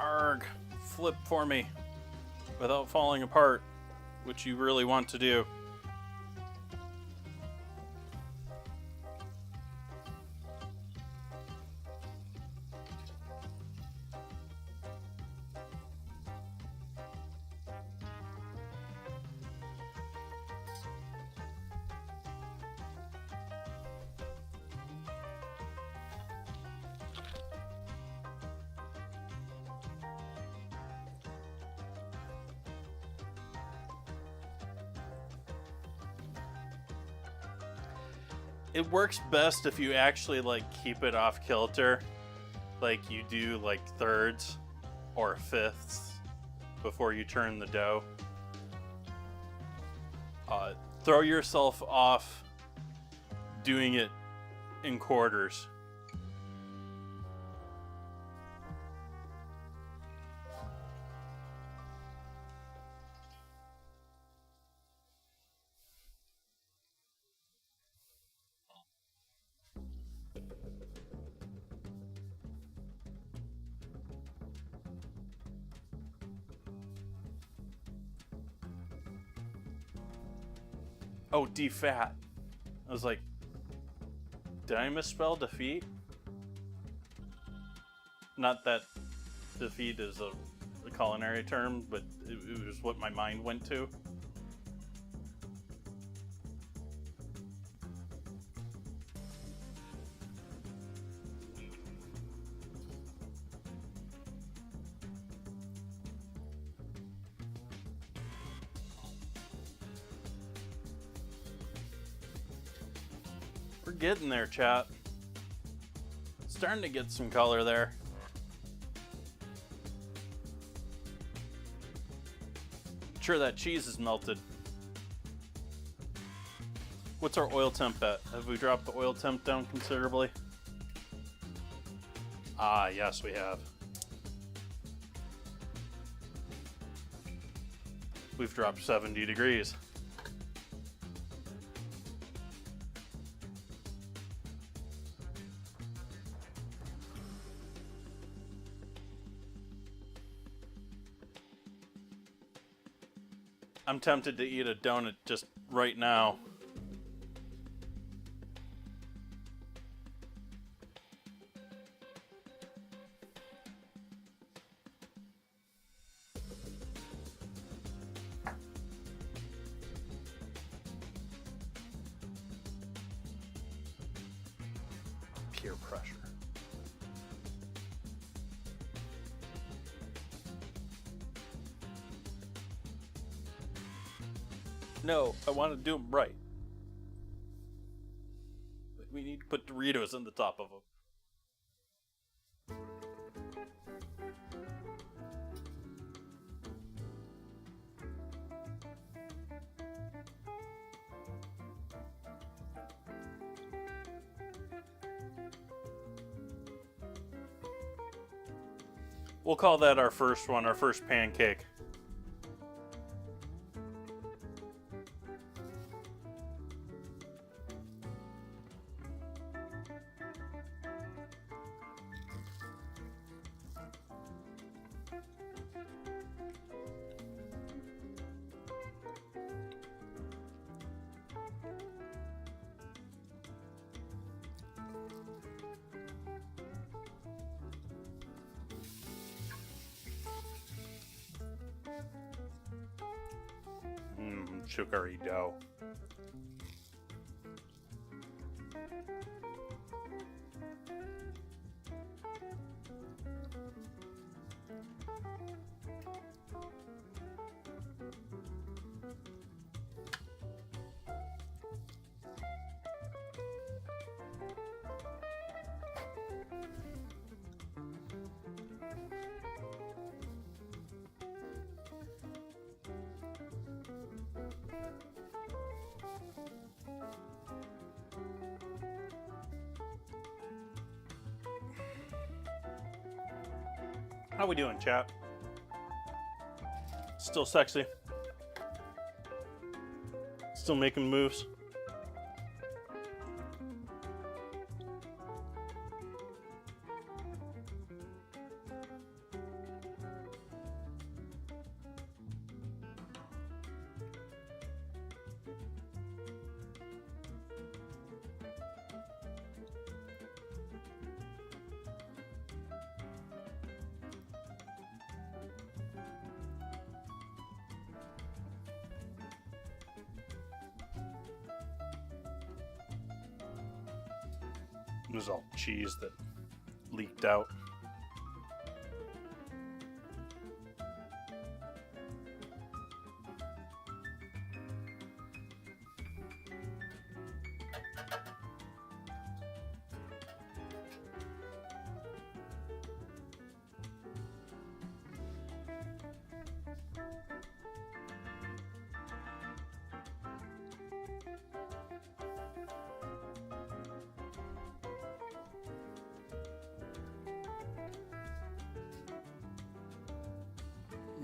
Arg. Flip for me without falling apart, which you really want to do. It works best if you actually like keep it off kilter, like you do like thirds or fifths before you turn the dough. Throw yourself off doing it in quarters. Oh, defat. I was like, did I misspell defeat? Not that defeat is a culinary term, but it was what my mind went to. We're getting there, chat. Starting to get some color there. Sure, that cheese is melted. What's our oil temp at? Have we dropped the oil temp down considerably? Ah, yes, we have. We've dropped 70 degrees. I'm tempted to eat a donut just right now. Peer pressure. No, I want to do them right. We need to put Doritos on the top of them. We'll call that our first one, our first pancake. Sugary dough. How we doing, chat? Still sexy? Still making moves? was all cheese that leaked out.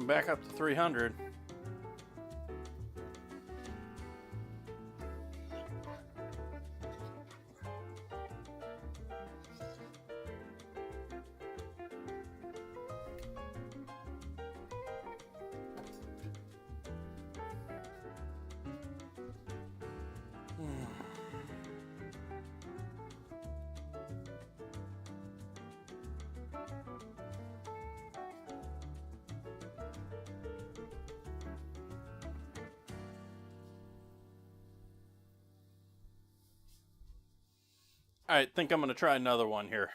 Back up to 300. Alright, think I'm going to try another one here.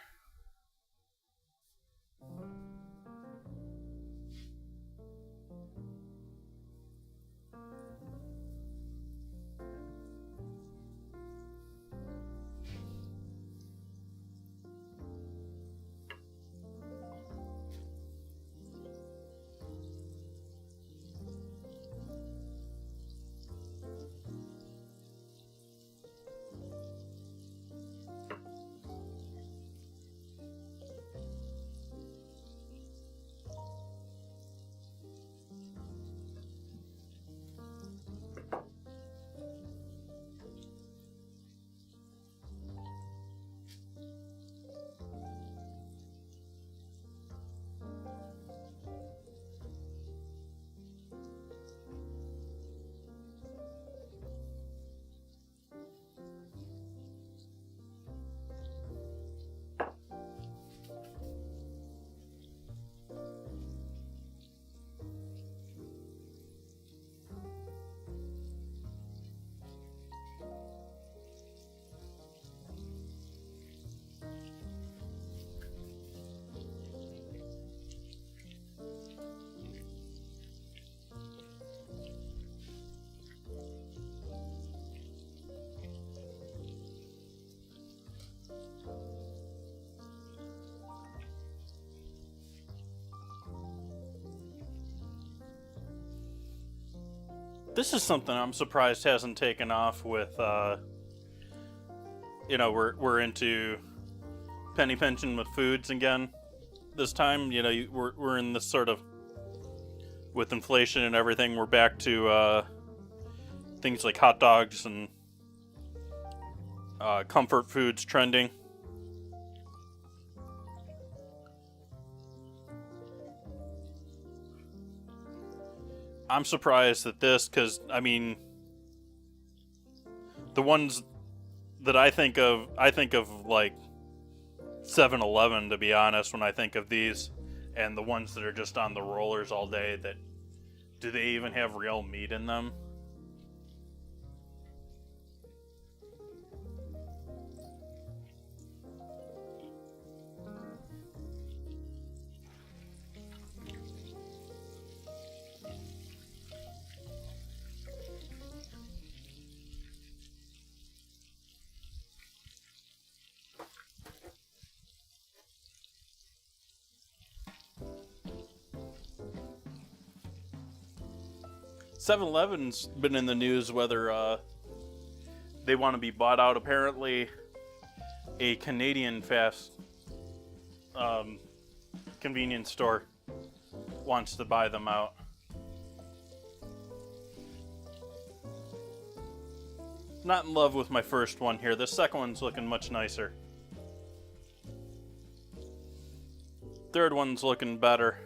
This is something I'm surprised hasn't taken off with, you know, we're into penny pinching with foods again this time. You know, we're in this sort of, with inflation and everything, we're back to things like hot dogs and comfort foods trending. I'm surprised that this, because, I mean, the ones that I think of like 7-Eleven, to be honest, when I think of these, and the ones that are just on the rollers all day, that, do they even have real meat in them? .7-Eleven's been in the news whether they want to be bought out. Apparently, a Canadian fast convenience store wants to buy them out. Not in love with my first one here. The second one's looking much nicer. Third one's looking better.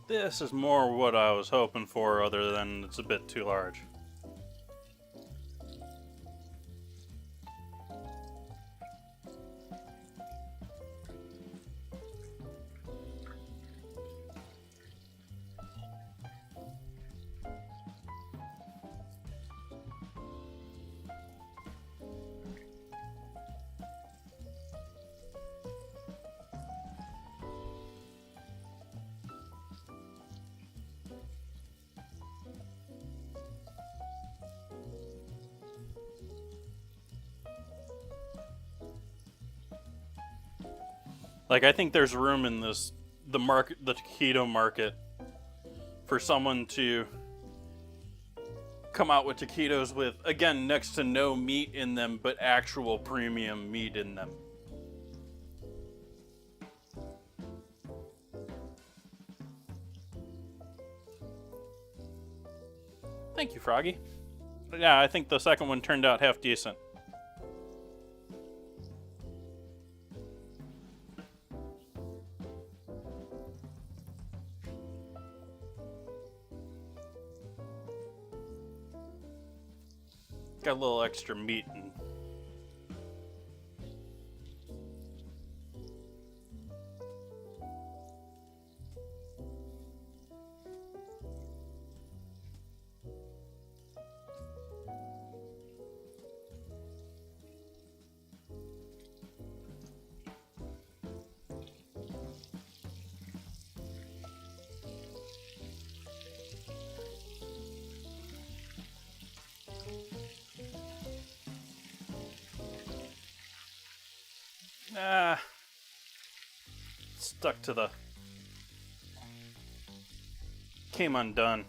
This is more what I was hoping for, other than it's a bit too large. Like, I think there's room in the taquito market, for someone to come out with taquitos with, again, next to no meat in them, but actual premium meat in them. Thank you, Froggy. Yeah, I think the second one turned out half decent. Got a little extra meat and stuck to the... came undone.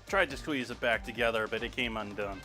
Tried to squeeze it back together, but it came undone.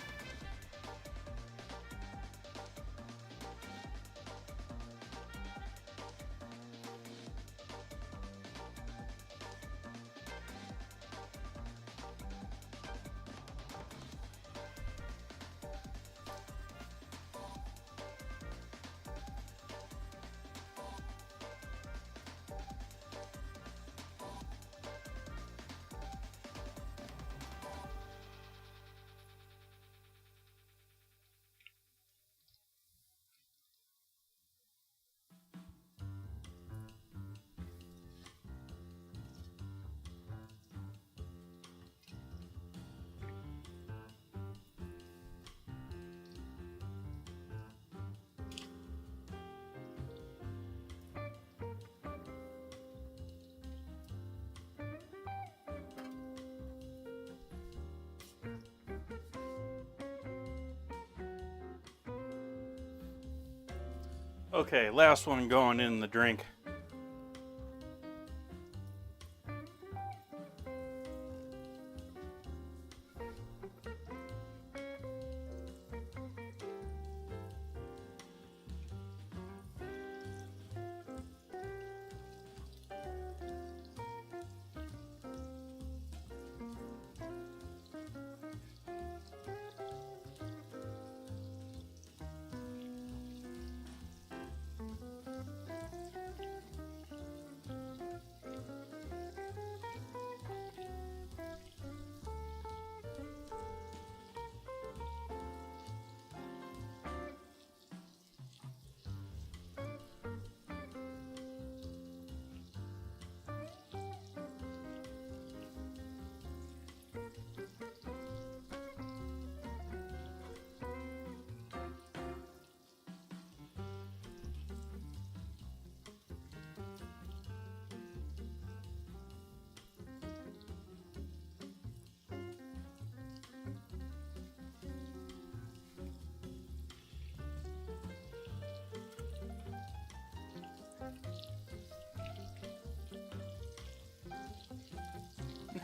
Okay, last one going in the drink.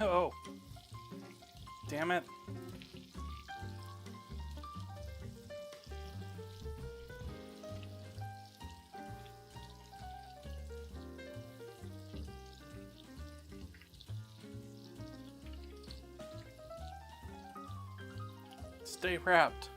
No. Damn it. Stay wrapped.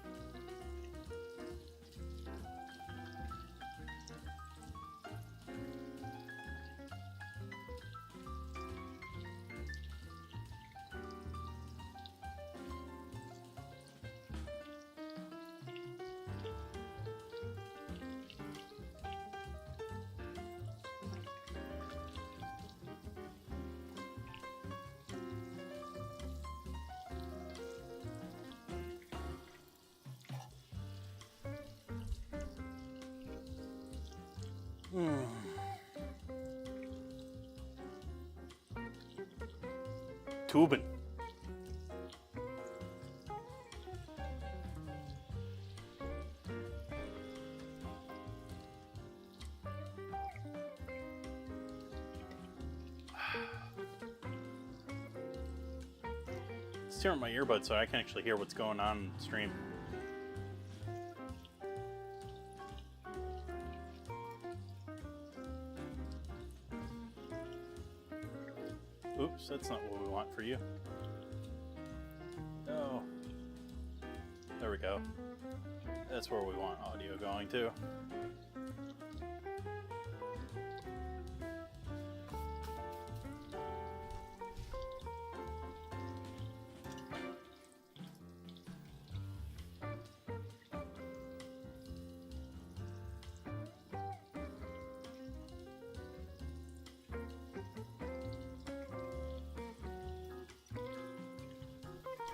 Tubing. It's tearing my earbuds so I can actually hear what's going on the stream. Oops, that's not what we want for you. No. There we go. That's where we want audio going to.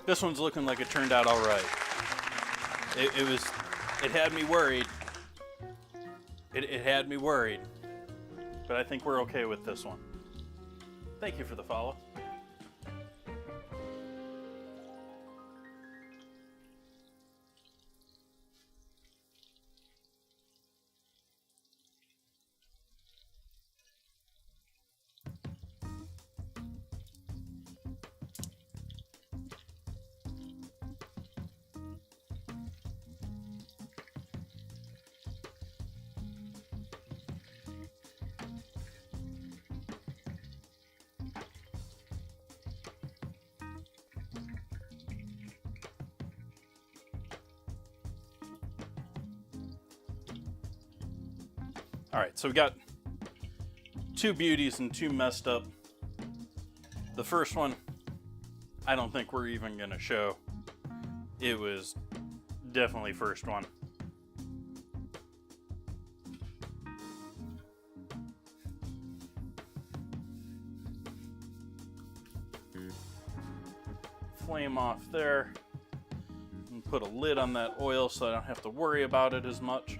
This one's looking like it turned out all right. It had me worried. It had me worried. But I think we're okay with this one. Thank you for the follow. All right, so we got two beauties and two messed up. The first one, I don't think we're even gonna show. It was definitely first one. Flame off there. And put a lid on that oil so I don't have to worry about it as much.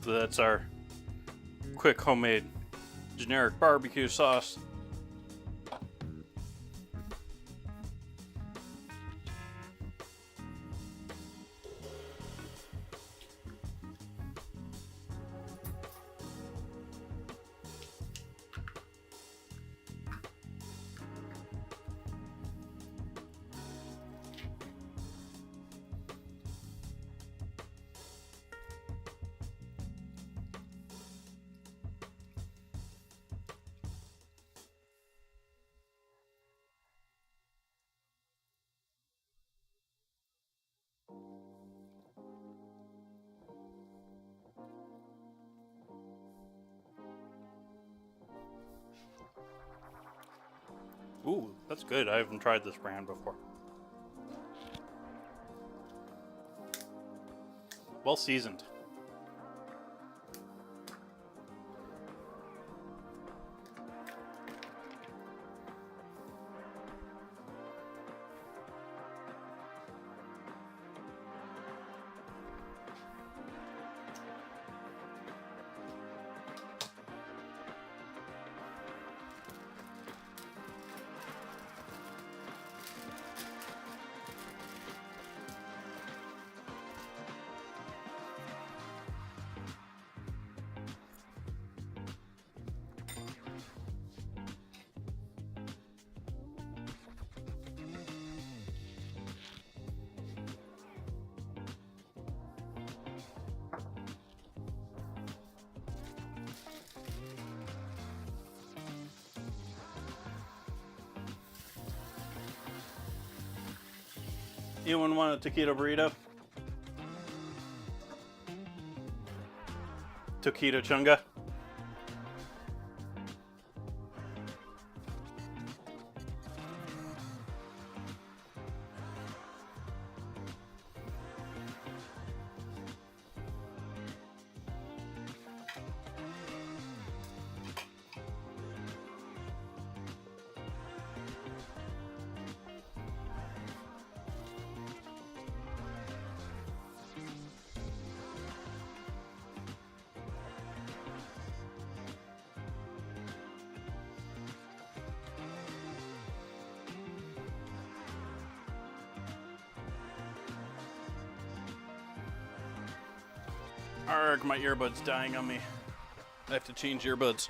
So that's our quick homemade generic barbecue sauce. Ooh, that's good. I haven't tried this brand before. Well seasoned. Anyone want a taquito burrito? Taquito chunga? Arg, my earbud's dying on me. I have to change earbuds.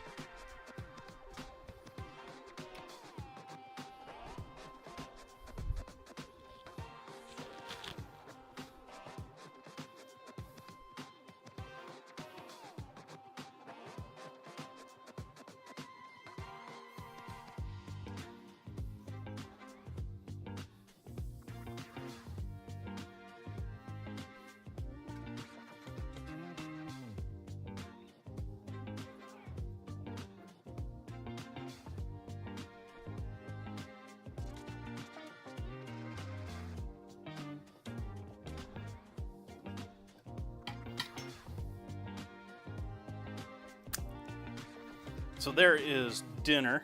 So there is dinner.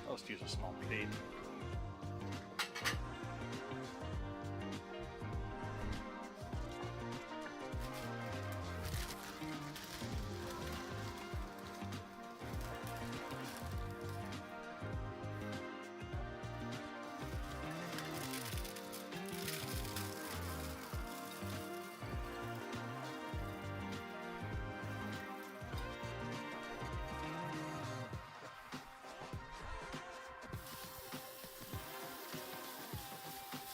Let's use a small plate.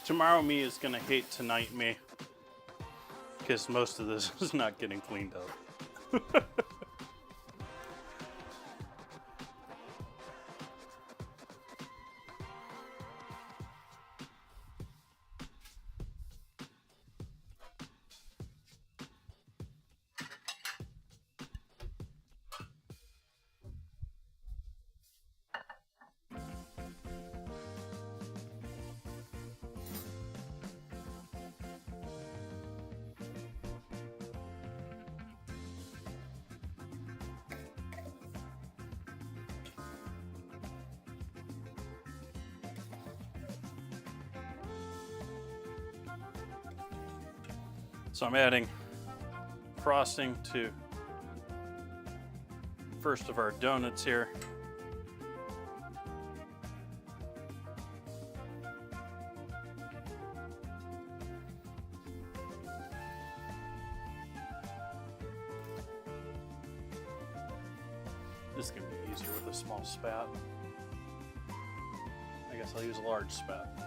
Tomorrow me is gonna hate tonight me, because most of this is not getting cleaned up. So I'm adding frosting to first of our donuts here. This is going to be easier with a small spat. I guess I'll use a large spat.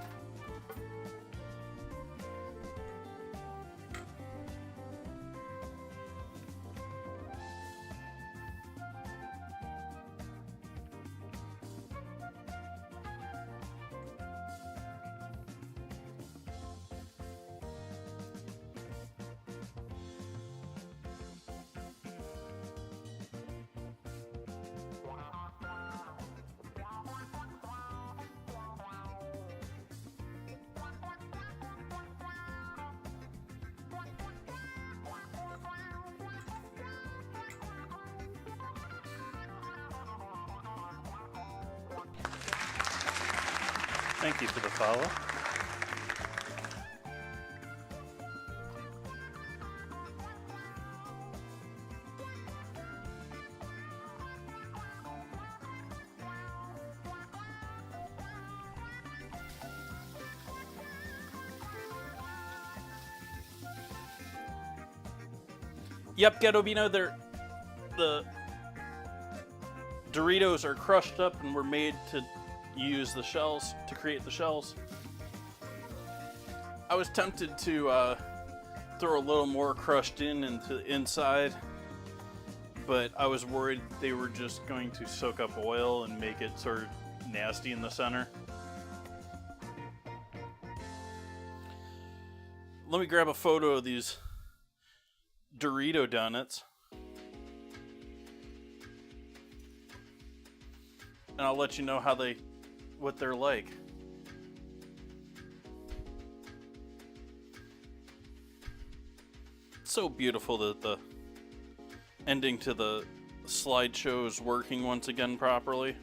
Thank you for the follow. Yep, Ghetto Bino, the Doritos are crushed up and were made to use the shells, to create the shells. I was tempted to throw a little more crushed into the inside, but I was worried they were just going to soak up oil and make it sort of nasty in the center. Let me grab a photo of these Dorito donuts, and I'll let you know what they're like. It's so beautiful that the ending to the slideshow is working once again properly.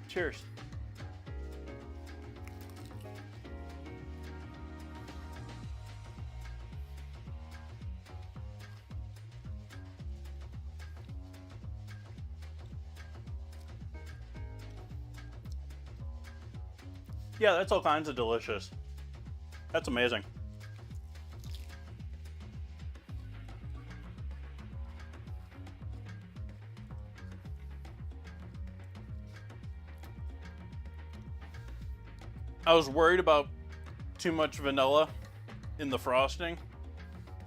Cheers. Yeah, that's all kinds of delicious. That's amazing. I was worried about too much vanilla in the frosting.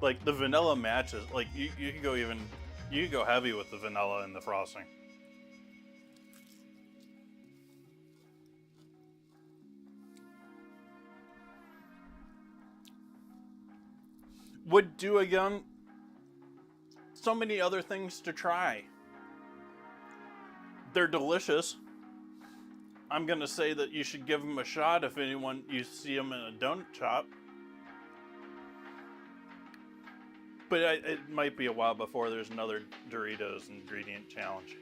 Like the vanilla matches. Like you could go heavy with the vanilla in the frosting. Would do again. So many other things to try. They're delicious. I'm gonna say that you should give them a shot if you see them in a donut shop. But it might be a while before there's another Doritos ingredient challenge.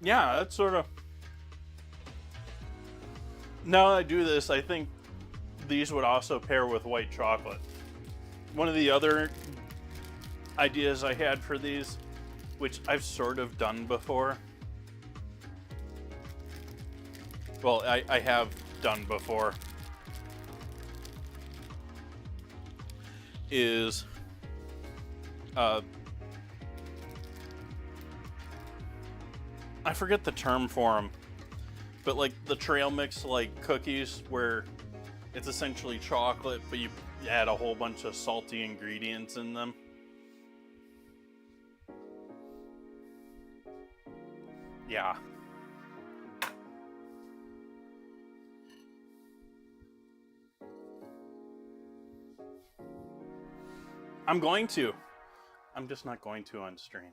Yeah, that's sort of... Now that I do this, I think these would also pair with white chocolate. One of the other ideas I had for these, which I've sort of done before. Well, I have done before. Is... I forget the term for them, but like the trail mix, like cookies, where it's essentially chocolate, but you add a whole bunch of salty ingredients in them. Yeah. I'm going to. I'm just not going to on stream.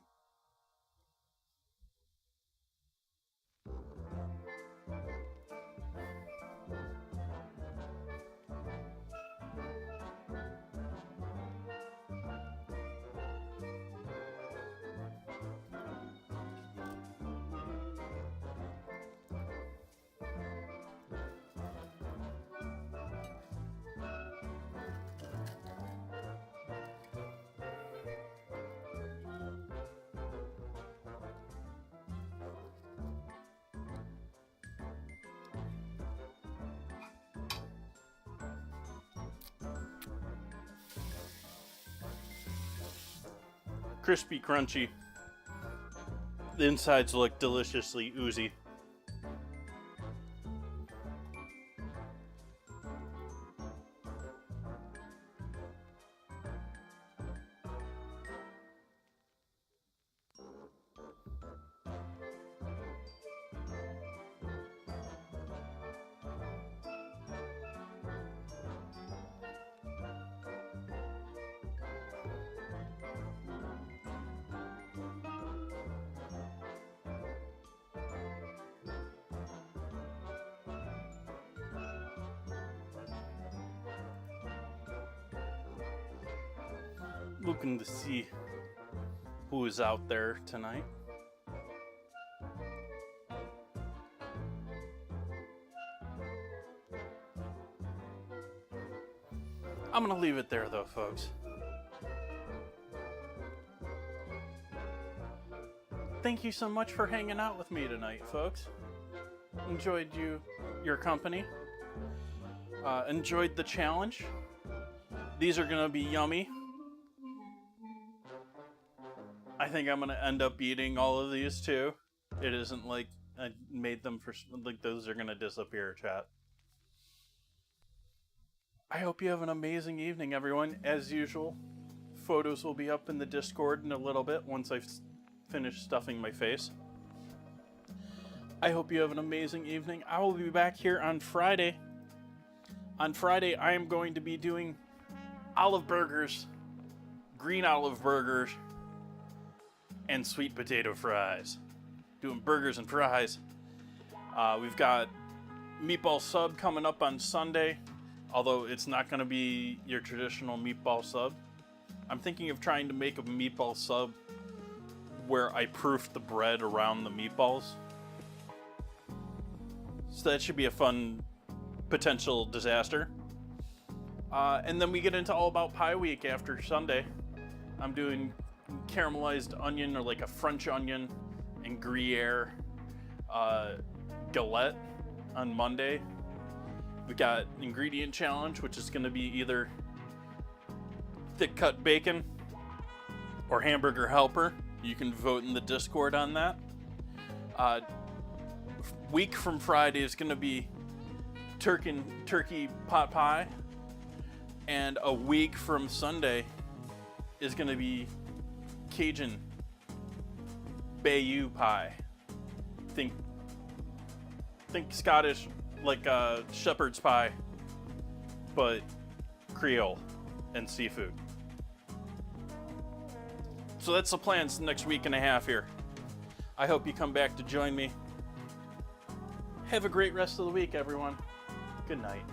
Crispy, crunchy. The insides look deliciously oozy. Looking to see who is out there tonight. I'm gonna leave it there though, folks. Thank you so much for hanging out with me tonight, folks. Enjoyed your company. Enjoyed the challenge. These are gonna be yummy. I think I'm gonna end up eating all of these too. It isn't like I made them for, like, those are gonna disappear, chat. I hope you have an amazing evening, everyone. As usual, photos will be up in the Discord in a little bit once I've finished stuffing my face. I hope you have an amazing evening. I will be back here on Friday. On Friday, I am going to be doing olive burgers, green olive burgers, and sweet potato fries. Doing burgers and fries. We've got meatball sub coming up on Sunday, although it's not going to be your traditional meatball sub. I'm thinking of trying to make a meatball sub where I proof the bread around the meatballs. So that should be a fun potential disaster. And then we get into All About Pie Week after Sunday. I'm doing caramelized onion, or like a French onion and Gruyere galette on Monday. We got ingredient challenge, which is going to be either thick cut bacon or hamburger helper. You can vote in the Discord on that. Week from Friday is going to be turkey pot pie, and a week from Sunday is going to be Cajun Bayou pie. Think Scottish, like shepherd's pie, but Creole and seafood. So that's the plans the next week and a half here. I hope you come back to join me. Have a great rest of the week, everyone. Good night.